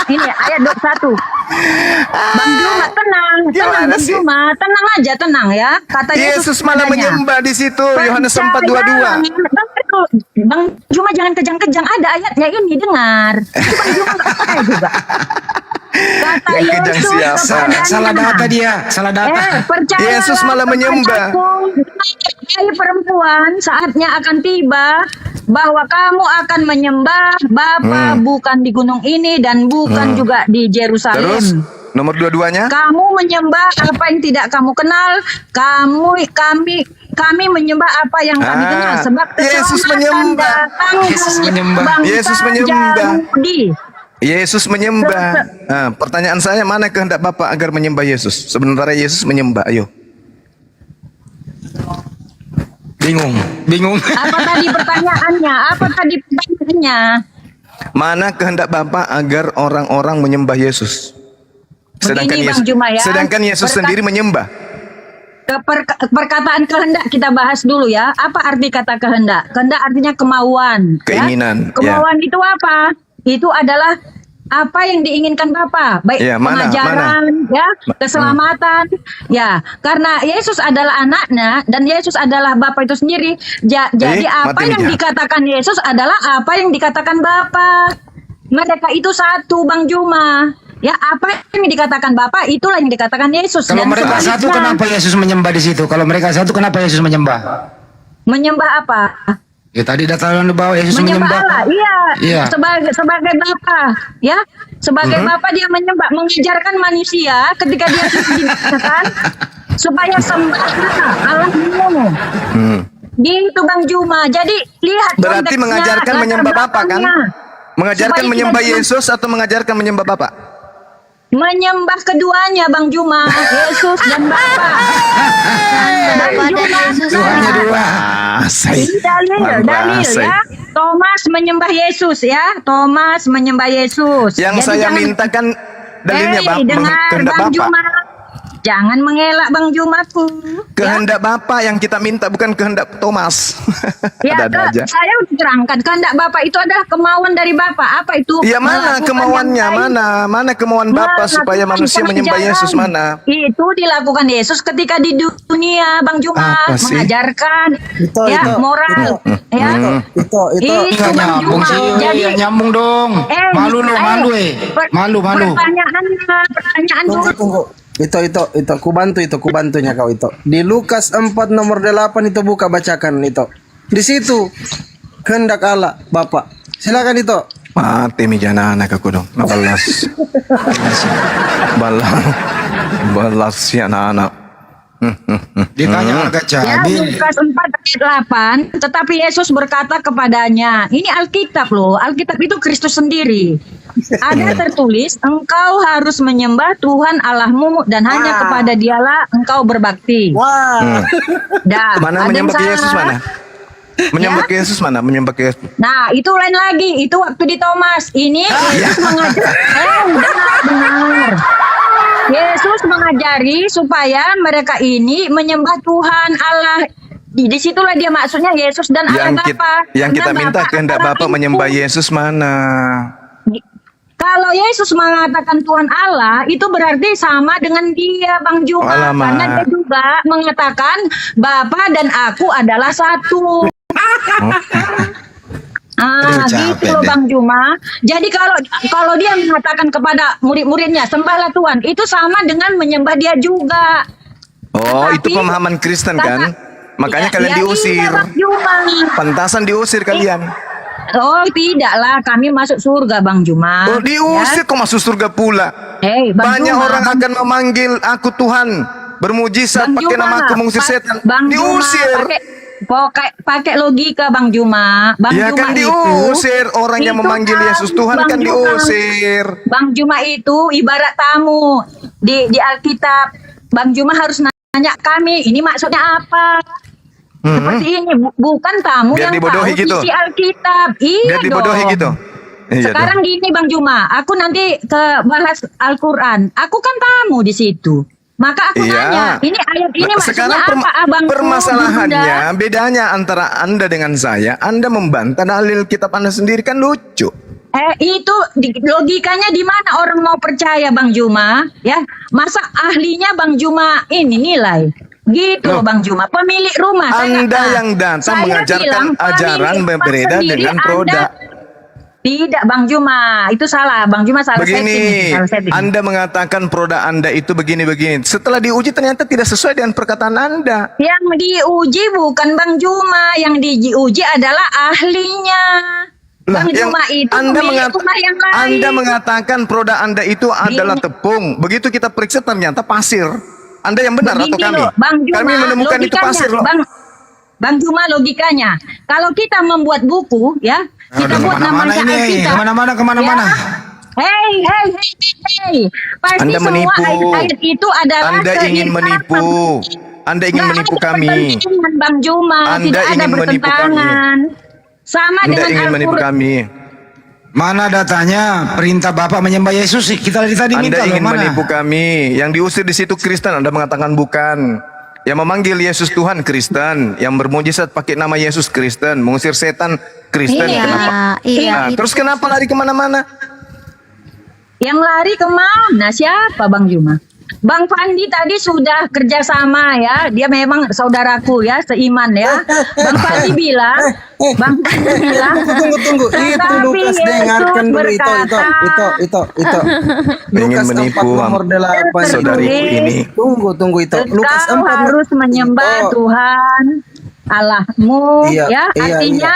S8: Ini ayat 21. Bang Juma tenang,
S3: Gimana
S8: Bang
S3: sih?
S8: Juma, tenang aja, tenang ya. Kata
S3: Yesus malah
S8: kepadanya,
S3: menyembah di situ. Yohanes 4:22.
S8: Bang Juma jangan kejang-kejang, ada ayatnya ini, dengar. Itu Bang Juma nggak percaya juga. kata
S3: Yang kejang
S8: Yesus
S3: siapa?
S8: kepadanya.
S6: Salah data dia, salah data.
S8: Percayalah
S3: Yesus malah menyembah.
S8: kepadaku, hai perempuan, saatnya akan tiba bahwa kamu akan menyembah Bapa bukan di gunung ini dan bukan juga di Yerusalem.
S3: Terus nomor dua-duanya?
S8: Kamu menyembah apa yang tidak kamu kenal. Kami menyembah apa yang kami kenal. Sebab
S3: Yesus
S8: keselamatan
S3: menyembah.
S8: datang
S6: Yesus menyembah.
S8: bangsa
S3: Yesus menyembah.
S8: Yahudi.
S3: Yesus menyembah. Pertanyaan saya, mana kehendak Bapa agar menyembah Yesus? Sebenarnya Yesus menyembah, ayo.
S6: Bingung.
S8: Apa tadi pertanyaannya?
S3: Mana kehendak Bapa agar orang-orang menyembah Yesus?
S8: Begini, Bang Juma, ya.
S3: Sedangkan Yesus sendiri menyembah.
S8: Perkataan kehendak kita bahas dulu ya. Apa arti kata kehendak? Kehendak artinya kemauan.
S3: Keinginan,
S8: Ya? Kemauan itu apa? Itu adalah apa yang diinginkan Bapa, baik
S3: Ya, mana,
S8: pengajaran, ya, keselamatan, ya. Karena Yesus adalah anaknya dan Yesus adalah Bapa itu sendiri. Jadi apa
S3: mati
S8: yang
S3: Mija.
S8: dikatakan Yesus adalah apa yang dikatakan Bapa. Mereka itu satu, Bang Juma. Ya, apa yang dikatakan Bapa itulah yang dikatakan Yesus.
S6: Kalau
S8: Dan
S6: mereka satu,
S8: sebaliknya,
S6: kenapa Yesus menyembah di situ? Kalau mereka satu, kenapa Yesus menyembah?
S8: menyembah apa?
S6: Ya tadi data yang dibawa Yesus
S8: Menyembah
S6: menyembah.
S8: Allah, iya.
S6: Iya.
S8: Sebagai Bapa, ya. Sebagai Bapa dia menyembah, mengajarkan manusia ketika dia diciptakan supaya sembah Allahmu. Gitu Bang Juma. Jadi lihat
S3: Berarti
S8: konteksnya,
S3: mengajarkan
S8: latar
S3: menyembah Bapa kan?
S8: belakangnya.
S3: Mengajarkan
S8: Supaya
S3: menyembah
S8: tidak-
S3: Yesus atau mengajarkan menyembah Bapa?
S8: Menyembah keduanya Bang Juma, Yesus dan Bapa.
S2: Bapa dan Yesus.
S6: Tuhannya dua.
S8: Ini dalil ya. Thomas menyembah Yesus ya. Thomas menyembah Yesus.
S3: Yang
S8: Jadi
S3: saya
S8: jangan-
S3: mintakan dalilnya
S8: dengar
S3: kehendak
S8: Bang
S3: Bapa.
S8: Juma. Jangan mengelak Bang Jumaku.
S3: Kehendak Bapa yang kita minta, bukan kehendak Thomas.
S8: Ya,
S3: Ada-ada aja.
S8: saya terangkan kehendak Bapak itu adalah kemauan dari Bapak. Apa itu?
S3: Ya, mana
S8: Melakukan
S3: kemauannya?
S8: yang baik.
S3: Mana kemauan Bapa supaya
S8: Melakukan
S3: manusia menyembah
S8: pengajaran.
S3: Yesus, mana?
S8: Itu dilakukan Yesus ketika di dunia, Bang Juma,
S3: Apa sih?
S8: mengajarkan
S5: Itu,
S8: moral, ya.
S5: Itu
S8: Itu
S6: Nggak
S8: Bang
S6: nyambung
S8: Juma.
S6: sih,
S8: Jadi
S6: nggak nyambung dong. Malu lo, malu Malu.
S8: Pertanyaan dulu.
S5: Tunggu. Itu kubantunya kau itu. Di Lukas 4 nomor 8 itu buka bacakan itu. Di situ kehendak Allah Bapa. Silakan itu.
S3: Mati mijana anak aku dong. Balas. Balas si anak-anak.
S6: Ditanya agak
S8: Ya,
S6: cabai.
S8: Lukas 4 ayat 8, tetapi Yesus berkata kepadanya, ini Alkitab loh, Alkitab itu Kristus sendiri. Ada tertulis, engkau harus menyembah Tuhan Allahmu dan hanya kepada dialah engkau berbakti.
S5: Wah.
S8: Dah,
S3: Mana
S8: ada yang
S3: menyembah ke Yesus
S8: salah?
S3: mana? Menyembah ke Yesus mana? Menyembah ke Yesus.
S8: Nah, itu lain lagi, itu waktu di Thomas. Ini Yesus mengajar, benar. Yesus mengajari supaya mereka ini menyembah Tuhan Allah. Di situlah dia maksudnya Yesus dan Allah Bapa.
S3: Yang kita
S8: Karena
S3: minta kehendak
S8: adalah
S3: Bapa
S8: itu.
S3: menyembah Yesus mana?
S8: Kalau Yesus mengatakan Tuhan Allah, itu berarti sama dengan dia, Bang Juma.
S3: Alamak.
S8: Karena dia juga mengatakan Bapa dan aku adalah satu.
S6: Aduh, capek
S8: gitu loh
S6: deh.
S8: Bang Juma. Jadi kalau dia mengatakan kepada murid-muridnya sembahlah Tuhan, itu sama dengan menyembah dia juga.
S3: Oh, itu
S8: Tetapi-
S3: pemahaman Kristen kan? Makanya
S8: Ya,
S3: kalian
S8: ya
S3: diusir.
S8: Iya, Bang Juma.
S3: Pantasan diusir kalian.
S8: Oh, tidaklah, kami masuk surga Bang Juma.
S3: Oh, diusir kok masuk surga pula.
S8: Hei, Bang
S3: Banyak
S8: Juma,
S3: orang akan memanggil aku Tuhan, bermujizat
S8: Bang
S3: pakai
S8: Juma,
S3: nama aku mengusir setan.
S8: Bang
S3: Diusir.
S8: Juma, pakai logika Bang Juma. Bang
S3: Ya
S8: Juma
S3: kan
S8: itu,
S3: diusir. Orang yang
S8: itu
S3: memanggil
S8: kan,
S3: Yesus Tuhan
S8: Bang
S3: kan
S8: Juma.
S3: diusir.
S8: Bang Juma itu ibarat tamu di Alkitab. Bang Juma harus nanya kami, ini maksudnya apa? Seperti ini, bukan tamu
S3: Biar
S8: yang
S3: dibodohi
S8: tahu
S3: gitu.
S8: isi Alkitab. Iya
S3: Biar dibodohi
S8: dong.
S3: gitu. Iya
S8: Sekarang
S3: dong.
S8: gini Bang Juma, aku nanti ke bahas Al-Quran. Aku kan tamu di situ. Maka aku nanya, ini ayat ini maksudnya
S3: Sekarang
S8: apa Abang?
S3: permasalahannya bedanya antara Anda dengan saya. Anda membantah dalil kitab Anda sendiri kan lucu.
S8: Itu logikanya di mana orang mau percaya Bang Juma? Ya, masa ahlinya Bang Juma ini nilai? Gitu loh Bang Juma, pemilik rumah.
S3: Anda yang datang mengajarkan ajaran berbeda dengan produk.
S8: Tidak, Bang Juma, itu salah. Bang Juma salah setting.
S3: Begini,
S8: Salah setting.
S3: Anda mengatakan produk Anda itu begini-begini. Setelah diuji ternyata tidak sesuai dengan perkataan Anda.
S8: Yang diuji bukan Bang Juma, yang diuji adalah ahlinya. Bang Juma itu pemilik rumah yang lain.
S3: Anda mengatakan produk Anda itu adalah tepung. Begitu kita periksa ternyata pasir. Anda yang benar atau
S8: Begini
S3: kami?
S8: loh, Bang Juma,
S3: Kami menemukan itu
S8: logikanya,
S3: pasir loh.
S8: Bang Juma, logikanya, kalau kita membuat buku, ya, kita buat namanya Alkitab.
S6: Kemana-mana.
S8: Ya. Hey. Pasti
S3: Anda
S8: semua
S3: menipu.
S8: ayat-ayat itu adalah
S3: Anda ingin
S8: keinginan.
S3: menipu. Anda ingin
S8: Nggak
S3: menipu
S8: ada
S3: kami.
S8: pertentangan, Bang Juma,
S3: Anda
S8: tidak ada
S3: ingin menipu kami.
S8: bertentangan. Sama
S3: Anda
S8: dengan
S3: ingin menipu
S8: Al-Quran.
S3: kami.
S6: Mana datanya perintah Bapak menyembah Yesus? Kita tadi minta
S3: Anda
S6: loh,
S3: ingin
S6: mana?
S3: menipu kami. Yang diusir di situ Kristen, Anda mengatakan bukan. Yang memanggil Yesus Tuhan Kristen, yang bermujizat pakai nama Yesus Kristen, mengusir setan Kristen.
S2: Iya,
S3: Kenapa?
S2: iya.
S3: Nah, terus kenapa lari kemana-mana?
S8: Yang lari kemana? Siapa Bang Juma? Bang Fandi tadi sudah kerjasama ya, dia memang saudaraku ya, seiman ya. Bang Fandi bilang,
S5: Tunggu. Itu
S8: Tetapi
S5: Lukas,
S8: Yesus
S5: dengarkan dulu itu.
S3: Ingin
S5: Lukas 4
S3: menipu
S5: nomor 8.
S3: saudariku ini.
S5: Tunggu itu. Lukas
S8: Kau
S5: 4
S8: harus menyembah Tuhan Allahmu,
S5: Iya,
S8: ya.
S5: iya,
S8: Artinya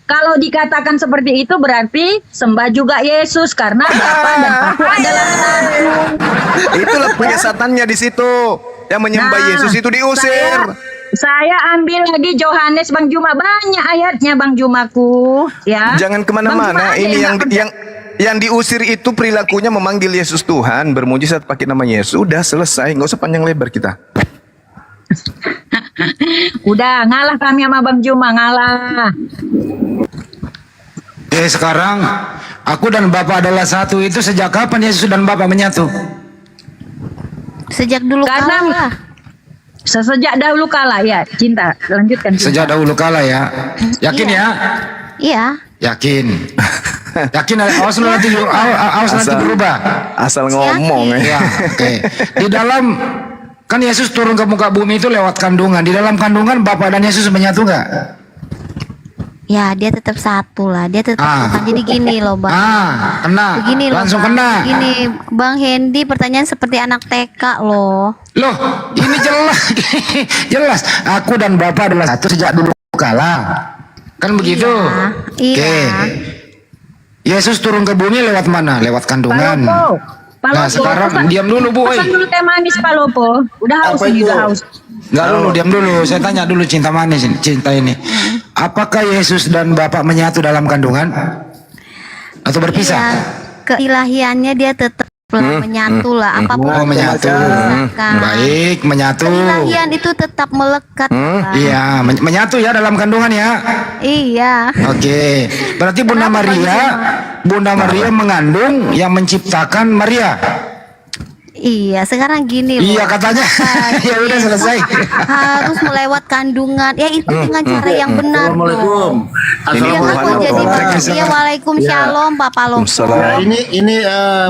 S8: kalau dikatakan seperti itu berarti sembah juga Yesus karena Bapa dan Aku adalah satu.
S3: Itulah penyesatannya di situ. Yang menyembah
S8: Nah,
S3: Yesus itu diusir.
S8: Saya ambil lagi Yohanes Bang Juma, banyak ayatnya Bang Jumaku, ya.
S3: Jangan
S8: Bang
S3: kemana-mana.
S8: Juma,
S3: Ini
S8: ada
S3: yang diusir itu perilakunya memanggil Yesus Tuhan, bermujizat pakai nama Yesus. Udah selesai, nggak usah panjang lebar kita.
S8: Udah ngalah kami sama Bang Juma, ngalah.
S6: Sekarang aku dan Bapak adalah satu, itu sejak kapan Yesus dan Bapak menyatu?
S2: Sejak dulu
S8: Karena
S2: kala lah.
S8: sejak dahulu kala ya, cinta. Lanjutkan. Cinta.
S6: Sejak dahulu kala ya. Yakin ya?
S2: Iya.
S6: Yakin. Yakin, awas lu nanti berubah.
S3: Asal ngomong
S6: Ya, oke. Di dalam kan Yesus turun ke muka bumi itu lewat kandungan. Di dalam kandungan Bapak dan Yesus menyatu nggak?
S2: Ya, dia tetap satu lah. Dia tetap Tuhan. Jadi gini loh, Bang.
S6: Kena.
S2: Begini loh,
S6: Langsung
S2: Bang.
S6: kena.
S2: Gini, Bang Hendy pertanyaan seperti anak TK loh.
S6: Loh, ini jelas. Jelas. Aku dan Bapak adalah satu sejak dulu kala. Kan begitu?
S2: Iya.
S6: Oke. Yesus turun ke bumi lewat mana? Lewat kandungan. Nah, sekarang diam dulu, Bu.
S8: Pesan dulu teh manis Pak Lopo. Udah haus nih, udah haus.
S6: Enggak dulu, diam dulu. Saya tanya dulu cinta manis ini, cinta ini. Apakah Yesus dan Bapak menyatu dalam kandungan? Atau berpisah?
S2: Iya, keilahiannya dia tetap menyatu lah. Apapun
S6: Oh,
S2: yang
S6: menyatu.
S2: dilakukan.
S6: Baik, menyatu.
S2: Keilahian itu tetap melekat. Bang.
S6: Iya, menyatu ya dalam kandungan ya.
S2: Iya.
S6: Oke. Berarti Bunda Maria mengandung yang menciptakan Maria.
S2: Iya, sekarang gini loh.
S6: Iya katanya. Ya udah selesai.
S2: Harus melewat kandungan. Ya itu dengan cara yang benar.
S9: Assalamualaikum.
S2: Yang aku jadi
S6: Waalaikumsalam.
S2: ya waalaikumsalam Papa Lopo.
S9: Ya, ini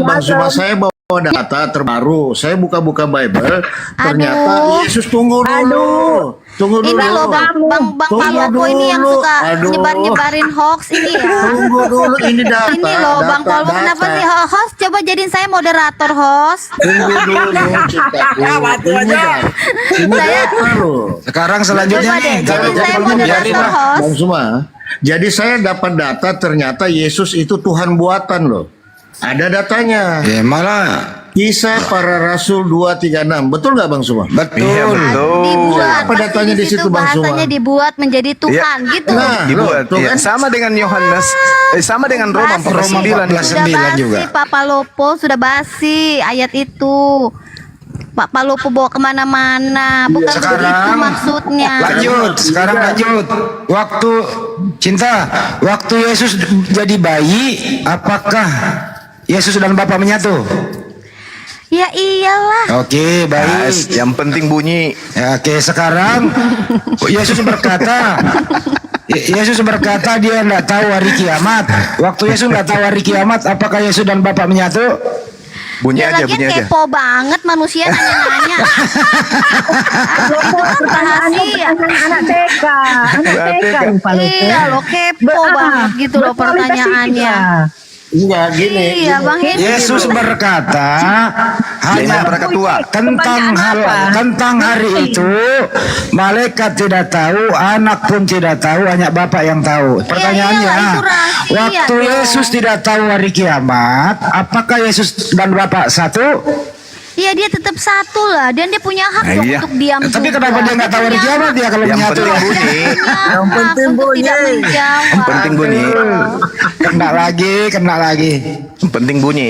S9: Bang Zuma, saya bawa data terbaru. Saya buka-buka Bible. Ternyata Yesus tunggu dulu. Tunggu dulu.
S2: Ini loh Bang
S9: Tunggu
S2: Palopo ini yang
S9: dulu.
S2: suka
S9: Aduh.
S2: nyebarin hoax ini ya.
S9: Tunggu dulu, ini data.
S2: Ini loh Bang
S9: data,
S2: Palopo, kenapa
S9: data.
S2: sih host? Coba jadiin saya moderator host.
S9: Tunggu dulu, cintaku. Ini data loh.
S6: Sekarang selanjutnya
S2: Coba deh,
S6: nih.
S2: jadi saya moderator host.
S9: Bang Zuma, jadi saya dapat data ternyata Yesus itu Tuhan buatan loh. Ada datanya.
S6: Ya malah
S9: Kisah Para Rasul 236. Betul nggak Bang Zuma?
S6: betul.
S3: Iya, betul.
S2: Dibuat
S9: Apa datanya di situ, Bang Zuma?
S2: bahasanya dibuat menjadi Tuhan gitu.
S9: Nah,
S3: Dibuat.
S9: tuh
S3: Iya.
S9: kan.
S3: Sama dengan Yohanes. Sama dengan Roma 14:9.
S2: Sudah
S6: 14:9
S2: basi
S6: juga.
S2: Pak Palopo, sudah basi ayat itu. Pak Palopo bawa kemana-mana, bukan
S6: Sekarang,
S2: begitu maksudnya.
S6: Lanjut, sekarang lanjut. Waktu Yesus jadi bayi, apakah Yesus dan Bapa menyatu?
S2: Ya iyalah.
S6: Oke, baik.
S3: Yang penting bunyi.
S6: Ya, oke, sekarang Yesus berkata dia tidak tahu hari kiamat. Waktu Yesus tidak tahu hari kiamat, apakah Yesus dan Bapa menyatu?
S3: Bunyi
S2: Ya,
S3: aja,
S2: lagian
S3: bunyi aja.
S2: kepo banget manusia nanya-nanya. Itu kan rahasia.
S8: Anak TK,
S2: Iya loh, kepo banget gitu loh pertanyaannya.
S9: Enggak gini.
S2: Iya Bang Hendy.
S6: Yesus berkata hanya
S3: berkata tua.
S6: tentang hari itu malaikat tidak tahu, anak pun tidak tahu, hanya Bapa yang tahu. Pertanyaannya,
S2: iyalah, itu rahasia
S6: waktu
S2: dong.
S6: Yesus tidak tahu hari kiamat, apakah Yesus dan Bapa satu?
S2: Iya dia tetap satu lah dan dia punya hak
S3: Nah,
S2: dong
S3: iya.
S2: untuk diam.
S6: Tapi
S2: juga.
S6: kenapa dia nggak tahu hari
S2: punya
S6: kiamat
S2: hak.
S6: dia kalau
S3: Yang
S6: menyatu
S3: penting
S6: ya?
S3: bunyi.
S2: Yang penting bunyi.
S3: Penting bunyi.
S6: Kena lagi.
S3: Penting bunyi.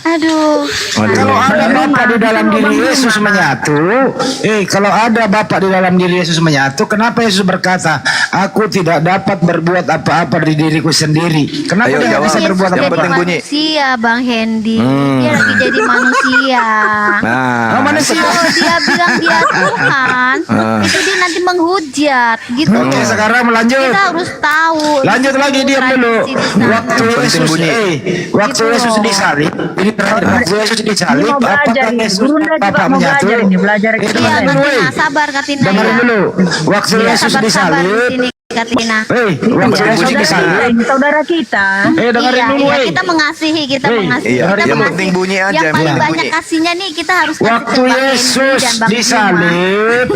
S2: Aduh.
S6: Kalau ada Bapa di dalam diri Yesus menyatu, kalau ada Bapa di dalam diri Yesus menyatu, kenapa Yesus berkata, aku tidak dapat berbuat apa-apa di diriku sendiri? Kenapa
S3: Ayo,
S6: dia
S3: jawab.
S6: bisa
S2: Yesus
S6: berbuat
S3: Yang
S2: jadi
S6: apa-apa?
S3: penting bunyi.
S2: manusia Bang Hendy. Dia lagi jadi manusia.
S3: Nah,
S6: manusia.
S2: Kalau dia bilang dia Tuhan, itu dia nanti menghujat gitu.
S6: Oke, sekarang lanjut.
S2: Kita harus tahu.
S6: Lanjut lagi, diam dulu.
S2: tradisi di sana.
S6: Waktu
S3: Yang penting
S6: Yesus,
S3: bunyi.
S6: waktu
S2: Gitu
S6: Yesus
S2: loh.
S6: disalib, ini terakhir. Waktu Yesus disalib,
S8: Ini mau belajar
S6: apakah
S8: ini.
S6: Yesus
S8: Gurunda
S6: dan
S8: juga
S6: Bapa
S8: mau
S6: menyatu?
S8: belajar ini, belajar
S2: Iya,
S6: dengerin dulu,
S2: Katina, sabar Katina
S6: dengerin
S2: ya.
S6: dulu. Waktu
S2: Iya,
S6: Yesus
S2: sabar-sabar di
S6: disalib,
S2: sini Katina.
S6: waktu
S2: Iya,
S6: Yesus
S2: saudara
S6: disalib,
S8: saudara kita.
S6: dengerin
S2: Iya,
S6: dulu,
S2: iya, kita mengasihi, kita mengasihi.
S3: iya,
S2: Kita
S3: yang
S2: mengasihi.
S3: penting bunyi aja,
S2: Yang
S3: yang
S2: paling
S3: penting
S2: banyak
S3: bunyi.
S2: kasihnya nih kita harus kasih
S6: Waktu
S2: ke Bang Hendy
S6: Yesus
S2: dan Bang Zuma.
S6: disalib,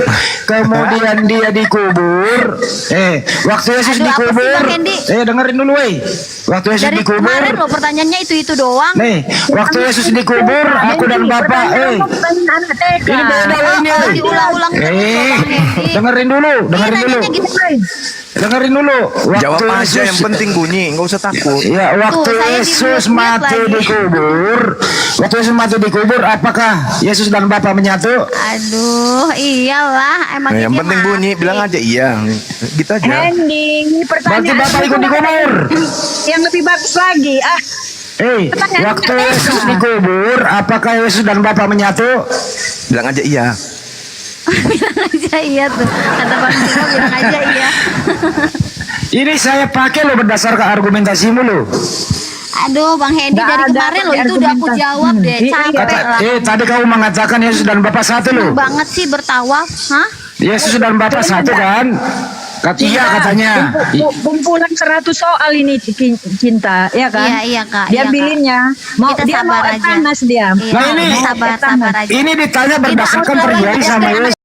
S6: kemudian dia dikubur. Waktu Yesus
S2: Aduh, apa sih,
S6: dikubur,
S2: Bang Hendy?
S6: dengerin dulu, Waktu Yesus
S2: Dari
S6: dikubur,
S2: kemarin loh pertanyaannya itu doang.
S6: nih, waktu Yesus dikubur, aku dan Bapak,
S8: Anak TK.
S6: ini beda ini,
S2: Diulang-ulang terus loh, Bang Hendy.
S6: dengerin dulu, dengerin
S2: Iya,
S6: dulu,
S2: nanyanya gitu.
S6: dengerin dulu.
S3: jawab aja yang penting bunyi, nggak usah takut.
S6: Ya, waktu
S2: Tuh, saya
S6: Yesus
S2: di-mute
S6: mati
S2: lagi.
S6: dikubur, waktu Yesus mati dikubur, apakah Yesus dan Bapa menyatu?
S2: Aduh, iyalah emang
S3: Nah, yang
S2: dia
S3: penting bunyi,
S2: mati.
S3: bilang aja iya. Gitu aja.
S8: Hendy,
S6: Berarti
S8: pertanyaan
S6: Bapak ikut dikubur.
S8: yang lebih bagus lagi.
S6: Waktu Yesus dikubur, apakah Yesus dan Bapa menyatu?
S3: Bilang aja iya.
S2: Bilang aja iya tuh. Kata Bang Zuma bilang aja iya.
S6: Ini saya pakai loh berdasarkan argumentasimu loh.
S2: Aduh, Bang Hendy
S8: Nggak
S2: dari
S8: ada
S2: kemarin loh itu udah aku
S8: argumentasi.
S2: jawab deh.
S8: Iya,
S2: Capek lah.
S6: Tadi kamu mengatakan Yesus dan Bapa satu loh.
S2: Banget sih bertawaf, hah?
S6: Yesus dan Bapa satu kan? Iya katanya.
S8: Kumpulan 100 soal ini cinta, ya kan?
S2: Iya, Kak.
S8: Dia
S2: iya, Kak.
S8: bilinnya mau
S2: Kita
S8: dia
S2: sabar
S8: mau
S2: aja.
S8: panas dia.
S2: Iya,
S6: Nah, ini
S2: sabar aja.
S6: Ini ditanya berdasarkan
S2: Kita
S6: perjanjian sama Yesus.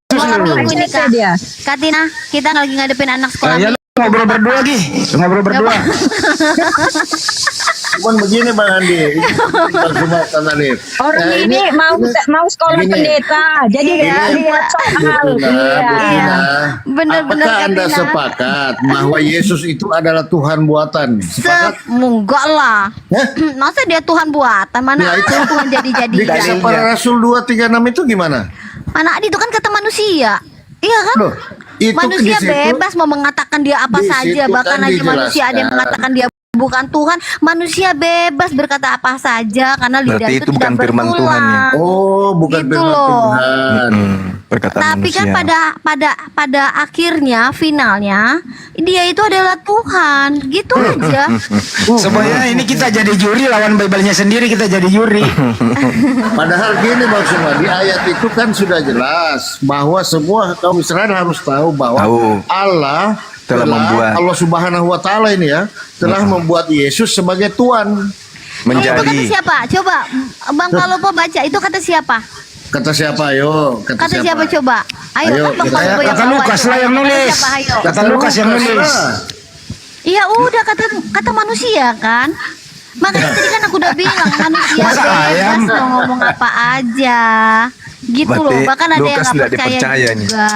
S2: Ini Kak.
S8: Dia.
S2: Katina, kita lagi ngadepin anak sekolah.
S6: Ya lu ngobrol berdua lagi, ngobrol berdua.
S9: Cuman begini Bang Andi. Bang Zuma Tanalif.
S8: Orang ini mau sekolah
S9: gini.
S8: pendeta, jadi
S2: Iya,
S8: lihat soal.
S9: Betina,
S2: Bener-bener,
S9: apakah Anda
S2: Katina.
S9: sepakat bahwa Yesus itu adalah Tuhan buatan? Sepakat?
S2: Enggak lah.
S9: Hah?
S2: Masa dia Tuhan buatan? Mana
S9: Ya, itu.
S2: ada Tuhan
S9: Di
S2: jadi-jadian?
S9: kisah para Rasul 236 itu gimana?
S2: Mana itu kan kata manusia. Iya kan?
S9: Loh, itu
S2: Manusia
S9: di situ-
S2: bebas mau mengatakan dia apa
S9: di
S2: saja,
S9: situ
S2: bahkan
S9: kan
S2: aja manusia ada yang
S9: dijelaskan.
S2: mengatakan dia bukan Tuhan. Manusia bebas berkata apa saja karena lidah
S3: Berarti
S2: itu
S3: itu bukan
S2: tidak
S3: firman
S2: berulang.
S3: Tuhan ya?
S9: Oh, bukan
S2: Gitu
S9: firman
S2: loh.
S9: Tuhan.
S3: Perkataan
S2: Tapi kan
S3: manusia.
S2: pada akhirnya finalnya dia itu adalah Tuhan, gitu aja.
S6: Sebenarnya ini kita jadi juri lawan Bible-nya sendiri, kita jadi juri.
S9: Padahal gini Bang Zuma, di ayat itu kan sudah jelas bahwa semua kaum Israel harus tahu bahwa
S3: Tahu.
S9: Allah
S3: Telah membuat.
S9: Allah Subhanahu wa taala ini ya telah membuat Yesus sebagai Tuhan.
S2: Itu kata
S3: Menjadi.
S2: siapa? Coba Bang Palopo baca itu kata siapa?
S9: Kata siapa ayo?
S2: Kata siapa coba? Ayo,
S9: Ayo,
S2: kan Bang
S9: kita-
S2: Palopo yang
S6: Kata
S2: bawa
S6: Lukas
S2: itu.
S6: lah yang
S2: Kata
S6: nulis.
S2: siapa? Ayo.
S6: Kata Lukas yang nulis.
S2: Iya udah kata manusia kan. Makanya tadi kan aku udah bilang manusia
S6: Masa ayam?
S2: bebas mau ngomong apa aja. Gitu
S3: Berarti
S2: loh. Bahkan ada yang
S3: Lukas
S2: nggak
S3: tidak
S2: percaya
S3: dipercaya nih.
S2: juga.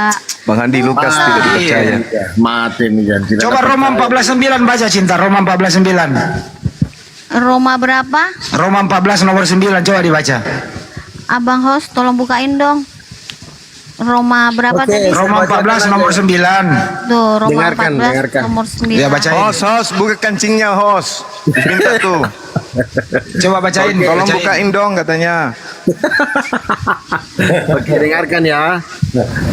S3: Bang Andi Lukas
S9: Ah,
S3: tidak dipercaya.
S9: iya. Mati nih jangan tidak
S6: Coba
S9: dapat
S6: Roma
S9: tahu.
S6: 14:9 baca cinta, Roma 14:9.
S2: Roma berapa?
S6: Roma 14 nomor 9 coba dibaca.
S2: Abang host tolong bukain dong. Roma berapa tadi?
S6: Roma 14 nomor 9.
S2: Tuh, Roma
S5: Dengarkan,
S2: 14
S5: dengarkan.
S2: nomor 9.
S6: Ya bacain.
S3: Host, buka kancingnya host. Minta tuh.
S6: Coba bacain.
S3: Tolong
S6: bacain.
S3: bukain dong katanya.
S5: Oke, dengarkan ya.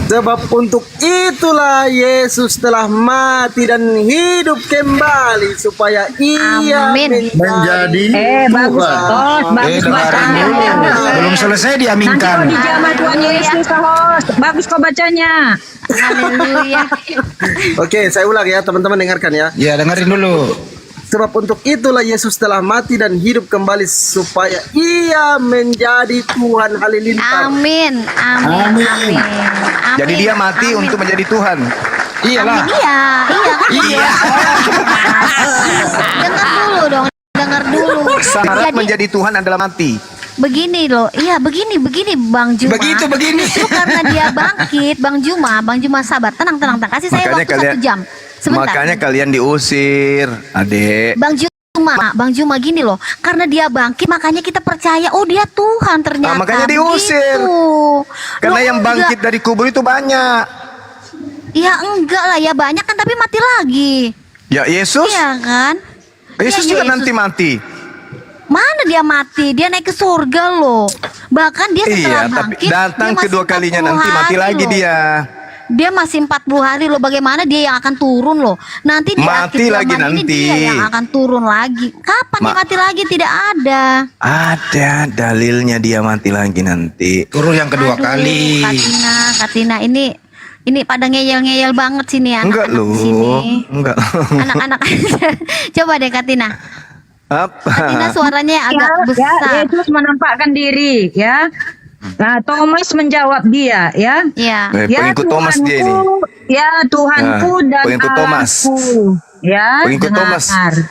S5: Sebab untuk itulah Yesus telah mati dan hidup kembali supaya ia
S2: Amin.
S9: Menjadi
S8: bagus
S9: Tuhan.
S8: host, bagus
S6: dengarin
S8: bacanya.
S6: dulu. Belum selesai
S8: Nanti
S6: diaminkan.
S8: kau dijamah Tuhan Yesus host, bagus kau bacanya.
S2: Haleluya.
S5: Oke, saya ulang ya, teman-teman dengarkan ya.
S6: Ya, dengerin dulu.
S5: Sebab untuk itulah Yesus telah mati dan hidup kembali supaya ia menjadi Tuhan Halilintar.
S2: Amin. Amin. Amin. Amin.
S3: Jadi dia mati
S2: Amin.
S3: untuk menjadi Tuhan.
S6: Iyalah.
S2: Iya kan?
S6: Iya.
S2: Dengar dulu dong, dengar dulu.
S3: Syarat
S2: Jadi
S3: menjadi Tuhan adalah mati.
S2: begini loh, iya begini Bang Juma.
S6: Begini.
S2: Justru karena dia bangkit, Bang Juma sabar, tenang, kasih saya
S3: Makanya
S2: waktu
S3: kalian-
S2: 1 jam. Sebentar.
S3: Makanya kalian diusir, Adek.
S2: Bang Juma gini loh, karena dia bangkit makanya kita percaya, oh dia Tuhan ternyata.
S3: Makanya diusir.
S2: Begitu.
S3: Karena
S2: Loh,
S3: yang bangkit dari kubur itu banyak.
S2: Ya enggak lah, ya banyak kan tapi mati lagi.
S3: Ya Yesus.
S2: Iya kan?
S3: Yesus
S2: Ya,
S3: juga
S2: Yesus.
S3: nanti mati.
S2: Mana dia mati? Dia naik ke surga loh. Bahkan dia setelah
S3: Iya, tapi
S2: bangkit
S3: datang
S2: dia masih
S3: kedua kalinya
S2: 40
S3: nanti mati
S2: hari
S3: lagi
S2: loh.
S3: dia.
S2: Dia masih 40 hari loh. Bagaimana dia yang akan turun loh? Nanti di
S3: Mati
S2: akhir
S3: lagi
S2: zaman ini
S3: nanti.
S2: dia yang akan turun lagi. Kapan dia mati lagi? Tidak ada.
S3: Ada dalilnya dia mati lagi nanti.
S6: Turun yang kedua
S2: Aduh,
S6: kali.
S2: Katina ini pada ngeyel-ngeyel banget sini
S3: Enggak
S2: anak-anak
S3: loh.
S2: di sini.
S3: Enggak.
S2: Anak-anak. Coba deh Katina.
S3: Apa?
S2: Katina suaranya agak
S8: Ya,
S2: besar.
S8: Yesus menampakkan diri, ya. Nah, Thomas menjawab dia, ya.
S2: Iya.
S8: Ya
S3: Pengikut Thomas dia ini.
S8: ya Tuhanku
S3: Nah,
S8: dan
S3: pengikut Thomas.
S8: Allahku, ya.
S3: Pengikut
S8: dengar.
S3: Thomas.
S6: Jadi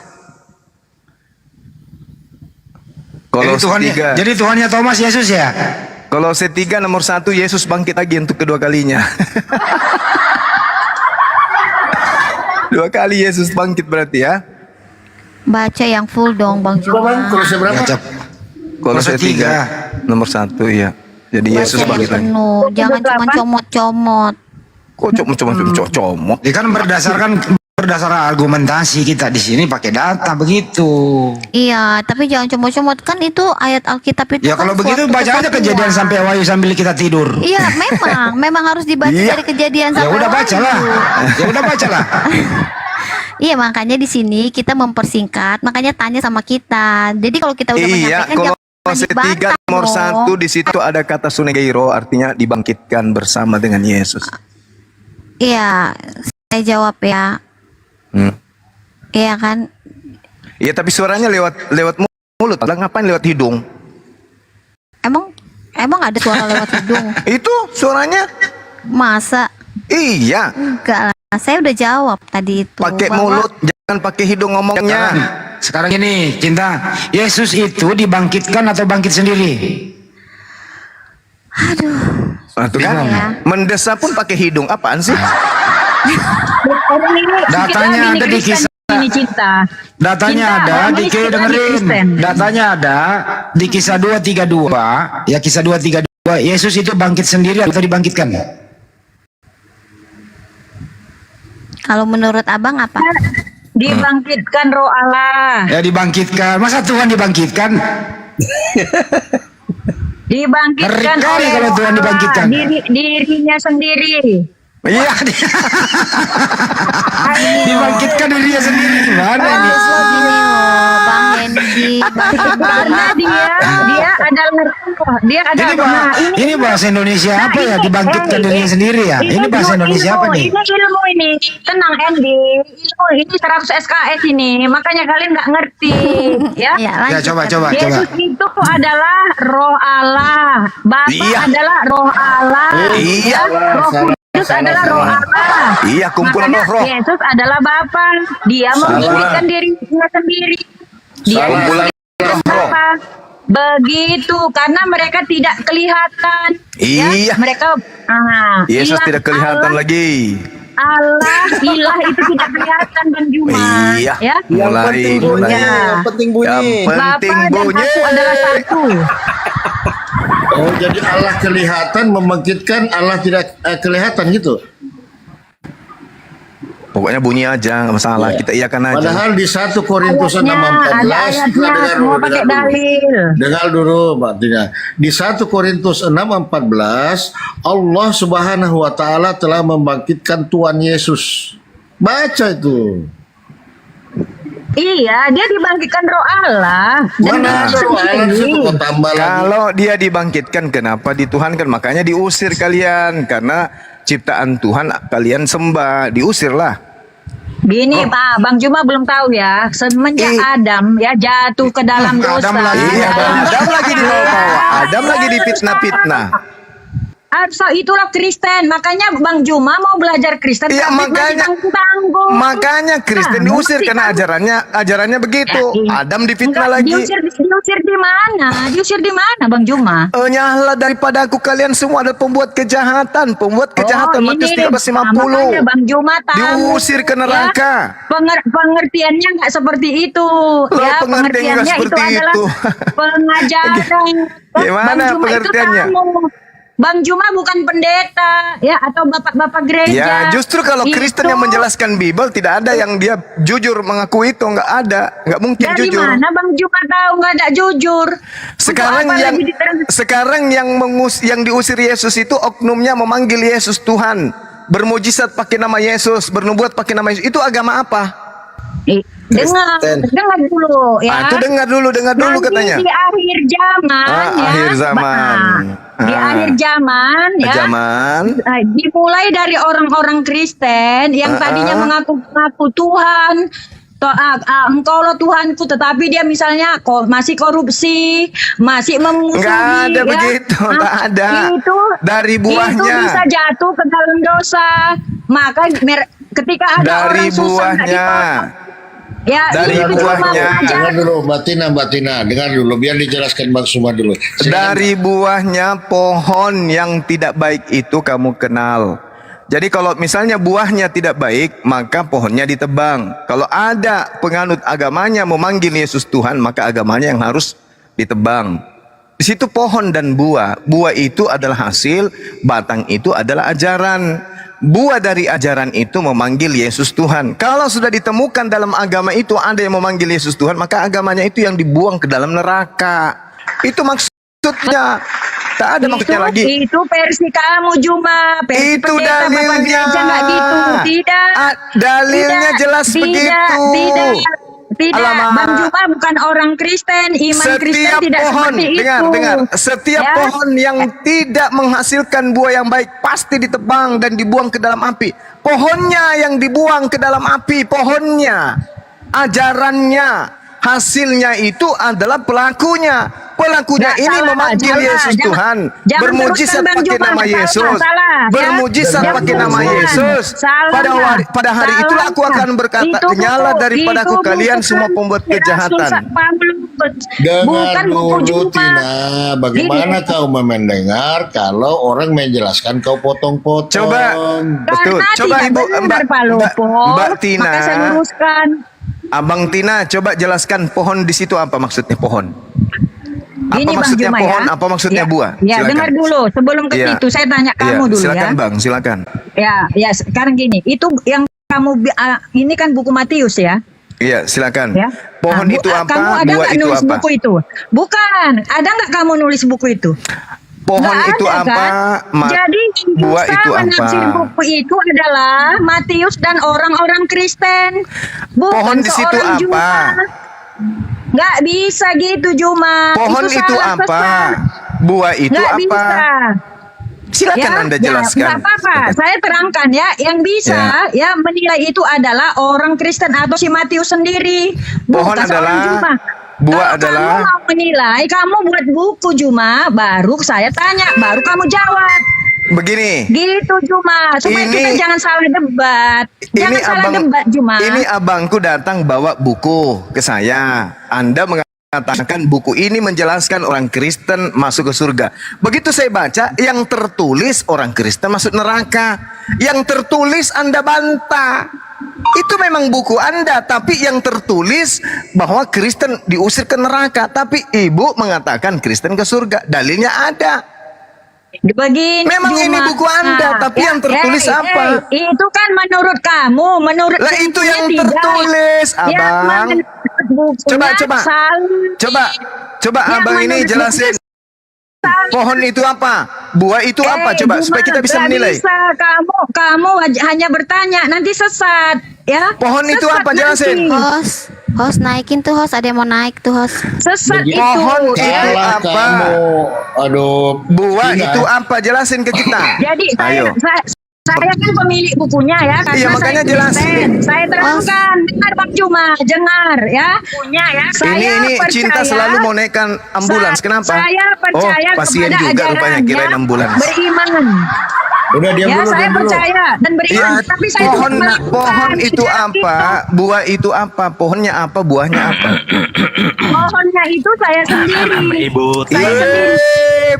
S3: Kolose
S6: Tuhannya,
S3: 3.
S6: jadi Tuhannya Thomas Yesus ya.
S3: Kolose 3 nomor 1 Yesus bangkit lagi untuk kedua kalinya. 2 kali Yesus bangkit berarti ya.
S2: Baca yang full dong Bang
S9: Berapa, Bang?
S2: Juma.
S9: Kolose berapa?
S6: Baca
S3: Kolose
S6: Kolose
S3: 3 nomor 1 ya. Jadi
S2: Baca
S3: Yesus
S2: yang
S3: bangkit lagi.
S2: penuh. Jangan cuma comot-comot.
S3: Kok comot?
S6: Ya kan berdasarkan argumentasi kita di sini pakai data begitu.
S2: Iya, tapi jangan comot-comot kan itu ayat Alkitab itu.
S6: Ya
S2: kan
S6: kalau begitu
S2: suatu
S6: baca aja
S2: kesatuan.
S6: Kejadian sampai Wahyu sambil kita tidur.
S2: Iya, memang harus dibaca
S3: Iya.
S2: dari Kejadian
S6: Ya
S2: sampai
S6: udah
S2: Wahyu.
S6: bacalah. Ya udah bacalah.
S2: Iya, makanya di sini kita mempersingkat, makanya tanya sama kita. Jadi kalau kita udah
S3: Iya,
S2: menyampaikan jangan
S3: Kolose 3
S2: dibantah
S3: nomor
S2: dong.
S3: 1 di situ ada kata sunegeiro artinya dibangkitkan bersama dengan Yesus.
S2: Iya, saya jawab ya. Iya kan?
S3: Iya, tapi suaranya lewat mulut. Lah ngapain lewat hidung?
S2: Emang ada suara lewat hidung?
S3: Itu suaranya.
S2: Masa?
S3: Iya,
S2: Enggak lah. Saya udah jawab tadi itu.
S3: pakai
S2: bahwa-
S3: mulut, jangan pakai hidung ngomongnya.
S6: Sekarang ini Cinta, Yesus itu dibangkitkan atau bangkit sendiri?
S3: Nah, tuh kan,
S2: Ya.
S3: mendesah pun pakai hidung. Apaan sih?
S6: Datanya ada di kisah.
S8: Ini cinta.
S6: Datanya
S8: Cinta,
S6: ada
S8: orang
S6: di
S8: miskin lagi
S6: dengerin.
S8: Kristen.
S6: Datanya ada di kisah 232. Ya kisah 232. Yesus itu bangkit sendiri atau dibangkitkan?
S2: Kalau menurut abang apa?
S8: Dibangkitkan roh Allah.
S6: Ya dibangkitkan. Masa Tuhan dibangkitkan?
S8: Dibangkitkan
S6: Ngeri kali
S8: oleh
S6: kalau
S8: roh
S6: Tuhan
S8: Allah.
S6: dibangkitkan.
S8: Dirinya sendiri.
S6: Iya. Dibangkitkan dirinya sendiri gimana ini?
S2: Gini loh, Bang Hendy, Bang
S8: Karena
S2: Hendy.
S8: dia adalah
S6: Ini bahasa Indonesia apa ya? Dibangkitkan dirinya sendiri ya? Ini bahasa Indonesia apa nih?
S8: Ini ilmu ini. Tenang Andy. Ilmu ini 100 SKS ini. Makanya kalian nggak ngerti. Ya.
S2: Ya,
S6: Ya
S2: lanjut.
S6: coba.
S8: Yesus itu adalah roh Allah. Bapa
S3: Iya.
S8: adalah roh Allah.
S3: Iya.
S8: Roh Kudus adalah roh Allah.
S3: Iya, kumpulan
S8: Makanya
S3: roh-roh.
S8: Yesus adalah Bapa. Dia membangkitkan dirinya sendiri. Dia
S3: Kumpulan
S8: membangkitkan
S3: roh-roh.
S8: Bapa. Begitu karena mereka tidak kelihatan.
S3: Iya.
S8: Mereka
S3: Yesus
S8: ilah
S3: tidak kelihatan
S8: Allah,
S3: lagi.
S8: Allah ilah itu tidak kelihatan dan Juma.
S3: Iya.
S8: Ya.
S3: Mulai.
S8: Ya.
S5: Penting bunyi.
S3: Yang
S8: Bapa
S3: penting
S8: dan
S3: bunyi.
S8: Aku adalah satu.
S9: Oh, jadi Allah kelihatan membangkitkan, Allah tidak kelihatan gitu.
S3: Pokoknya bunyi aja, nggak masalah. Kita iakan aja.
S9: Padahal di 1 Korintus 6
S8: Ayatnya, ada
S9: 14
S8: ayatnya, semua pakai dalil.
S9: Dengar dulu Mbak Tina. Di 1 Korintus 6 14 Allah Subhanahu wa taala telah membangkitkan Tuhan Yesus. Baca itu.
S8: Iya, dia dibangkitkan roh Allah. Dan
S9: Mana
S8: dia
S9: ada roh Allah di situ kau tambah lagi.
S3: Kalau dia dibangkitkan, kenapa dituhankan? Makanya diusir kalian, karena ciptaan Tuhan kalian sembah, diusirlah.
S8: Gini Pak, Bang Juma belum tahu ya. Semenjak Adam ya jatuh ke dalam dosa.
S9: Adam lagi.
S3: Iya, Adam lagi dibawa-bawa, Adam lagi difitnah-fitnah.
S8: So itulah Kristen. Makanya Bang Juma mau belajar Kristen.
S3: Iya,
S8: tapi masih
S3: makanya
S8: tanggung-tanggung.
S3: makanya Kristen
S8: Nah,
S3: diusir
S8: masih
S3: karena ajarannya begitu.
S8: iya.
S3: Adam difitnah
S8: Enggak,
S3: lagi.
S8: diusir di mana? Diusir di mana Bang Juma?
S3: Nyala daripada aku, kalian semua adalah pembuat kejahatan, Matius 13:50.
S8: Makanya Bang Juma tahu.
S3: Diusir ke neraka.
S8: Ya, pengertiannya nggak seperti itu.
S3: Loh,
S8: Ya,
S3: pengertiannya nggak
S8: pengertiannya itu
S3: seperti
S8: adalah
S3: itu.
S8: pengajaran.
S3: Gimana
S8: Bang Juma
S3: pengertiannya?
S8: Itu tahu. Bang Juma bukan pendeta ya atau bapak-bapak gereja.
S3: Ya, justru kalau Kristen
S8: Itu
S3: yang menjelaskan Bible tidak ada yang dia jujur mengaku itu, nggak ada, nggak mungkin
S8: dari
S3: jujur.
S8: mana Bang Juma tahu nggak ada jujur?
S3: Sekarang
S8: Untuk apa
S3: yang
S8: lagi
S3: sekarang yang diusir Yesus itu oknumnya memanggil Yesus Tuhan, bermujizat pakai nama Yesus, bernubuat pakai nama Yesus. Itu agama apa?
S8: dengar dulu ya.
S3: Itu dengar dulu
S8: Nanti
S3: katanya.
S8: di akhir zaman ya.
S3: Akhir zaman.
S8: Di akhir zaman ya. Dimulai dari orang-orang Kristen yang tadinya mengaku Tuhan. Engkau lo Tuhanku, tetapi dia misalnya masih korupsi, masih memusuhi.
S3: Nggak ada
S8: ya.
S3: begitu, nggak ada.
S8: Itu
S3: Dari buahnya.
S8: Itu bisa jatuh ke dalam dosa. Maka ketika ada
S3: Dari
S8: orang susah nggak
S3: buahnya.
S8: ditolong, ya,
S3: Dari
S8: itu cuma
S3: buahnya.
S8: mengajar.
S9: Dengar dulu Mbak Tina, dengar dulu biar dijelaskan Bang Suma dulu.
S3: Dari buahnya pohon yang tidak baik itu kamu kenal. Jadi kalau misalnya buahnya tidak baik, maka pohonnya ditebang. Kalau ada penganut agamanya memanggil Yesus Tuhan, maka agamanya yang harus ditebang. Di situ pohon dan buah. Buah itu adalah hasil, batang itu adalah ajaran. Buah dari ajaran itu memanggil Yesus Tuhan. Kalau sudah ditemukan dalam agama itu ada yang memanggil Yesus Tuhan, maka agamanya itu yang dibuang ke dalam neraka. Itu maksudnya. Tak ada maksudnya lagi.
S8: Itu versi kamu Juma. Versi
S3: Itu
S8: pendeta, Bapak
S3: dalilnya.
S8: gereja nggak gitu. Tidak.
S3: Dalilnya jelas begitu.
S8: Tidak.
S3: Alamak.
S8: Bang Juma bukan orang Kristen. Iman Kristen tidak seperti itu.
S3: Dengar. Setiap
S8: Ya.
S3: pohon yang tidak menghasilkan buah yang baik pasti ditebang dan dibuang ke dalam api. Pohonnya yang dibuang ke dalam api, pohonnya. Ajarannya, hasilnya itu adalah pelakunya. Pelakunya
S8: Nggak
S3: ini
S8: salah,
S3: memanggil
S8: salah.
S3: Yesus Tuhan,
S8: Jangan
S3: bermujizat
S8: teruskan, Bang
S3: pakai
S8: Juma.
S3: nama
S8: Salah,
S3: Yesus,
S8: salah, ya.
S3: bermujizat
S8: Jangan
S3: pakai nama
S8: teruskan.
S3: Yesus.
S8: Salah.
S3: Pada hari itulah aku akan berkata,
S8: Itu
S3: nyala
S8: buku-
S3: daripadaku
S8: itu
S3: kalian
S8: bukan
S3: semua pembuat
S8: Rasul
S3: kejahatan.
S8: Paulus.
S9: Dengar
S8: Bukan buku
S9: dulu
S8: Juma.
S9: Tina, bagaimana kau mendengar kalau orang menjelaskan kau potong-potong?
S3: Coba, betul.
S8: Karena
S3: Coba
S8: tidak
S3: Ibu,
S8: benar, Pak Lupo.
S3: Mbak Tina,
S8: Maka saya luruskan.
S3: Abang Tina, coba jelaskan pohon di situ apa maksudnya pohon? Apa
S8: Gini, Bang
S3: maksudnya
S8: Juma,
S3: pohon?
S8: ya.
S3: Apa maksudnya
S8: Ya,
S3: buah?
S8: Ya,
S3: Silakan.
S8: dengar dulu. Sebelum ke
S3: Iya.
S8: situ, saya tanya kamu dulu
S3: silakan
S8: ya.
S3: Bang, silakan.
S8: Ya, sekarang gini. Itu yang kamu ini kan buku Matius ya.
S3: Iya, silakan.
S8: Ya.
S3: Pohon
S8: Nah,
S3: itu apa?
S8: Kamu ada
S3: Buah
S8: nggak
S3: itu
S8: nulis
S3: apa?
S8: buku itu? Bukan. Ada nggak kamu nulis buku itu?
S3: Pohon
S8: Nggak
S3: itu
S8: ada,
S3: apa?
S8: kan? Jadi
S3: Buah itu
S8: menafsir
S3: apa?
S8: buku itu adalah Matius dan orang-orang Kristen. Bukan
S3: Pohon di situ
S8: seorang
S3: apa?
S8: Juma. Nggak bisa gitu Juma.
S3: Pohon itu
S8: salah
S3: apa?
S8: pesan.
S3: Buah itu
S8: Nggak
S3: apa?
S8: bisa.
S3: Silakan Anda jelaskan.
S8: Nggak apa-apa. Saya terangkan ya. Yang bisa ya menilai itu adalah orang Kristen atau si Matius sendiri.
S3: Pohon
S8: Bukan seorang
S3: adalah-
S8: Juma.
S3: buah
S8: Kalau
S3: adalah-
S8: kamu mau menilai, kamu buat buku Juma, baru saya tanya, baru kamu jawab.
S3: Begini.
S8: Gitu Juma, supaya
S3: Ini-
S8: kita jangan salah debat. Jangan salah debat Juma.
S3: Ini abangku datang bawa buku ke saya. Anda mengatakan buku ini menjelaskan orang Kristen masuk ke surga. Begitu saya baca, yang tertulis orang Kristen masuk neraka. Yang tertulis Anda bantah. Itu memang buku Anda, tapi yang tertulis bahwa Kristen diusir ke neraka. Tapi ibu mengatakan Kristen ke surga. Dalilnya ada.
S8: Begini,
S3: Memang ini
S8: Juma.
S3: buku Anda, tapi yang tertulis apa?
S8: Itu kan menurut kamu, menurut
S3: Lah itu
S8: bukunya
S3: yang
S8: tidak.
S3: tertulis,
S8: Yang
S3: Abang.
S8: menurut bukunya
S3: Coba.
S8: salah.
S3: Coba
S8: Yang
S3: Abang ini
S8: menurut
S3: jelasin. Pohon itu apa? Buah itu apa? Coba
S8: Juma,
S3: supaya kita bisa
S8: nggak
S3: menilai.
S8: Bisa. Kamu hanya bertanya, nanti sesat, ya.
S3: Pohon itu
S8: Sesat
S3: apa?
S8: nanti.
S3: Jelasin.
S2: Host naikin tuh host, ada yang mau naik tuh host.
S8: Sesat itu.
S3: Pohon itu
S9: Salah
S3: apa?
S9: kamu. Aduh.
S3: Buah
S9: Tidak.
S3: itu apa? Jelasin ke kita.
S8: Jadi
S3: Ayo.
S8: saya kan pemilik bukunya ya, karena
S3: Iya, makanya
S8: saya
S3: jelasin.
S8: Kristen. Saya terangkan, dengar Bang Juma, dengar ya. Punya ya.
S3: Ini cinta selalu mau naikkan ambulans. Kenapa?
S8: Saya percaya
S3: pasien
S8: kepada
S3: juga rupanya
S8: ajarannya,
S3: kirain ambulans.
S8: beriman.
S9: Udah diam
S8: Ya,
S9: dulu,
S8: saya
S9: diam dulu.
S8: percaya dan beriman.
S3: Iya,
S8: Tapi saya
S3: pohon
S8: tidak melakukan
S3: pohon itu
S8: tidak
S3: apa? Buah itu apa? Pohonnya apa? Buahnya apa?
S8: Pohonnya itu saya sendiri.
S10: Ibu,
S8: Saya sendiri.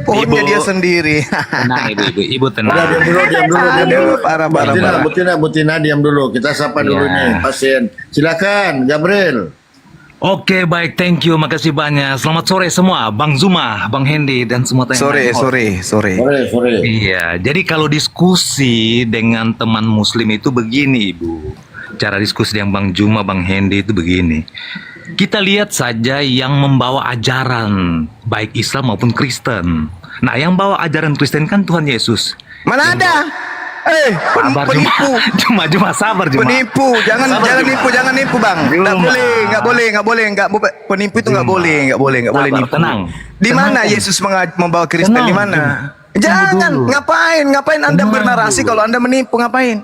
S3: Pohonnya
S10: Ibu.
S3: dia sendiri.
S10: tenang ibu tenang.
S9: Udah diam dulu, diam dulu, diam dulu.
S3: Aduh, parah.
S9: Butina, diam dulu. Kita sapa dulu
S10: Iya.
S9: nih pasien. Silakan, Gabriel.
S10: Oke baik, thank you, makasih banyak. Selamat sore semua, Bang Zuma, Bang Hendy dan semua yang
S3: Sore.
S9: Sore.
S10: Iya, jadi kalau diskusi dengan teman Muslim itu begini, Ibu. Cara diskusi dengan Bang Zuma, Bang Hendy itu begini. Kita lihat saja yang membawa ajaran baik Islam maupun Kristen. Nah, yang bawa ajaran Kristen kan Tuhan Yesus.
S3: Mana ada?
S10: Sabar,
S3: Penipu.
S10: Cuma sabar, Juma.
S3: Penipu, jangan nipu Bang. Enggak boleh. Penipu itu enggak boleh
S10: Sabar,
S3: nipu.
S10: tenang.
S3: Di mana Yesus membawa Kristen
S10: Tenang,
S3: di mana?
S10: Tunggu
S3: Jangan,
S10: dulu.
S3: ngapain Anda
S10: Tenang
S3: bernarasi
S10: dulu.
S3: kalau Anda menipu ngapain?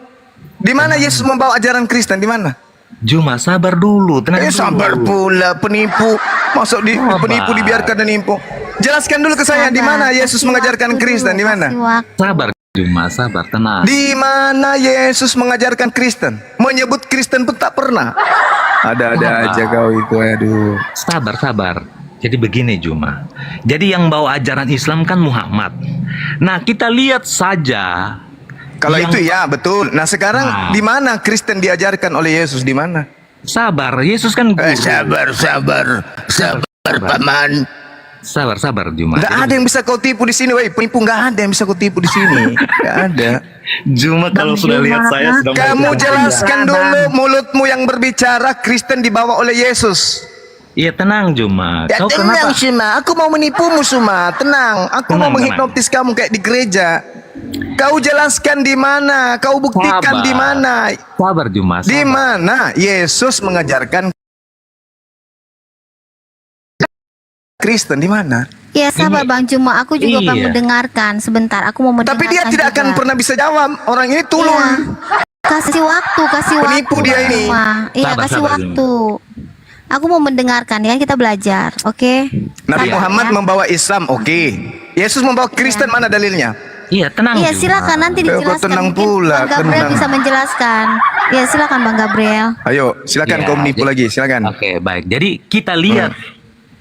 S3: Di mana Yesus membawa ajaran Kristen di mana?
S10: Juma, sabar dulu, tenang dulu.
S3: Sabar pula penipu. Masuk di
S10: Sabar.
S3: penipu dibiarkan menipu. Jelaskan dulu ke saya di mana Yesus mengajarkan Kristen di mana?
S10: Sabar, Juma, sabar, tenang.
S3: Di mana Yesus mengajarkan Kristen? Menyebut Kristen pun tak pernah. Ada-ada aja kau itu, aduh.
S10: Sabar. Jadi begini, Juma. Jadi yang bawa ajaran Islam kan Muhammad. Nah, kita lihat saja.
S3: Kalau
S10: yang-
S3: itu ya betul. Nah sekarang
S10: Nah.
S3: di mana Kristen diajarkan oleh Yesus di mana?
S10: Sabar, Yesus kan guru.
S3: Sabar, paman.
S10: Sabar, Juma.
S3: Nggak ada yang bisa kau tipu di sini, woi. Penipu nggak ada yang bisa kau tipu di sini. Nggak ada.
S10: Juma kalau sudah lihat saya sudah
S3: Kamu
S10: mau-
S3: jelaskan dulu mulutmu yang berbicara Kristen dibawa oleh Yesus.
S10: Iya, tenang, Juma.
S3: Ya
S10: Kau
S3: tenang
S10: kenapa?
S3: Suma, aku mau menipumu Suma, tenang. Aku mau
S10: Tenang,
S3: menghipnotis kamu kayak di gereja. Kau jelaskan di mana, kau buktikan
S10: Sabar.
S3: di mana.
S10: Sabar, Juma.
S3: Di
S10: sabar.
S3: mana Yesus mengajarkan Kristen di mana?
S2: Ya sabar Bang Juma, aku juga
S10: Iya.
S2: pengen mendengarkan. Sebentar, aku mau mendengarkan.
S3: Tapi dia tidak akan
S2: juga.
S3: pernah bisa jawab. Orang ini tulul.
S2: Iya. Kasih waktu,
S3: Penipu
S2: waktu.
S3: dia
S2: Bang
S3: ini.
S2: Juma. Iya,
S10: Sabar,
S2: kasih
S10: sabar,
S2: waktu. Aku mau mendengarkan ya, kita belajar, oke?
S3: Nabi
S2: Sabar,
S3: Muhammad
S2: ya.
S3: membawa Islam, oke. Yesus membawa Kristen, mana dalilnya?
S10: Iya, tenang,
S2: Iya,
S10: Juma.
S2: silakan nanti
S3: Kau
S2: dijelaskan.
S3: tenang
S2: Mungkin
S3: pula,
S2: Bang Gabriel
S3: tenang.
S2: bisa menjelaskan. Iya, silakan Bang Gabriel.
S3: Ayo, silakan
S10: Iya,
S3: kau menipu
S10: jadi-
S3: lagi, silakan.
S10: Oke, baik. Jadi kita lihat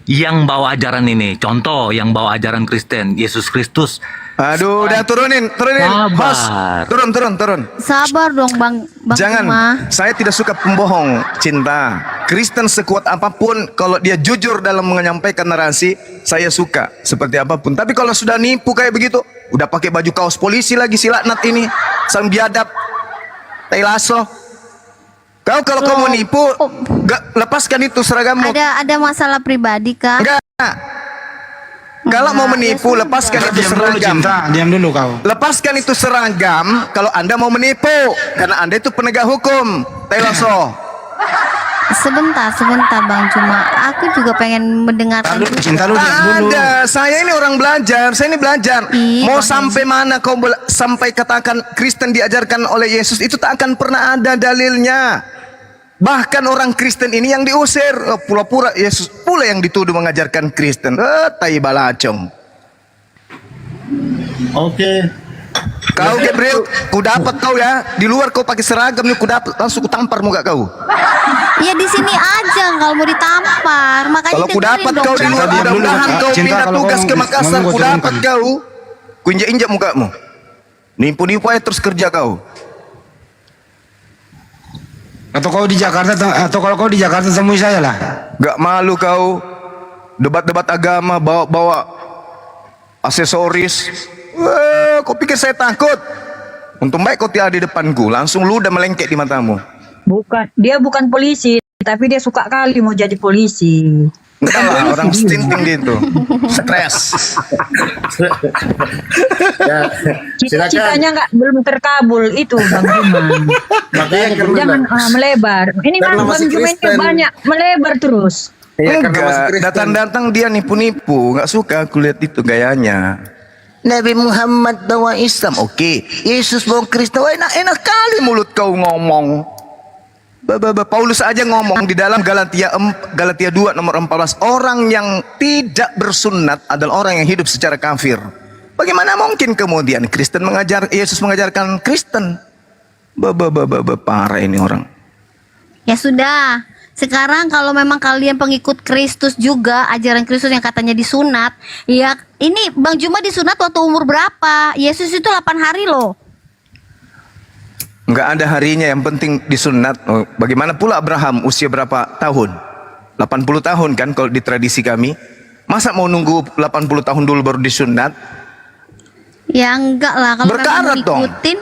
S10: yang bawa ajaran ini. Contoh yang bawa ajaran Kristen, Yesus Kristus.
S3: Aduh, udah turunin.
S10: Sabar.
S3: Host, turun.
S2: Sabar dong Bang
S3: Jangan,
S2: Juma.
S3: saya tidak suka pembohong cinta. Kristen sekuat apapun, kalau dia jujur dalam menyampaikan narasi, saya suka seperti apapun. Tapi kalau sudah nipu kayak begitu, udah pakai baju kaos polisi lagi si laknat ini, sang biadab, tai lasso. Kau kalau kau mau nipu, gak lepaskan itu seragammu.
S2: Ada masalah pribadi kah?
S3: Enggak. Kalau mau menipu, lepaskan itu
S6: Diam dulu,
S3: seragam.
S6: cinta. Diam dulu kau.
S3: Lepaskan itu seragam kalau Anda mau menipu, karena Anda itu penegak hukum. Tai lasso.
S2: Sebentar Bang Juma. Aku juga pengen mendengarkan.
S6: Cinta lu diam dulu.
S3: Ada, saya ini orang belajar, saya ini belajar.
S2: Ih,
S3: Mau
S2: Bang
S3: sampai mana kau sampai katakan Kristen diajarkan oleh Yesus, itu tak akan pernah ada dalilnya. Bahkan orang Kristen ini yang diusir, pura-pura Yesus pula yang dituduh mengajarkan Kristen. Tai balacong.
S9: Oke.
S3: Kau Gabriel, ku dapat kau ya. Di luar kau pakai seragam nih, ku dapat langsung ku tampar muka kau.
S2: Ya di sini aja kalau mau ditampar. Makanya
S3: Kalau ku
S2: dengerin
S3: dapat
S2: dong,
S3: kau di
S2: Bang.
S3: luar,
S6: Cinta, diam dulu,
S3: mudah-mudahan
S6: Kak.
S3: kau
S6: Cinta,
S3: pindah
S6: kalau
S3: tugas
S6: kau
S3: ke Makassar,
S6: ngomong,
S3: ku
S6: gua
S3: dapat
S6: turunkan.
S3: kau. Ku injak-injak mukamu. Nipu-nipu aja terus kerja kau.
S6: Atau kau di Jakarta atau kalau kau di Jakarta temui saya lah.
S3: Gak malu kau debat-debat agama bawa-bawa aksesoris. Wah, kau pikir saya takut? Untung baik kau tiada di depanku, langsung lu udah melengkek di matamu.
S8: Dia bukan polisi, tapi dia suka kali mau jadi polisi.
S3: Enggak lah, orang stinting gitu. Stres.
S9: Ya, silakan.
S8: Cita-citanya belum terkabul itu Bang Juma.
S9: Makanya aku
S8: Jangan
S9: bilang.
S8: melebar. Ini
S5: Karena
S8: Bang
S5: masih
S8: Juma ini
S5: Kristen.
S8: banyak melebar terus.
S5: Iya, karena masih
S3: Enggak,
S5: Kristen.
S3: datang-datang dia nipu-nipu. Enggak suka aku lihat itu gayanya. Nabi Muhammad bawa Islam, oke. Yesus bawa Kristen, wah, enak kali mulut kau ngomong. Paulus aja ngomong di dalam Galatia 2 nomor 14, orang yang tidak bersunat adalah orang yang hidup secara kafir. Bagaimana mungkin kemudian Yesus mengajarkan Kristen? Parah ini orang.
S2: Ya sudah. Sekarang kalau memang kalian pengikut Kristus juga, ajaran Kristus yang katanya disunat, ya ini Bang Juma disunat waktu umur berapa? Yesus itu 8 hari loh.
S3: Enggak ada harinya, yang penting disunat. Oh, bagaimana pula Abraham usia berapa tahun? 80 tahun kan kalau di tradisi kami. Masa mau nunggu 80 tahun dulu baru disunat?
S2: Ya enggak lah, kalau
S3: Berkarat
S2: memang
S3: dong.
S2: ngikutin.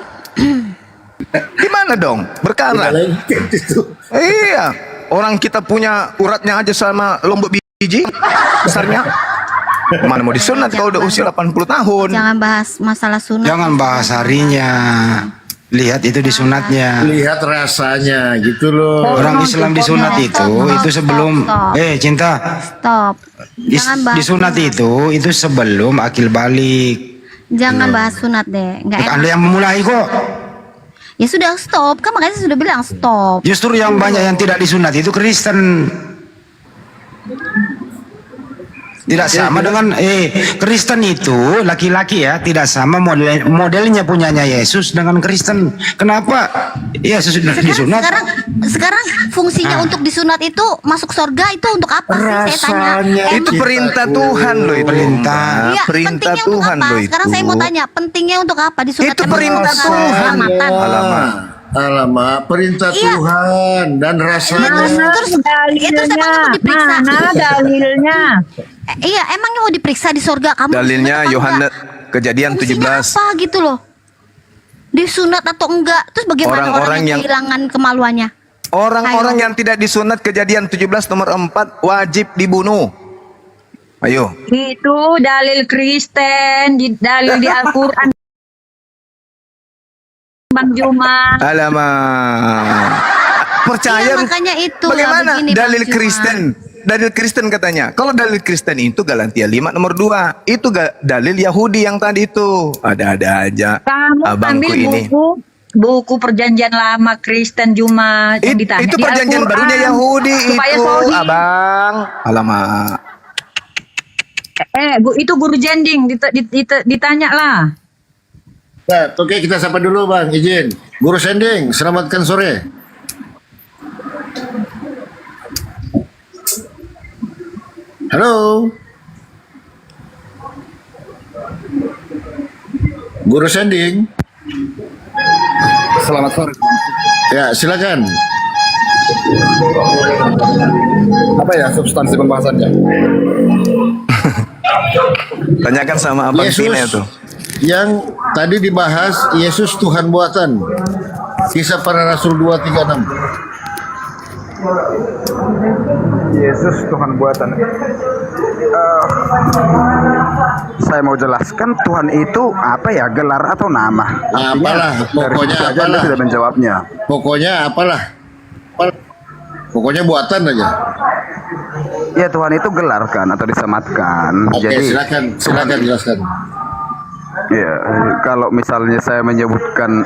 S3: Gimana dong? Berkarat. Iya. Orang kita punya uratnya aja sama lombok biji besarnya. Mana mau disunat kalau udah usia 80 tahun?
S2: Jangan bahas masalah sunat.
S6: Jangan bahas harinya. Lihat itu di sunatnya.
S9: Lihat rasanya gitu loh.
S6: Orang Islam disunat itu sebelum cinta.
S2: Stop. Jangan bahas
S6: Disunat itu sebelum akil balik.
S2: Jangan bahas sunat deh. Enggak enak.
S6: Anda yang memulai kok.
S2: Ya sudah stop. Kan makanya saya sudah bilang stop.
S6: Justru yang banyak yang tidak disunat itu Kristen. Tidak sama dengan Kristen itu laki-laki ya, tidak sama modelnya punyanya Yesus dengan Kristen. Kenapa Yesus disunat?
S2: Sekarang fungsinya untuk disunat itu masuk surga itu untuk apa sih? Saya tanya.
S3: Itu perintah Tuhan loh itu.
S6: Perintah.
S2: Iya,
S3: Perintah
S2: pentingnya untuk
S3: Tuhan
S2: apa?
S3: loh itu.
S2: Sekarang saya mau tanya, pentingnya untuk apa disunat?
S3: Itu perintah Tuhan.
S9: Alamak, perintah
S2: Iya.
S9: Tuhan dan rasanya.
S2: Terus emangnya mau diperiksa?
S8: dalilnya.
S2: Iya, emangnya mau diperiksa di surga kamu?
S3: Dalilnya
S2: disunat apa
S3: Yohanes
S2: enggak?
S3: Kejadian
S2: Fungsinya
S3: 17.
S2: apa gitu loh? Disunat atau enggak? Terus bagaimana
S3: Orang-orang
S2: orang yang
S3: yang-
S2: kehilangan kemaluannya?
S3: Orang-orang yang tidak disunat Kejadian 17 nomor 4 wajib dibunuh. Ayo.
S8: Itu dalil Kristen, dalil di Al-Quran. Bang Juma.
S3: Alamak. Percaya
S2: Iya, makanya itu lah
S3: bagaimana
S2: begini, Bang
S3: dalil
S2: Juma.
S3: Kristen? Dalil Kristen katanya. Kalau dalil Kristen itu Galatia 5 nomor 2. Itu dalil Yahudi yang tadi itu. Ada-ada aja.
S8: Kamu
S3: Abangku
S8: ambil
S3: ini.
S8: buku perjanjian lama Kristen Juma yang ditanya
S3: Itu
S8: di
S3: perjanjian
S8: Al-Quran.
S3: barunya Yahudi
S8: Supaya
S3: itu,
S8: sahih.
S3: Abang. Alamak.
S8: Itu guru jending ditanya lah.
S9: Nah, oke, kita sapa dulu Bang, izin. Guru Sending, selamatkan sore. Halo. Guru Sending.
S5: Selamat sore.
S9: Ya, silakan.
S5: Apa ya substansi pembahasannya?
S3: Tanyakan sama Abang Tina itu.
S9: Yang tadi dibahas Yesus Tuhan buatan. Kisah Para Rasul 236.
S11: Yesus Tuhan buatan. Saya mau jelaskan Tuhan itu apa ya, gelar atau nama?
S9: Apalah,
S11: Dari
S9: pokoknya
S11: situ aja Anda
S9: apalah.
S11: sudah menjawabnya.
S9: Pokoknya apalah. Pokoknya buatan aja.
S11: Ya Tuhan itu gelar kan atau disematkan.
S9: Oke,
S11: Jadi
S9: silakan jelaskan.
S11: ya kalau misalnya saya menyebutkan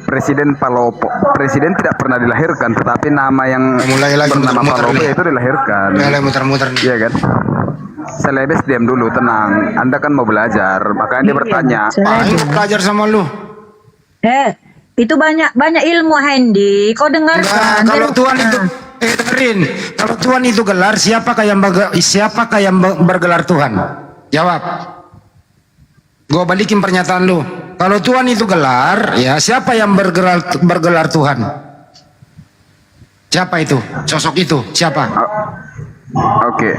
S11: Presiden Palopo, Presiden tidak pernah dilahirkan, tetapi nama yang
S6: Mulai lagi
S11: bernama
S6: muter-muter
S11: Palopo
S6: nih.
S11: itu dilahirkan.
S6: Mulai muter-muter nih.
S11: Iya kan? Selebes diam dulu, tenang. Anda kan mau belajar, makanya dia bertanya.
S6: Ayo belajar sama lu.
S8: Itu banyak ilmu Hendy. Kau
S6: Enggak,
S8: dengarkan.
S6: kalau Tuhan itu dengerin. Kalau Tuhan itu gelar, siapakah yang bergelar Tuhan? Jawab. Gua balikin pernyataan lu. Kalau Tuhan itu gelar, ya siapa yang bergelar Tuhan? Siapa itu? Sosok itu siapa?
S11: Oke.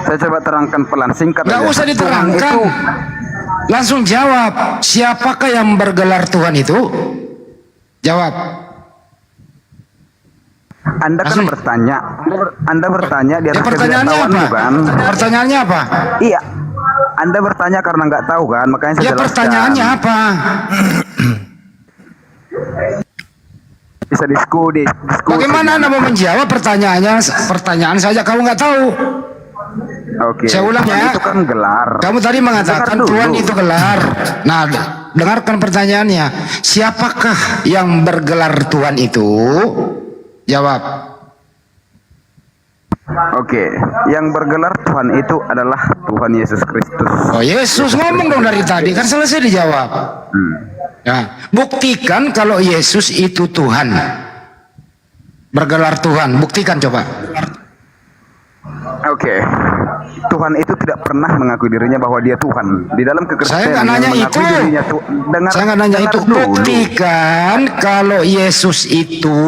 S11: Saya coba terangkan pelan singkat
S6: Nggak
S11: aja.
S6: usah
S11: Tuhan
S6: diterangkan.
S11: itu
S6: Langsung jawab, siapakah yang bergelar Tuhan itu? Jawab.
S11: Anda kan bertanya, Anda bertanya di atas
S6: Pertanyaannya
S11: ketidaktahuan,
S6: apa?
S11: bukan?
S6: Pertanyaannya apa?
S11: Iya, Anda bertanya karena nggak tahu kan, makanya saya
S6: Ya
S11: jelaskan.
S6: pertanyaannya apa?
S11: Bisa diskusi.
S6: Bagaimana Anda mau menjawab pertanyaannya? Pertanyaan saja kamu nggak tahu.
S11: Oke.
S6: Saya ulang
S11: Tuhan
S6: ya.
S11: Itu kan gelar.
S6: Kamu tadi mengatakan
S11: Dengar dulu.
S6: Tuhan itu gelar. Nah, dengarkan pertanyaannya. Siapakah yang bergelar Tuhan itu? Jawab.
S11: Oke, yang bergelar Tuhan itu adalah Tuhan Yesus Kristus.
S6: Oh, Yesus ngomong dong dari tadi, kan selesai dijawab. Nah, buktikan kalau Yesus itu Tuhan. Bergelar Tuhan, buktikan coba.
S11: Oke. Tuhan itu tidak pernah mengakui dirinya bahwa dia Tuhan. Di dalam kekristenan
S6: Saya nggak nanya
S11: yang mengakui
S6: itu.
S11: dirinya
S6: Saya nggak nanya itu.
S11: dulu.
S6: Buktikan kalau Yesus itu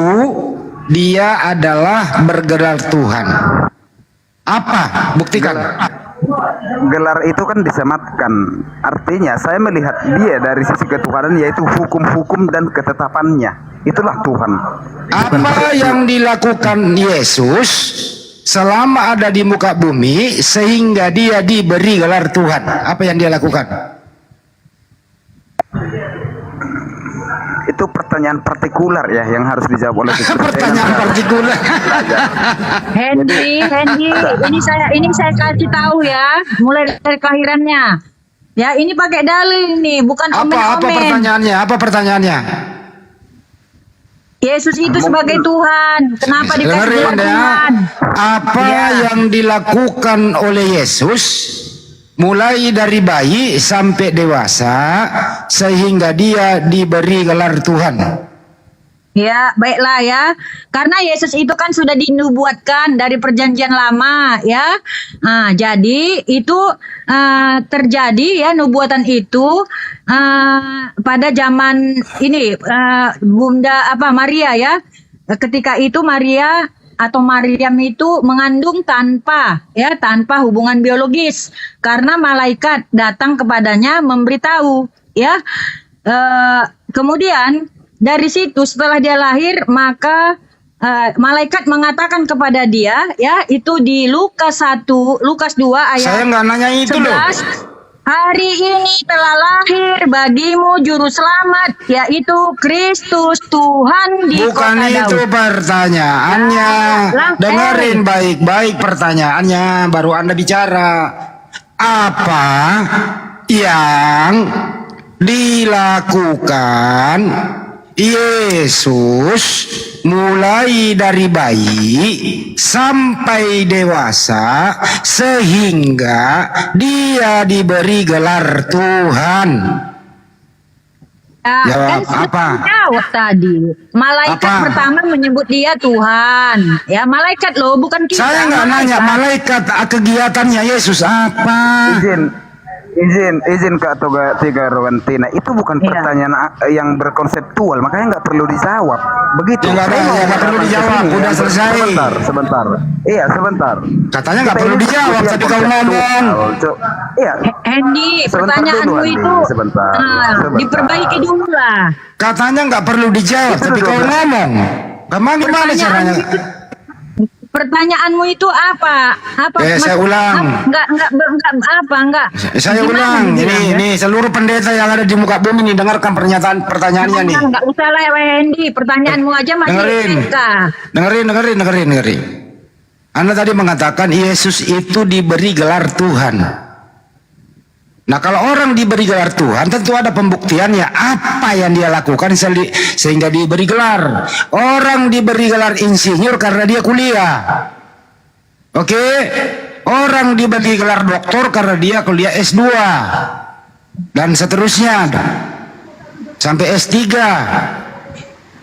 S6: dia adalah bergelar Tuhan. Apa? Buktikan.
S11: Gelar itu kan disematkan. Artinya saya melihat dia dari sisi ketuhanan, yaitu hukum-hukum dan ketetapannya. Itulah Tuhan.
S6: Apa yang dilakukan Yesus selama ada di muka bumi sehingga dia diberi gelar Tuhan? Apa yang dia lakukan?
S11: Itu pertanyaan partikular ya yang harus dijawab oleh
S6: Pertanyaan partikular.
S8: Hendy, ini saya kasih tahu ya, mulai dari kelahirannya. Ya, ini pakai dalil nih, bukan
S6: Apa
S8: omen-omen.
S6: pertanyaannya? Apa pertanyaannya?
S8: Yesus itu sebagai Tuhan. Kenapa dikasih
S6: Dengerin
S8: gelar
S6: ya.
S8: Tuhan?
S6: Apa
S8: Ya.
S6: yang dilakukan oleh Yesus mulai dari bayi sampai dewasa sehingga dia diberi gelar Tuhan?
S8: Ya, baiklah ya. Karena Yesus itu kan sudah dinubuatkan dari perjanjian lama ya. Nah, jadi itu terjadi ya nubuatan itu pada zaman ini Bunda Maria ya. Ketika itu Maria atau Maryam itu mengandung tanpa hubungan biologis karena malaikat datang kepadanya memberitahu ya. Kemudian dari situ setelah dia lahir maka malaikat mengatakan kepada dia ya, itu di Lukas 2 ayat
S6: Saya nggak nanya itu
S8: 11.
S6: loh.
S8: Hari ini telah lahir bagimu juru selamat, yaitu Kristus Tuhan di
S6: Bukan
S8: kota
S6: itu
S8: Daud.
S6: pertanyaannya. Dengerin baik-baik pertanyaannya, baru Anda bicara. Apa yang dilakukan Yesus mulai dari bayi sampai dewasa sehingga dia diberi gelar Tuhan? Jawab
S8: Kan sudah
S6: apa?
S8: jawab tadi. Malaikat
S6: Apa?
S8: pertama menyebut dia Tuhan. Ya, malaikat loh, bukan kita.
S6: Saya nggak nanya malaikat kegiatannya Yesus apa.
S11: Izin Kak Toga Tiga Rogantina, itu bukan
S8: Iya.
S11: pertanyaan yang berkonseptual, makanya nggak perlu dijawab. Begitu.
S6: Ya, nggak perlu dijawab, udah selesai.
S11: Sebentar. Iya, sebentar.
S6: Katanya nggak
S11: Kita
S6: perlu
S11: ini
S6: dijawab,
S11: diskusi
S6: tapi
S11: yang
S6: kau ngomong.
S11: konseptual, Cuk. Iya.
S8: Hendy,
S11: Sebentar
S8: pertanyaanmu
S11: dulu, Andi.
S8: itu
S11: Sebentar.
S8: diperbaiki dulu lah.
S6: Katanya nggak perlu dijawab,
S11: Itu
S6: tapi kau
S11: 12.
S6: ngomong. Gimana caranya?
S8: Pertanyaanmu itu apa? Apa?
S6: Saya ulang.
S8: Enggak
S6: Saya
S8: Gimana
S6: ulang,
S8: dibilangnya?
S6: ini seluruh pendeta yang ada di muka bumi nih, dengarkan pertanyaannya nih.
S8: Enggak usah lah Hendy, pertanyaanmu aja masih
S6: Dengerin.
S8: SK.
S6: Dengerin. Anda tadi mengatakan Yesus itu diberi gelar Tuhan. Nah, kalau orang diberi gelar Tuhan tentu ada pembuktiannya apa yang dia lakukan sehingga diberi gelar. Orang diberi gelar insinyur karena dia kuliah. Oke? Orang diberi gelar doktor karena dia kuliah S2. Dan seterusnya. Sampai S3.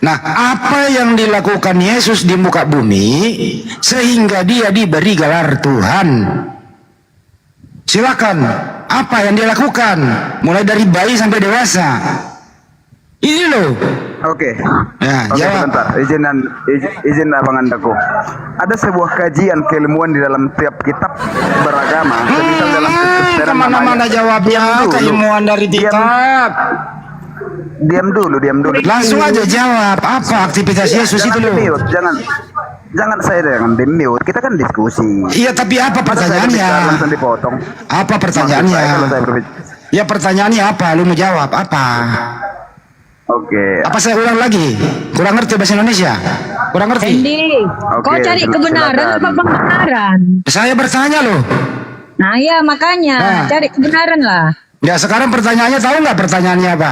S6: Nah, apa yang dilakukan Yesus di muka bumi sehingga dia diberi gelar Tuhan? Silakan, apa yang dia lakukan mulai dari bayi sampai dewasa? Ini loh.
S11: Oke.
S6: Ya,
S11: Oke,
S6: jawab.
S11: sebentar. Izin abang andaku. Ada sebuah kajian keilmuan di dalam tiap kitab beragama. Semisal dalam Kristen
S6: Kemana-mana
S11: namanya.
S6: jawabnya
S11: Diam dulu.
S6: keilmuan dari kitab.
S11: Diam dulu.
S6: Langsung aja jawab. Apa aktivitas Yesus itu
S11: Jangan
S6: loh?
S11: di-mute, jangan saya jangan di-mute. Kita kan diskusi.
S6: Iya, tapi apa
S11: Masa saya berbicara
S6: pertanyaannya?
S11: langsung dipotong.
S6: Apa
S11: Maksud
S6: pertanyaannya?
S11: saya kalau saya berbicara.
S6: Ya pertanyaannya apa? Lu mau jawab apa?
S11: Oke.
S6: Apa saya ulang lagi? Kurang ngerti bahasa Indonesia? Kurang ngerti?
S8: Hendy, kau
S11: Oke,
S8: cari kebenaran
S11: silakan.
S8: apa pembenaran?
S6: Saya bertanya loh.
S8: Nah ya makanya
S6: Nah.
S8: cari kebenaran lah.
S6: Ya sekarang pertanyaannya tahu nggak pertanyaannya apa?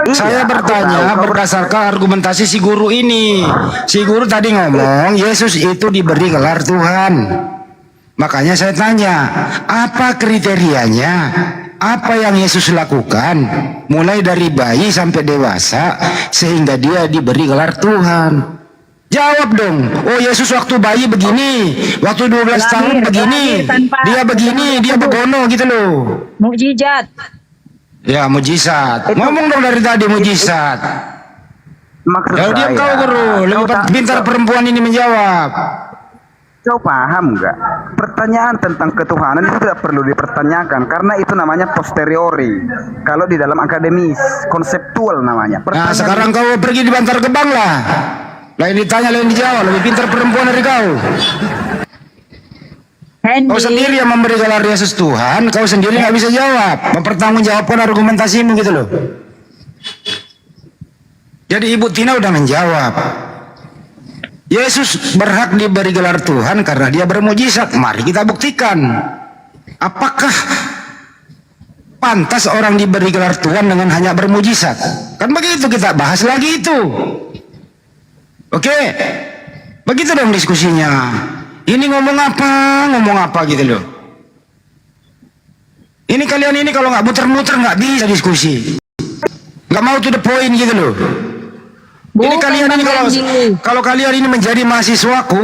S6: Saya
S11: Iya,
S6: bertanya
S11: aku tahu.
S6: berdasarkan argumentasi si guru ini. Si guru tadi ngomong Yesus itu diberi gelar Tuhan. Makanya saya tanya, apa kriterianya? Apa yang Yesus lakukan mulai dari bayi sampai dewasa sehingga dia diberi gelar Tuhan? Jawab dong. Oh, Yesus waktu bayi begini, waktu 12 tahun begini,
S8: lahir tanpa-
S6: dia begini, dia begono gitu loh.
S8: Mukjizat.
S6: Ya, mujizat. Ngomong dong dari tadi mujizat.
S11: Maksud
S6: Ya diam
S11: saya,
S6: kau guru, lebih pintar perempuan ini menjawab.
S11: Kau paham nggak? Pertanyaan tentang ketuhanan itu tidak perlu dipertanyakan karena itu namanya posteriori. Kalau di dalam akademis, konseptual namanya.
S6: Nah, sekarang kau pergi di Bantar Gebang lah. Lain ditanya, lain dijawab. Lebih pintar perempuan dari kau.
S8: Hendy,
S6: Kau sendiri yang memberi gelar Yesus Tuhan, kau sendiri nggak bisa jawab. Mempertanggungjawabkan argumentasimu gitu loh. Jadi Ibu Tina udah menjawab. Yesus berhak diberi gelar Tuhan karena dia bermujizat. Mari kita buktikan. Apakah pantas orang diberi gelar Tuhan dengan hanya bermujizat? Kan begitu kita bahas lagi itu. Oke, begitu dong diskusinya. Ini ngomong apa gitu loh. Ini kalian ini kalau nggak muter-muter nggak bisa diskusi. Nggak mau to the point gitu loh. Ini
S8: bukan
S6: kalian ini
S8: Bang Hendy.
S6: kalau kalian ini menjadi mahasiswaku,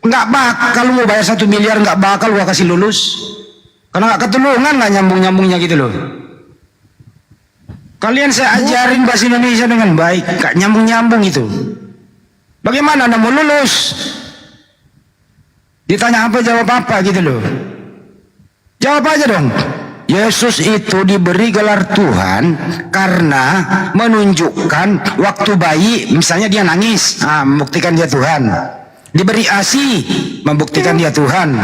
S6: nggak bakal mau bayar 1 miliar, nggak bakal gua kasih lulus. Karena nggak ketulungan lah nyambung-nyambungnya gitu loh. Kalian saya ajarin bahasa Indonesia dengan baik, nggak nyambung-nyambung itu. Bagaimana Anda mau lulus? Ditanya apa jawab apa gitu loh. Jawab aja dong. Yesus itu diberi gelar Tuhan karena menunjukkan waktu bayi misalnya dia nangis, membuktikan dia Tuhan. Diberi ASI, membuktikan dia Tuhan.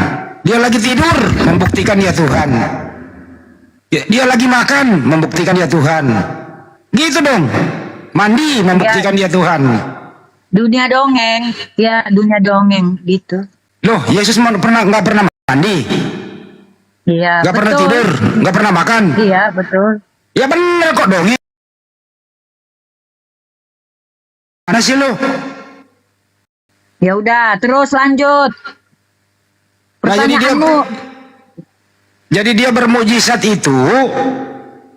S6: Dia lagi tidur, membuktikan dia Tuhan. Dia lagi makan, membuktikan dia Tuhan. Gitu dong. Mandi, membuktikan dia Tuhan.
S8: Dunia dongeng, ya dunia dongeng gitu.
S6: Loh, Yesus nggak pernah mandi,
S8: Iya.
S6: nggak pernah
S8: betul.
S6: tidur, nggak pernah makan.
S8: Iya betul.
S6: Ya bener kok dong. Mana sih lo?
S8: Ya udah, terus lanjut.
S6: Nah,
S8: Pertanyaanmu,
S6: jadi dia bermujizat itu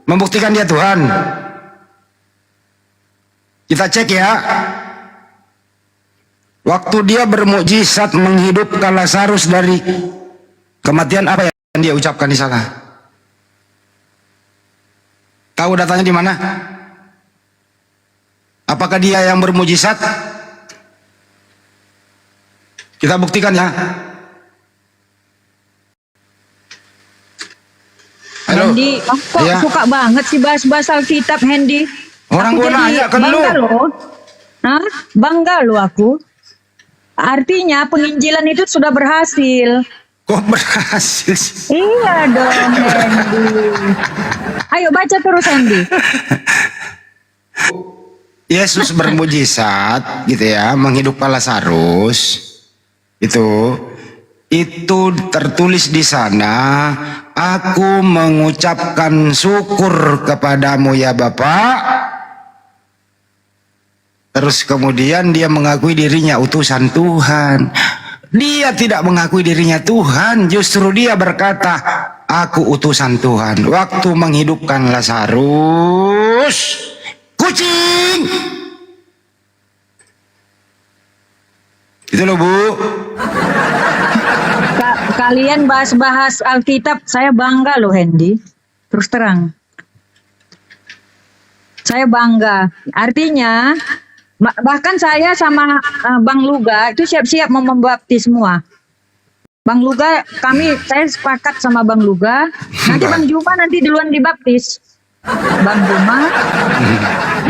S6: membuktikan dia Tuhan. Kita cek ya. Waktu dia bermujizat menghidupkan Lazarus dari kematian, apa yang dia ucapkan di sana? Tahu datanya di mana? Apakah dia yang bermujizat? Kita buktikan ya. Halo.
S8: Hendy, kok
S6: Iya.
S8: suka banget sih bahas-bahas Alkitab, Hendy?
S6: Orang
S8: Aku
S6: gua
S8: jadi
S6: nanya ke lu.
S8: bangga loh. Hah? Bangga loh aku. Artinya penginjilan itu sudah berhasil.
S6: Kok berhasil sih?
S8: Iya dong, Hendy. Ayo baca terus, Hendy.
S6: Yesus bermujizat gitu ya, menghidupkan Lazarus. Itu tertulis di sana, aku mengucapkan syukur kepadamu ya Bapa. Terus kemudian dia mengakui dirinya utusan Tuhan. Dia tidak mengakui dirinya Tuhan, justru dia berkata, aku utusan Tuhan. Waktu menghidupkan Lazarus, kucing. Itu loh Bu.
S8: Kalian bahas-bahas Alkitab, saya bangga loh, Hendy. Terus terang. Saya bangga. Artinya bahkan saya sama Bang Luga itu siap-siap mau membaptis semua. Bang Luga, saya sepakat sama Bang Luga. Nanti Bang Juma nanti duluan dibaptis. Bang Juma,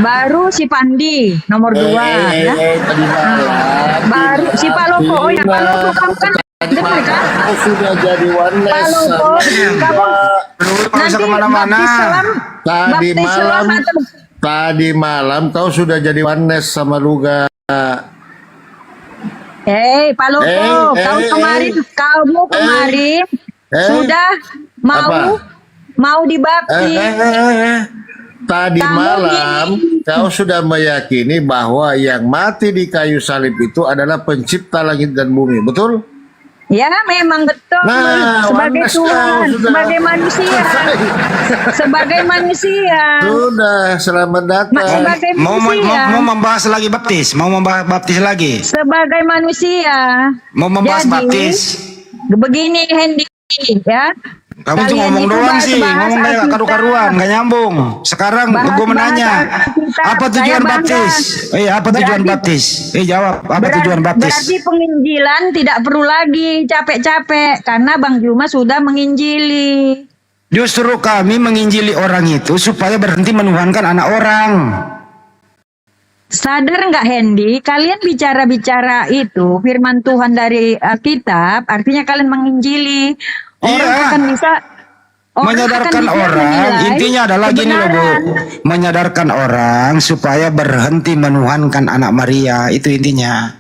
S8: baru si Pandi nomor 2 ya. Baru si Palopo. Oh ya, Palopo kamu kan dengar kan?
S9: Kau sudah jadi oneness.
S8: Palopo, kamu nanti baptis selam.
S9: Tadi malam kau sudah jadi oneness sama Luga.
S8: Palopo, kamu kemarin sudah mau dibaptis.
S9: Tadi malam kau sudah meyakini bahwa yang mati di kayu salib itu adalah pencipta langit dan bumi, betul?
S8: Ya, memang betul. Sebagai Tuhan, sebagai manusia. Sebagai manusia.
S9: Sudah, selamat datang.
S8: Sebagai manusia.
S6: Mau membahas lagi baptis? Mau membahas baptis lagi?
S8: Sebagai manusia.
S6: Mau membahas baptis?
S8: Begini Hendy, ya.
S6: Kamu tuh ngomong doang sih, ngomong kayak karu-karuan, nggak nyambung. Sekarang gue menanya, apa tujuan baptis? Apa tujuan baptis? Jawab, apa tujuan baptis?
S8: Berarti penginjilan tidak perlu lagi capek-capek, karena Bang Juma sudah menginjili.
S6: Justru kami menginjili orang itu supaya berhenti menuhankan anak orang.
S8: Sadar nggak Hendy, kalian bicara-bicara itu firman Tuhan dari Alkitab, artinya kalian menginjili. Orang akan bisa
S6: menyadarkan orang, intinya adalah gini loh Bu, menyadarkan orang supaya berhenti menuhankan anak Maria, itu intinya.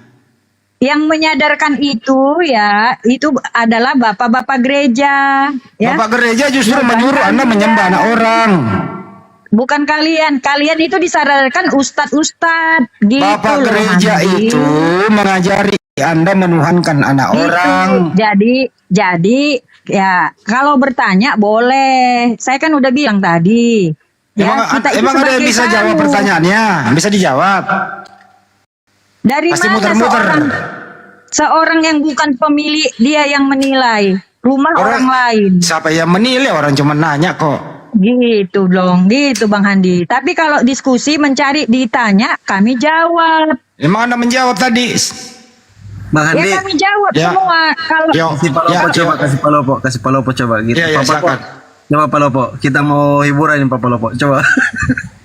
S8: Yang menyadarkan itu ya, itu adalah bapak-bapak gereja. Ya?
S6: Bapak gereja justru menyuruh Anda menyembah anak orang.
S8: Bukan kalian itu disadarkan ustadz-ustadz gitu.
S6: Bapak gereja itu mengajari Anda menuhankan anak orang.
S8: Jadi ya kalau bertanya boleh. Saya kan udah bilang tadi. Ya,
S6: emang ada yang bisa jawab pertanyaannya? Bisa dijawab.
S8: Dari
S6: pasti
S8: mana seorang yang bukan pemilik dia yang menilai rumah orang lain?
S6: Siapa yang menilai? Orang cuma nanya kok.
S8: Gitu dong, gitu Bang Handi. Tapi kalau diskusi mencari ditanya, kami jawab.
S6: Emang Anda menjawab tadi?
S5: Bang Handi.
S8: Ya kami jawab semua. Kalau
S5: kasih Palopo coba gitu.
S6: Coba
S5: Palopo, kita mau hiburan Pak Palopo. Coba.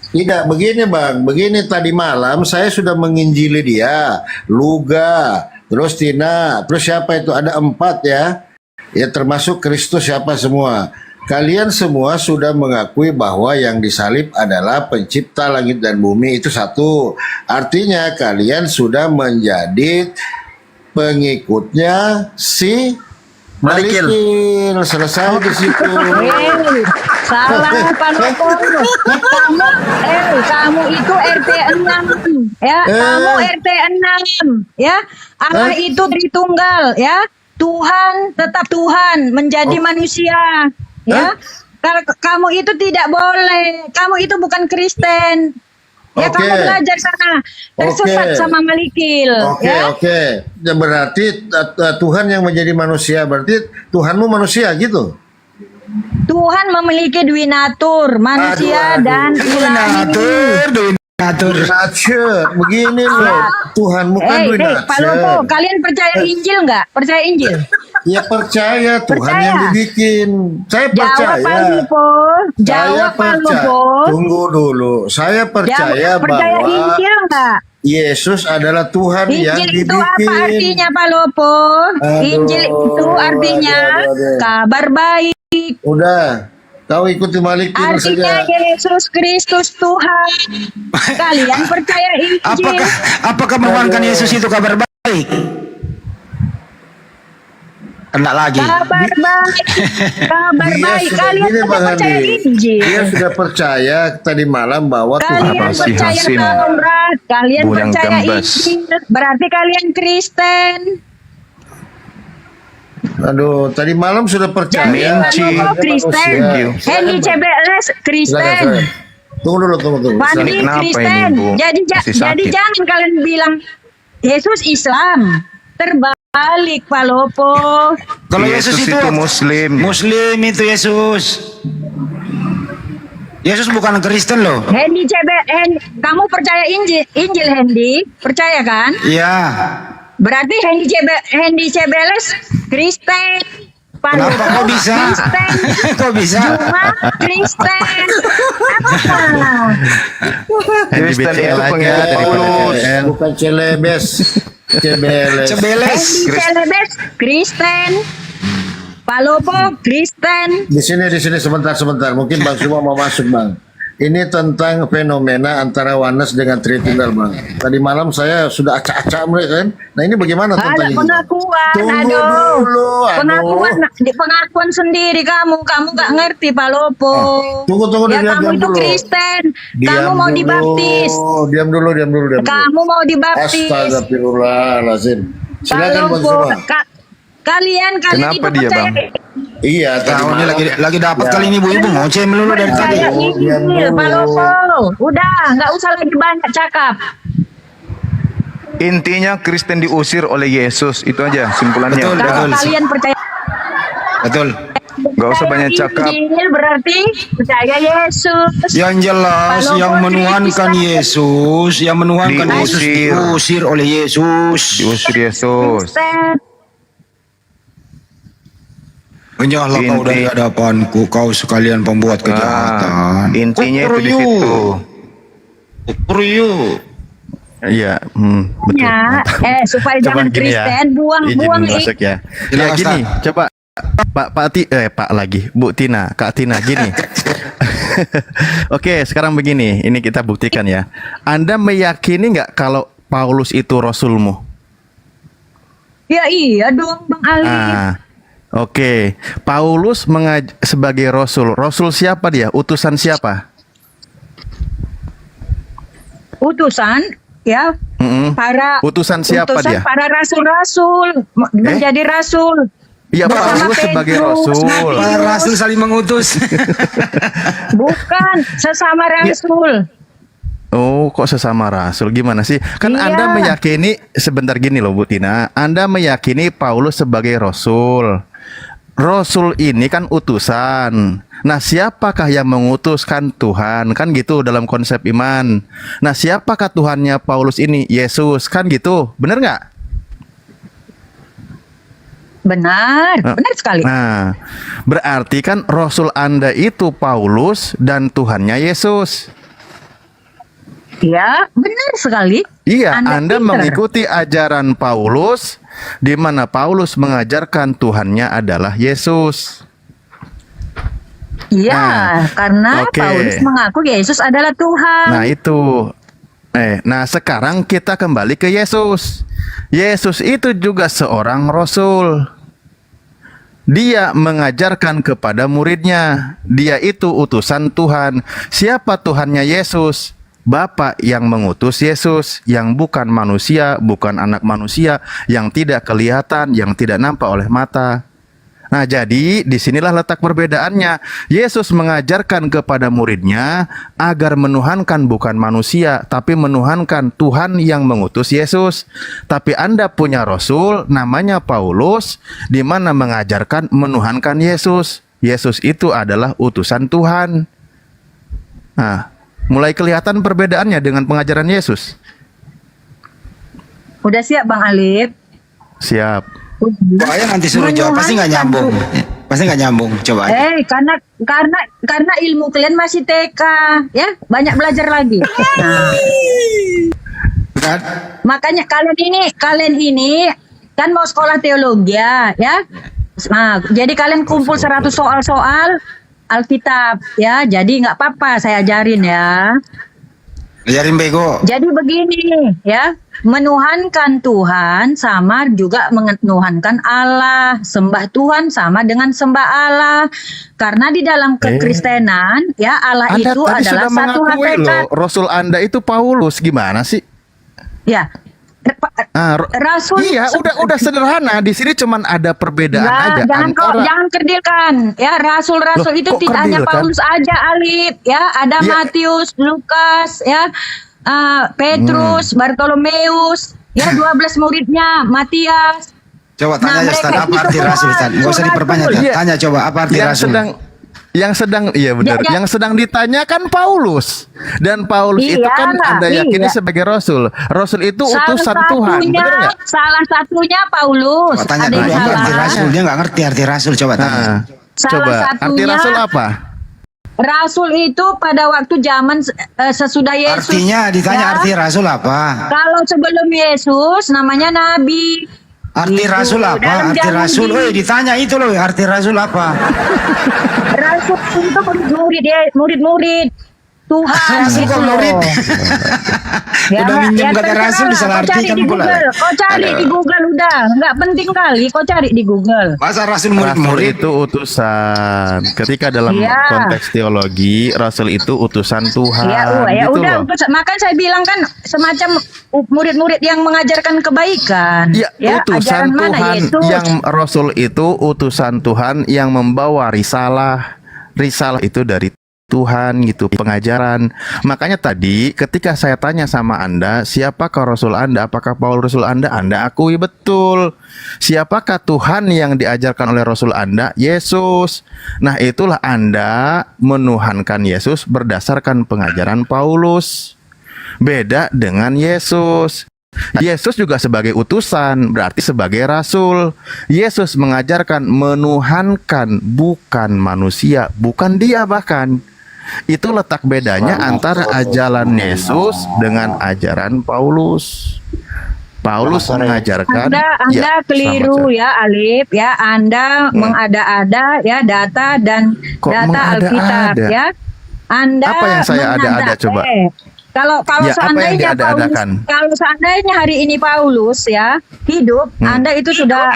S9: Tidak, begini Bang. Begini tadi malam saya sudah menginjili dia, Luga, terus Tina, terus siapa itu? Ada 4 ya. Ya termasuk Kristus siapa semua. Kalian semua sudah mengakui bahwa yang disalib adalah pencipta langit dan bumi, itu satu. Artinya kalian sudah menjadi pengikutnya si Malikil. Selesai di situ.
S8: Salah Palopo. Kamu itu RT 6 ya. Kamu RT 6 ya. Allah itu Tritunggal ya. Tuhan tetap Tuhan menjadi manusia. Ya, kalau kamu itu tidak boleh, kamu itu bukan Kristen. Ya kamu belajar sana, tersesat sama Malikil.
S9: Oke. Ya, berarti Tuhan yang menjadi manusia, berarti Tuhanmu manusia gitu?
S8: Tuhan memiliki dwi natur, manusia dan ilahi.
S9: Natur. Begini loh, Tuhanmu kan dwi natur.
S8: Palopo, kalian percaya Injil nggak? Percaya Injil?
S9: Ya percaya Tuhan yang dibikin. Saya percaya.
S8: Jawab Palopo.
S9: Tunggu dulu. Saya percaya bahwa
S8: Injil enggak?
S9: Yesus adalah Tuhan yang dibikin.
S8: Injil itu apa artinya Palopo? Injil itu artinya kabar baik.
S9: Udah, kau ikuti Malikil saja.
S8: Artinya Yesus Kristus Tuhan. Kalian percaya Injil?
S6: Apakah menuhankan Yesus itu kabar baik? Kena lagi.
S8: Kabar baik. Kalian sudah percaya Injil.
S9: Dia sudah percaya tadi malam bahwa
S8: kalian percaya Taurat, kalian percaya Injil. Berarti kalian Kristen.
S9: Aduh, tadi malam sudah percaya.
S8: Kristen. Hendy CBLS Kristen.
S9: Tunggu.
S8: Pandi Kristen. Jadi jangan kalian bilang Yesus Islam. Terbalik Palopo.
S6: Kalau Yesus itu Muslim. Muslim itu Yesus. Yesus bukan Kristen loh.
S8: Kamu percaya Injil Hendy? Percaya kan?
S6: Iya.
S8: Berarti Hendy Cebeles Kristen.
S6: Kenapa kok bisa?
S8: Kristen.
S6: Kok bisa?
S8: Juma Kristen. Apa?
S3: Kristen itu
S1: aja
S3: pengikut
S1: daripada
S3: Paulus.
S9: Bukan celebes. Cebeles.
S6: Cebeles.
S8: Hendy Celebes Kristen. Palopo Kristen.
S9: Di sini sebentar. Mungkin Bang semua mau masuk, Bang. Ini tentang fenomena antara oneness dengan Tritunggal, Bang. Tadi malam saya sudah acak-acak mereka kan. Nah, ini bagaimana
S8: Ada
S9: tentang ini?
S8: pengakuan,
S9: Tunggu dulu,
S8: pengakuan sendiri kamu nggak ngerti Palopo.
S9: Tunggu,
S8: Ya
S9: diam
S8: kamu itu
S9: dulu.
S8: Kristen, kamu
S9: Diam
S8: mau
S9: dulu.
S8: dibaptis,
S9: Diam dulu.
S8: kamu mau dibaptis.
S9: Astagfirullahaladzim. Silakan Bang
S8: Palopo,
S9: semua.
S8: kalian
S3: Kenapa
S8: itu
S3: dia,
S8: percaya
S3: Bang?
S9: Iya, tadi
S6: Tahu ini
S9: malam.
S6: lagi dapat kali ini ibu-ibu ngoceh melulu dari tadi.
S8: percaya
S9: Diam
S8: Injil,
S9: dulu.
S8: Palopo. Udah, nggak usah lagi banyak cakap.
S3: Intinya Kristen diusir oleh Yesus, itu aja simpulannya.
S6: Betul,
S3: Udah.
S8: Kalau kalian percaya
S6: Betul.
S3: Gak usah banyak cakap.
S8: Injil berarti percaya Yesus.
S6: Yang jelas
S8: Palopo
S6: yang menuhankan
S8: Kristen.
S6: Yesus, yang menuhankan Yesus
S3: Diusir.
S6: diusir oleh Yesus.
S3: Diusir Yesus.
S8: Kristen.
S6: Menyahlah kau
S3: Inti-
S6: dari hadapanku, kau sekalian pembuat kejahatan.
S3: Intinya itu di situ.
S6: Kupriyo.
S1: Iya, betul.
S8: Ya,
S1: Mantap.
S8: supaya
S1: Coba
S8: jangan
S1: gini ya.
S8: Kristen buang
S1: Izin
S8: buang
S1: masuk ya.
S6: Silakan,
S1: Ya gini,
S6: Ustaz.
S1: coba Pak lagi, Bu Tina, Kak Tina gini. Oke, sekarang begini, ini kita buktikan ya. Anda meyakini nggak kalau Paulus itu rasulmu?
S8: Ya iya dong Bang Ali.
S1: Oke. Paulus sebagai rasul. Rasul siapa dia? Utusan siapa?
S8: Utusan ya para
S1: Utusan siapa dia?
S8: para rasul-rasul menjadi rasul.
S1: Iya,
S8: Bersama
S1: Paulus sebagai
S8: Petrus.
S1: rasul.
S6: Para rasul saling mengutus.
S8: Bukan sesama rasul.
S1: Oh, kok sesama rasul? Gimana sih? Kan
S8: Iya.
S1: Anda meyakini, sebentar gini loh Bu Tina, Anda meyakini Paulus sebagai rasul. Rasul ini kan utusan. Nah, siapakah yang mengutuskan Tuhan? Kan gitu dalam konsep iman. Nah, siapakah Tuhannya Paulus ini? Yesus, kan gitu. Bener nggak?
S8: Benar sekali.
S1: Nah, berarti kan rasul Anda itu Paulus dan Tuhannya Yesus.
S8: Ya, benar sekali.
S1: Iya, Anda
S8: pinter.
S1: mengikuti ajaran Paulus, di mana Paulus mengajarkan Tuhannya adalah Yesus.
S8: Iya,
S1: Nah,
S8: karena
S1: oke.
S8: Paulus mengaku Yesus adalah Tuhan.
S1: Nah itu. Nah sekarang kita kembali ke Yesus. Yesus itu juga seorang rasul. Dia mengajarkan kepada muridnya. Dia itu utusan Tuhan. Siapa Tuhannya Yesus? Bapa yang mengutus Yesus, yang bukan manusia, bukan anak manusia, yang tidak kelihatan, yang tidak nampak oleh mata. Nah, jadi disinilah letak perbedaannya. Yesus mengajarkan kepada muridnya agar menuhankan bukan manusia, tapi menuhankan Tuhan yang mengutus Yesus. Tapi Anda punya rasul namanya Paulus, di mana mengajarkan menuhankan Yesus. Yesus itu adalah utusan Tuhan. Nah, mulai kelihatan perbedaannya dengan pengajaran Yesus.
S8: Udah siap Bang Alif?
S1: Siap.
S6: Pokoknya nanti suruh jawab pasti nggak nyambung. Pasti nggak nyambung. Coba aja.
S8: Karena ilmu kalian masih TK, ya banyak belajar lagi. Nah,
S6: Kan?
S8: makanya kalian ini kan mau sekolah teologi ya. Nah, jadi kalian kumpul 100 soal-soal Alkitab ya. Jadi nggak apa-apa saya ajarin ya.
S6: Ajarin bego.
S8: Jadi begini ya, menuhankan Tuhan sama juga menuhankan Allah. Sembah Tuhan sama dengan sembah Allah. Karena di dalam kekristenan ya Allah
S1: Anda
S8: itu
S1: tadi
S8: adalah
S1: sudah
S8: satu
S1: mengakui
S8: hakikat.
S1: loh, rasul Anda itu Paulus. Gimana sih?
S8: Ya. Rasul
S1: iya, udah sederhana. Di sini cuman ada perbedaan aja
S8: jangan kerdilkan ya, rasul-rasul
S1: Loh,
S8: itu
S1: kok
S8: tidak hanya
S1: kerdilkan?
S8: Paulus aja Alif ya, ada
S1: Ya.
S8: Matius, Lukas ya, Petrus, Bartolomeus ya, 12 muridnya, Matias.
S6: Coba tanya
S8: Nah,
S6: aja Ustaz,
S8: mereka
S6: apa
S8: itu
S6: arti
S8: semua
S6: rasul Ustaz? Nggak usah
S8: rasul.
S6: diperpanjang.
S1: Iya.
S6: Tanya coba apa arti
S1: yang
S6: rasul?
S1: Iya benar.
S8: Ya, ya.
S1: Yang sedang ditanyakan Paulus. Dan Paulus
S8: Iya,
S1: itu kan Anda yakini
S8: iya.
S1: sebagai rasul. Rasul itu
S8: Salah
S1: utusan Tuhan,
S8: satunya,
S1: benar nggak?
S8: salah satunya Paulus.
S6: Oh, tanya
S8: Ada
S6: dulu
S8: yang
S6: apa arti
S8: salah.
S6: rasul, dia nggak ngerti arti rasul, coba tanya.
S1: Nah,
S8: Salah
S1: coba arti
S8: satunya-
S1: rasul apa?
S8: Rasul itu pada waktu zaman sesudah Yesus.
S6: Artinya ditanya
S8: ya.
S6: arti rasul apa?
S8: Kalau sebelum Yesus namanya nabi.
S6: Arti
S8: Gitu.
S6: rasul apa?
S8: Dalam
S6: Arti
S8: zaman
S6: rasul,
S8: ini,
S6: ditanya itu loh, arti rasul apa?
S8: Rasul itu murid-murid Tuhan
S6: Rasul
S8: gitu
S6: kok
S8: loh.
S6: murid? Udah minjem kata
S8: terserah
S6: rasul
S8: lah.
S6: disalah
S8: Kau cari
S6: artikan
S8: di
S6: pula.
S8: Google. Kau cari di Google udah, nggak penting kali. Kau cari di Google.
S6: Masa rasul
S1: Rasul
S6: murid-murid?
S1: itu utusan. Ketika dalam
S8: Iya.
S1: konteks teologi, rasul itu utusan Tuhan.
S8: Ya
S1: gitu
S8: udah,
S1: loh.
S8: makanya saya bilang kan semacam murid-murid yang mengajarkan kebaikan.
S1: Ya,
S8: ajaran
S1: utusan
S8: mana
S1: Tuhan
S8: Yesus?
S1: yang rasul itu utusan Tuhan yang membawa risalah. Risalah itu dari Tuhan gitu, pengajaran. Makanya tadi ketika saya tanya sama Anda, siapakah rasul Anda? Apakah Paulus rasul Anda? Anda akui betul. Siapakah Tuhan yang diajarkan oleh rasul Anda? Yesus. Nah, itulah Anda menuhankan Yesus berdasarkan pengajaran Paulus. Beda dengan Yesus. Yesus juga sebagai utusan, berarti sebagai rasul. Yesus mengajarkan menuhankan, bukan manusia, bukan dia bahkan. Itu letak bedanya antara ajaran Yesus dengan ajaran Paulus. Paulus mengajarkan
S8: Anda keliru
S1: sama
S8: ya Alif ya, Anda mengada-ada ya data dan
S1: Kok
S8: data
S1: mengada-ada?
S8: Alkitab ya. Anda
S1: Apa yang saya ada-ada, coba?
S8: Kalau
S1: Ya, apa yang
S8: seandainya Paulus,
S1: diada-adakan?
S8: kalau seandainya hari ini Paulus ya hidup, Anda itu sudah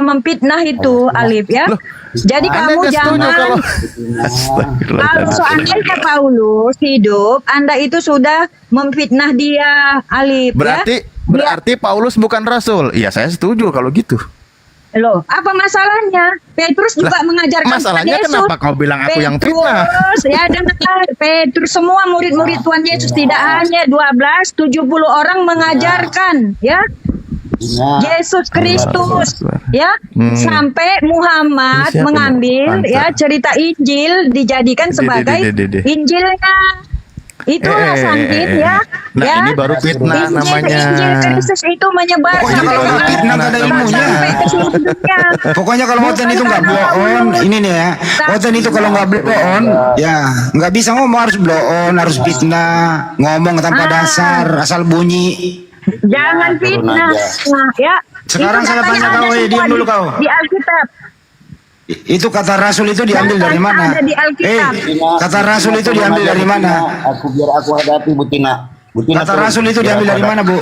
S8: memfitnah itu Alif ya.
S1: Loh,
S8: Jadi
S1: Anda
S8: kamu
S1: nggak setuju
S8: jangan
S1: kalau
S8: kalau
S1: Astagfirullahaladzim.
S8: seandainya Paulus hidup, Anda itu sudah memfitnah dia, Alif
S1: Berarti
S8: ya.
S1: berarti Paulus bukan rasul. Iya, saya setuju kalau gitu.
S8: Loh, apa masalahnya? Petrus juga
S1: Lah,
S8: mengajarkan
S1: masalahnya
S8: Yesus.
S1: kenapa kau bilang aku yang fitnah?
S8: Petrus, ya dengar, Petrus semua murid-murid Tuhan Yesus tidak hanya 12, 70 orang mengajarkan, ya. Yesus Kristus, ya. Sampai Muhammad
S1: Siapa
S8: mengambil
S1: nih?
S8: ya cerita Injil dijadikan sebagai
S1: De.
S8: Injilnya. Itulah Santin ya.
S1: Nah,
S8: ya.
S1: ini baru fitnah namanya.
S8: Injil Kristus itu menyebar
S6: Pokoknya kalau
S8: sampai
S6: nggak fitnah nggak ada ilmunya.
S8: sampai ke seluruh dunia.
S6: Pokoknya kalau Oten itu nggak blow on, ini nih ya. Oten itu kalau nggak blow on, ya nggak bisa ngomong, harus blow on, harus fitnah, ngomong tanpa dasar, asal bunyi.
S8: Jangan fitnah. Nah, ya.
S6: Sekarang
S8: Itu
S6: saya
S8: katanya
S6: tanya kau,
S8: ada
S6: diam
S8: semua
S6: dulu kau.
S8: Di Alkitab.
S6: Itu kata rasul itu diambil dari mana?
S8: Ada di Alkitab.
S6: Kata rasul itu diambil dari mana?
S9: Biar aku hadapi Butina.
S6: Kata rasul itu diambil dari mana, Bu?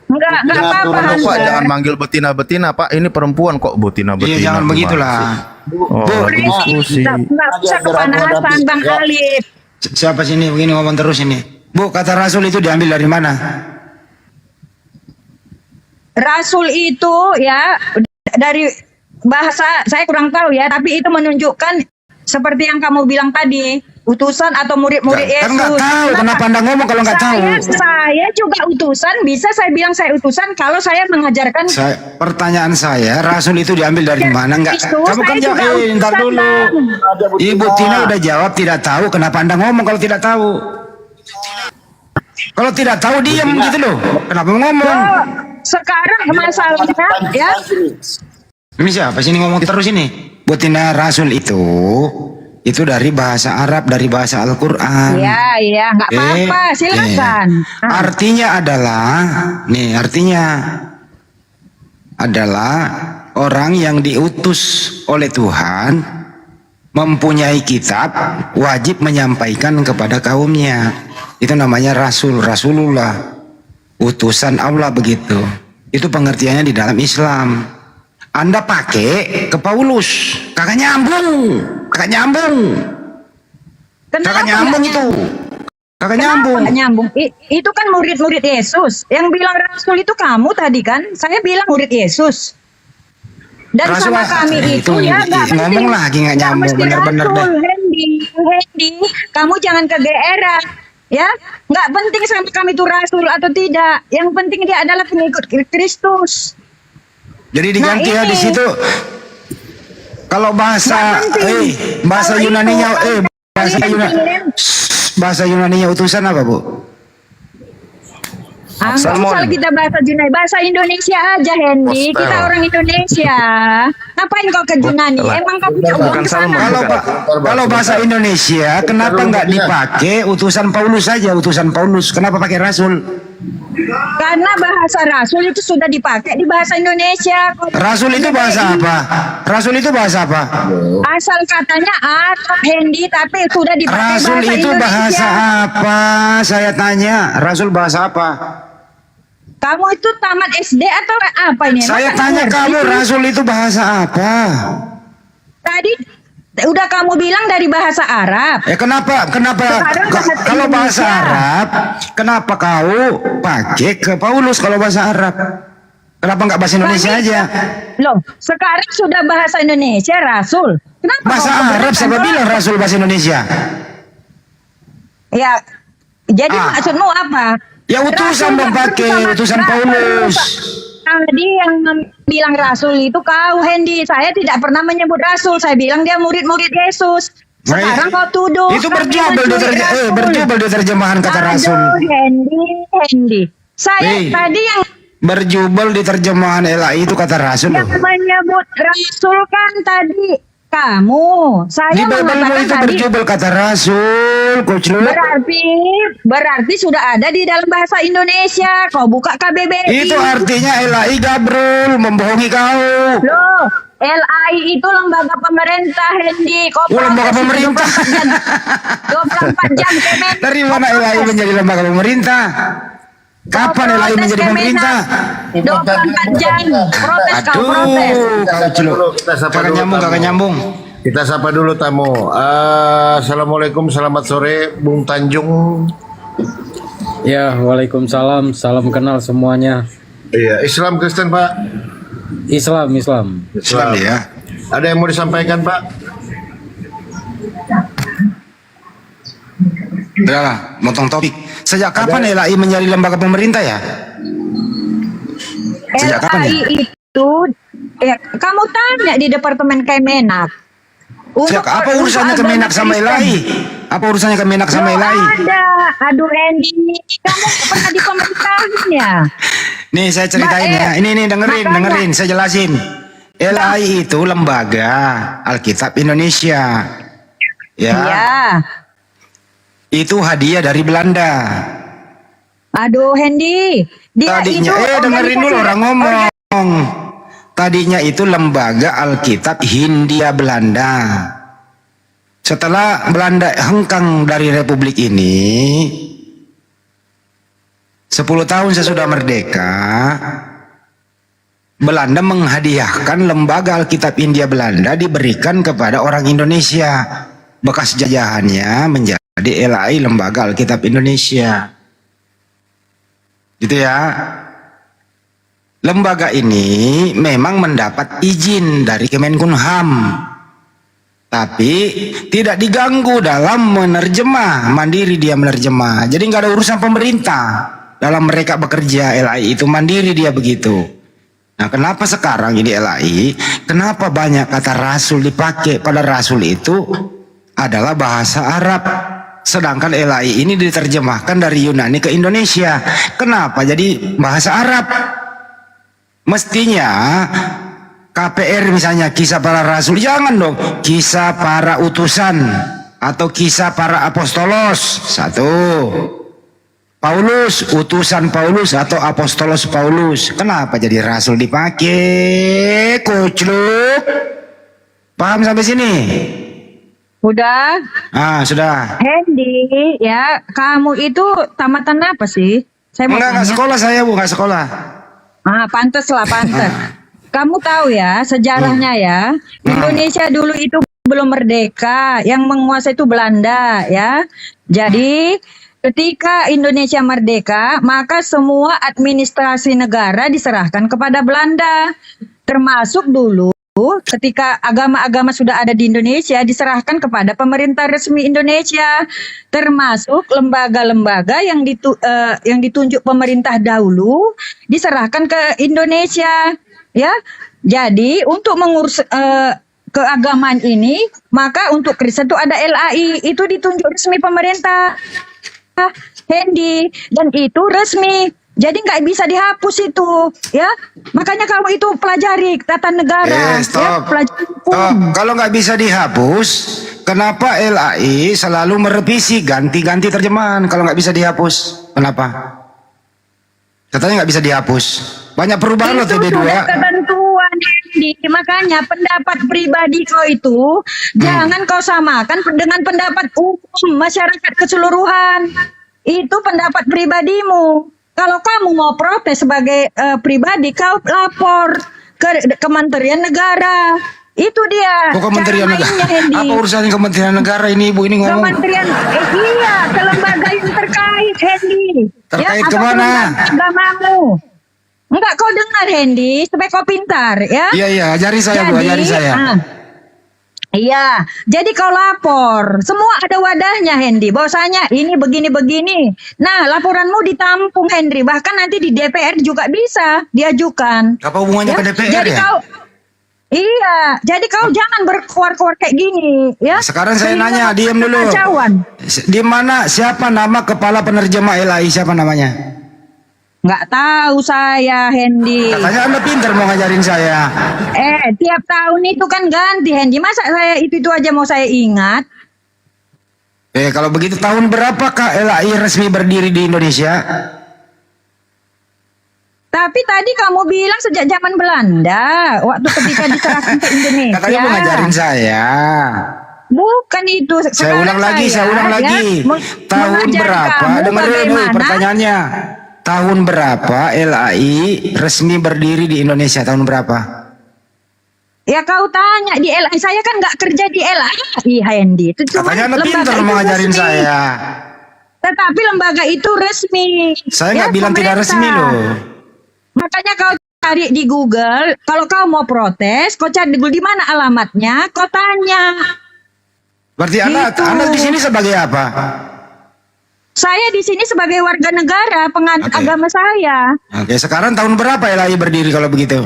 S8: Enggak apa-apa
S9: turun,
S1: Pak,
S8: Hansa.
S1: jangan manggil betina-betina, Pak. Ini perempuan kok betina-betina.
S6: Iya, jangan
S1: gimana
S6: begitulah.
S1: sih? Oh, lagi diskusi.
S8: Enggak usah kepanasan Bang Alif.
S6: Siapa sini begini ngomong terus ini? Bu, kata rasul itu diambil dari mana?
S8: Rasul itu ya dari bahasa saya kurang tahu ya, tapi itu menunjukkan seperti yang kamu bilang tadi, utusan atau murid-murid Yesus.
S6: Kan nggak tahu, kenapa Anda ngomong kalau nggak tahu?
S8: Saya juga utusan, bisa saya bilang saya utusan kalau saya mengajarkan.
S6: Pertanyaan saya, rasul itu diambil dari mana? Enggak,
S8: Itu
S6: kamu kan
S8: saya
S6: jawab.
S8: juga
S6: Ntar
S8: utusan,
S6: dulu.
S8: Bang.
S6: Ibu Tina udah jawab tidak tahu. Kenapa Anda ngomong kalau tidak tahu? Kalau tidak tahu diam gitu loh. Kenapa ngomong?
S8: Oh, sekarang masalahnya ya.
S6: Ini siapa sini ngomong terus ini? Butina rasul itu dari bahasa Arab, dari bahasa Al-Quran.
S8: Iya, nggak apa-apa, silakan.
S6: Artinya adalah orang yang diutus oleh Tuhan, mempunyai kitab, wajib menyampaikan kepada kaumnya. Itu namanya rasul, rasulullah, utusan Allah begitu. Itu pengertiannya di dalam Islam. Anda pakai ke Paulus, kagak nyambung.
S8: Kenapa
S6: Kagak nyambung
S8: nggak
S6: itu. Kagak
S8: Kenapa
S6: nyambung.
S8: nggak nyambung? Itu kan murid-murid Yesus. Yang bilang rasul itu kamu tadi kan? Saya bilang murid Yesus. Dan
S6: Rasul
S8: sama
S6: lah,
S8: kami itu ya nggak penting.
S6: ngomong lagi nggak nyambung,
S8: mesti
S6: bener-bener
S8: rasul, Hendy, kamu jangan kegeeran. Ya, nggak penting sama kami itu rasul atau tidak. Yang penting dia adalah pengikut Kristus.
S6: Jadi diganti
S8: Nah,
S6: ya di
S8: ini.
S6: situ. Kalau bahasa bahasa
S8: Kalau
S6: Yunaninya
S8: itu,
S6: bahasa Yunaninya utusan apa, Bu?
S8: Nggak usah kita bahasa Yunani, bahasa Indonesia aja, Hendy.
S1: Postel.
S8: Kita orang Indonesia. Ngapain kau ke Yunani? Emang kau punya uang ke sana?
S6: Kalau bahasa Indonesia, kenapa nggak dipakai utusan Paulus saja, utusan Paulus? Kenapa pakai rasul?
S8: Karena bahasa rasul itu sudah dipakai di bahasa Indonesia.
S6: Rasul itu bahasa apa? Rasul itu bahasa apa?
S8: Asal katanya Arab, Hendy, tapi sudah dipakai
S6: Rasul
S8: bahasa
S6: itu
S8: Indonesia.
S6: bahasa apa? Saya tanya, rasul bahasa apa?
S8: Kamu itu tamat SD atau apa ini?
S6: Saya
S8: Masa
S6: tanya
S8: ngerti?
S6: kamu, rasul itu bahasa apa?
S8: Tadi udah kamu bilang dari bahasa Arab.
S6: Kenapa
S8: Sekarang bahasa
S6: kalau bahasa
S8: Indonesia.
S6: Arab, kenapa kau pakai ke Paulus kalau bahasa Arab? Kenapa nggak bahasa Indonesia aja?
S8: Loh, sekarang sudah bahasa Indonesia rasul. Kenapa
S6: Bahasa
S8: kau
S6: Arab siapa
S8: keberatan?
S6: bilang rasul bahasa Indonesia?
S8: Ya, jadi maksudmu apa?
S6: Ya utusan dong pakai, utusan Paulus.
S8: Tadi yang bilang rasul itu kau, Hendy. Saya tidak pernah menyebut rasul. Saya bilang dia murid-murid Yesus. Sekarang kau tuduh.
S6: Itu
S8: kami mencuri rasul.
S6: berjubel di terjemahan kata rasul.
S8: Hendy. Saya tadi yang
S6: Berjubel di terjemahan LAI itu kata rasul.
S8: yang menyebut rasul kan tadi kamu. Saya
S6: Di Bible
S8: mengatakan
S6: itu
S8: tadi
S6: berjubel kata rasul, Coach Lu.
S8: berarti sudah ada di dalam bahasa Indonesia. Kau buka KBBI.
S6: Itu artinya LAI gabrul, membohongi kau.
S8: Loh, LAI itu lembaga pemerintah, Hendy. Kau
S6: lembaga
S8: protes
S6: pemerintah.
S8: 24 jam Kemen.
S6: Dari mana LAI menjadi lembaga pemerintah? Kapan LAI menjadi pemerintah?
S8: 24 jam. Protes kau protes.
S6: Coach Lu. Kakak nyambung.
S9: Kita sapa dulu tamu. Assalamualaikum, selamat sore, Bung Tanjung.
S12: Ya, waalaikumsalam. Salam kenal semuanya.
S9: Iya, Islam Kristen Pak.
S12: Islam.
S6: Islam ya.
S9: Ada yang mau disampaikan Pak?
S6: Udahlah, motong topik. Sejak kapan LAI menjadi lembaga pemerintah ya? Sejak kapan ya?
S8: LAI itu, ya, kamu tanya di Departemen Kemenak.
S6: Sejak apa urusannya Kemenak sama LAI? Apa urusannya Kemenak sama LAI?
S8: Ada. Aduh, Hendy. Kamu pernah di pemerintahan ya?
S6: Nih saya ceritain ya. Ini dengerin, saya jelasin. LAI itu lembaga Alkitab Indonesia. Ya.
S8: Iya.
S6: Itu hadiah dari Belanda.
S8: Aduh, Hendy. Dia
S6: Tadinya,
S8: itu
S6: dengerin dulu orang ngomong. Tadinya itu lembaga Alkitab Hindia Belanda. Setelah Belanda hengkang dari Republik ini, 10 tahun sesudah merdeka, Belanda menghadiahkan lembaga Alkitab Hindia Belanda diberikan kepada orang Indonesia. Bekas jajahannya menjadi LAI Lembaga Alkitab Indonesia. Gitu ya. Lembaga ini memang mendapat izin dari Kemenkumham, tapi tidak diganggu dalam menerjemah, mandiri dia menerjemah. Jadi nggak ada urusan pemerintah dalam mereka bekerja. LAI itu mandiri dia begitu. Nah, kenapa sekarang ini LAI? Kenapa banyak kata rasul dipakai? Pada rasul itu adalah bahasa Arab. Sedangkan LAI ini diterjemahkan dari Yunani ke Indonesia. Kenapa jadi bahasa Arab? Mestinya KPR misalnya kisah para rasul, jangan dong kisah para utusan atau kisah para apostolos. Satu, Paulus, utusan Paulus atau apostolos Paulus. Kenapa jadi rasul dipakai? Coach Lu, paham sampai sini?
S8: Udah.
S6: Sudah.
S8: Hendy, ya, kamu itu tamatan apa sih? Saya mau
S6: Enggak
S8: tanya.
S6: sekolah saya, Bu, enggak sekolah.
S8: Pantes lah, pantes. Kamu tahu ya sejarahnya ya. Indonesia dulu itu belum merdeka, yang menguasai itu Belanda ya. Jadi ketika Indonesia merdeka, maka semua administrasi negara diserahkan kepada Belanda. Termasuk dulu ketika agama-agama sudah ada di Indonesia diserahkan kepada pemerintah resmi Indonesia, termasuk lembaga-lembaga yang ditunjuk pemerintah dahulu diserahkan ke Indonesia, ya. Jadi untuk mengurus keagamaan ini, maka untuk Kristen itu ada LAI, itu ditunjuk resmi pemerintah, Hendy, dan itu resmi. Jadi nggak bisa dihapus itu, ya. Makanya kamu itu pelajari tata negara, ya, pelajari hukum.
S6: Kalau nggak bisa dihapus, kenapa LAI selalu merevisi, ganti-ganti terjemahan kalau nggak bisa dihapus? Kenapa? Katanya nggak bisa dihapus. Banyak perubahan loh
S8: Itu
S6: TB2.
S8: sudah ketentuan, Hendy. Makanya pendapat pribadi kau itu jangan kau samakan dengan pendapat umum masyarakat keseluruhan. Itu pendapat pribadimu. Kalau kamu mau protes sebagai pribadi, kau lapor ke Kementerian Negara. Itu dia.
S6: Kok Kementerian
S8: cara
S6: Negara?
S8: mainnya, Hendy.
S6: Apa urusannya Kementerian Negara ini Ibu ini ngomong?
S8: Kementerian, iya, ke lembaga yang terkait, Hendy.
S6: Terkait
S8: atau
S6: kemana?
S8: ke agamamu. Enggak, kau dengar, Hendy, supaya kau pintar, ya.
S6: Iya, ajari saya Bu, ajari saya.
S8: Iya, jadi kau lapor. Semua ada wadahnya, Hendy. Bahwasanya ini begini-begini. Nah, laporanmu ditampung, Henry. Bahkan nanti di DPR juga bisa diajukan.
S6: Apa hubungannya ke DPR
S8: jadi
S6: ya?
S8: Iya, jadi kau jangan berkuar-kuar kayak gini, ya.
S6: Sekarang saya
S8: Sehingga
S6: nanya, diam dulu.
S8: kekacauan.
S6: Di mana, siapa nama kepala penerjemah LAI, siapa namanya?
S8: Nggak tahu saya, Hendy.
S6: Katanya Anda pintar mau ngajarin saya.
S8: Tiap tahun itu kan ganti, Hendy. Masa saya itu aja mau saya ingat?
S6: Kalau begitu tahun berapa Kak LAI resmi berdiri di Indonesia?
S8: Tapi tadi kamu bilang sejak zaman Belanda, waktu ketika diserahkan ke Indonesia.
S6: Katanya mau ngajarin saya.
S8: Bukan itu.
S6: Saya ulang lagi. Tahun berapa? Dengerin dulu pertanyaannya. Tahun berapa LAI resmi berdiri di Indonesia? Tahun berapa?
S8: Ya kau tanya di LAI. Saya kan nggak kerja di LAI, Hendy. Itu cuma
S6: Katanya Anda pintar
S8: itu
S6: mau ngajarin
S8: resmi.
S6: saya.
S8: Tetapi lembaga itu resmi.
S6: Saya
S8: Ya,
S6: nggak bilang tidak
S8: pemerintah.
S6: resmi loh.
S8: Makanya kau cari di Google. Kalau kau mau protes, kau cari di Google di mana alamatnya. Kau tanya.
S6: Berarti Anda di sini sebagai apa?
S8: Saya di sini sebagai warga negara, penganut agama saya.
S6: Oke, sekarang tahun berapa LAI berdiri kalau begitu?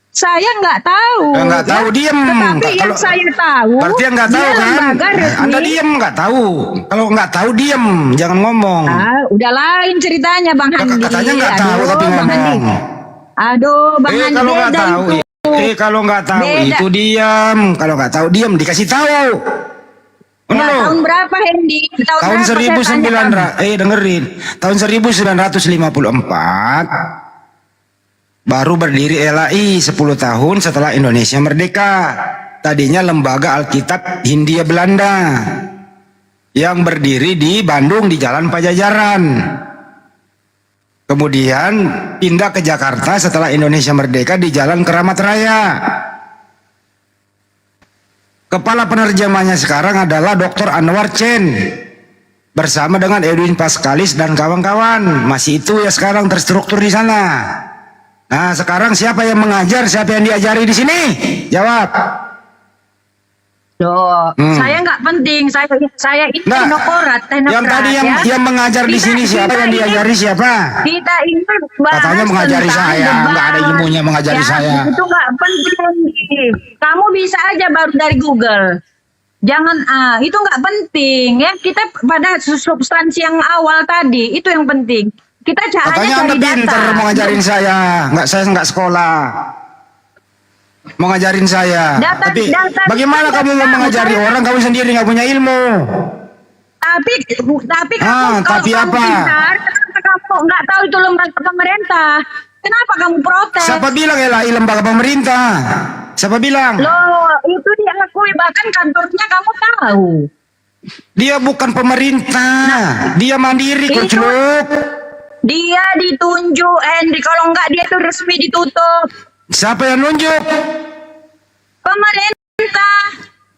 S8: Saya nggak tahu.
S6: Nggak tahu, diem.
S8: Tetapi yang saya tahu,
S6: Berarti yang nggak tahu
S8: dia
S6: kan?
S8: lembaga resmi.
S6: Anda diem nggak tahu. Kalau nggak tahu diem, jangan ngomong.
S8: Udah lain ceritanya, Bang Handi.
S6: Katanya nggak tahu tapi
S8: Bang Handi.
S6: ngomong.
S8: Aduh, Bang Handi.
S6: Kalau nggak
S8: beda
S6: tahu,
S8: itu.
S6: kalau nggak tahu
S8: Beda.
S6: itu diam. Kalau nggak tahu diam, dikasih tahu.
S8: Ya, tahun berapa, Hendy?
S6: Tahun 1900, dengerin. Tahun 1954 baru berdiri LAI 10 tahun setelah Indonesia merdeka. Tadinya lembaga Alkitab Hindia Belanda yang berdiri di Bandung di Jalan Pajajaran. Kemudian pindah ke Jakarta setelah Indonesia merdeka di Jalan Keramat Raya. Kepala penerjemahnya sekarang adalah Dr. Anwar Chen bersama dengan Edwin Pascalis dan kawan-kawan. Masih itu ya sekarang terstruktur di sana. Nah, sekarang siapa yang mengajar, siapa yang diajari di sini? Jawab.
S8: Saya nggak penting. Saya itu teknokrat.
S6: Yang tadi yang mengajar di sini siapa, yang diajari siapa?
S8: Kita ini bahas
S6: Katanya mengajari
S8: tentang
S6: saya, nggak ada
S8: debat.
S6: ilmunya mengajari saya.
S8: Itu nggak penting. Kamu bisa aja baru dari Google. Jangan itu nggak penting ya. Kita pada substansi yang awal tadi itu yang penting. Kita
S6: Katanya Anda
S8: cari data.
S6: pintar mau ngajarin saya nggak sekolah. Mau ngajarin saya. Tapi bagaimana kamu mau mengajari orang kamu sendiri nggak punya ilmu?
S8: Tapi kamu
S6: tapi
S8: kamu
S6: apa?
S8: pintar, kamu nggak tahu itu lembaga pemerintah. Kenapa kamu protes?
S6: Siapa bilang LAI lembaga pemerintah? Siapa bilang?
S8: Loh, itu diakui, bahkan kantornya kamu tahu.
S6: Dia bukan pemerintah, dia mandiri Kucluk.
S8: Dia ditunjuk, Henry. Kalau enggak dia itu resmi ditutup.
S6: Siapa yang nunjuk?
S8: Pemerintah.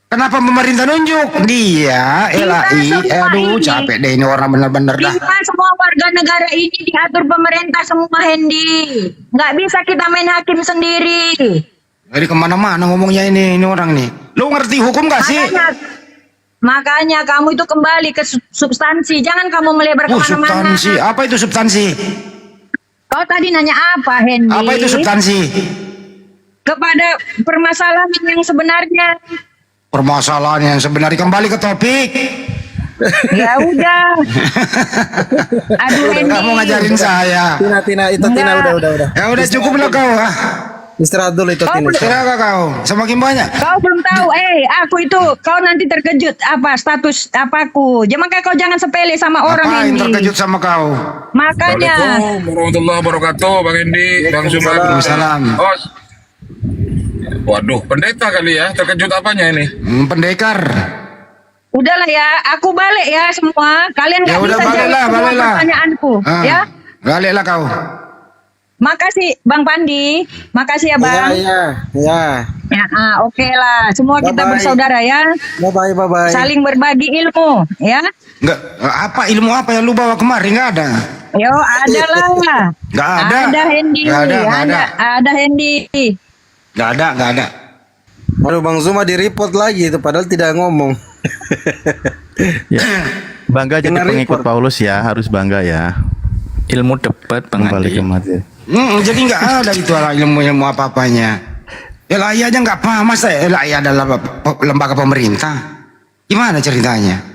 S6: Kenapa pemerintah nunjuk? Dia, LAI. Aduh, capek deh ini orang bener-bener dah.
S8: Kita semua warga negara ini diatur pemerintah semua, Hendy. Nggak bisa kita main hakim sendiri.
S6: Jadi kemana-mana ngomongnya ini orang nih. Lu ngerti hukum gak sih?
S8: Makanya kamu itu kembali ke substansi. Jangan kamu melebar kemana-mana.
S6: Substansi. Apa itu substansi?
S8: Kau tadi nanya apa, Hendy?
S6: Apa itu substansi?
S8: kepada permasalahan yang sebenarnya.
S6: Permasalahan yang sebenarnya, kembali ke topik.
S8: Ya udah. Aduh Hendy.
S6: Kamu ngajarin saya.
S5: Tina itu Tina udah.
S6: Ya udah cukup lah kau.
S5: Istirahat dulu itu
S8: Kau
S5: Tina.
S6: Istirahat kau. Semakin banyak.
S8: Kau belum tahu, aku itu, kau nanti terkejut apa status apaku. Kau jangan sepele sama orang
S6: Apa yang
S8: ini.
S6: terkejut sama kau?
S8: Makanya.
S13: Assalamualaikum warahmatullahi wabarakatuh, Bang Hendi, Bang Zuma.
S6: Waalaikumsalam.
S13: Bos. Waduh, pendeta kali ya, terkejut apanya ini?
S6: Pendekar.
S8: Udahlah ya, aku balik ya semua. Kalian
S6: Ya
S8: nggak
S6: udah,
S8: bisa jawab semua
S6: baliklah.
S8: pertanyaanku, ya.
S6: Baliklah kau.
S8: Makasih Bang Pandi, makasih ya Bang.
S5: Ya.
S8: Ya, oke lah. Semua kita
S5: Bye-bye.
S8: bersaudara ya.
S5: Bye.
S8: Saling berbagi ilmu, ya.
S6: Enggak, apa ilmu apa yang lu bawa kemari? Enggak ada.
S8: Yo, ada lah.
S6: Nggak ada.
S8: Ada Hendy.
S6: Nggak ada.
S8: Ada Hendy.
S6: Enggak ada.
S5: Waduh, Bang Zuma di-report lagi itu padahal tidak ngomong.
S1: Ya. Bangga jadi
S5: Kena
S1: pengikut
S5: report.
S1: Paulus ya, harus bangga ya.
S10: Ilmu dapat Bang
S1: Kembali
S10: Andi.
S1: ke mati.
S6: Jadi nggak ada itu ilmu apa-apanya. LAI aja nggak paham, masa LAI adalah lembaga pemerintah? Gimana ceritanya?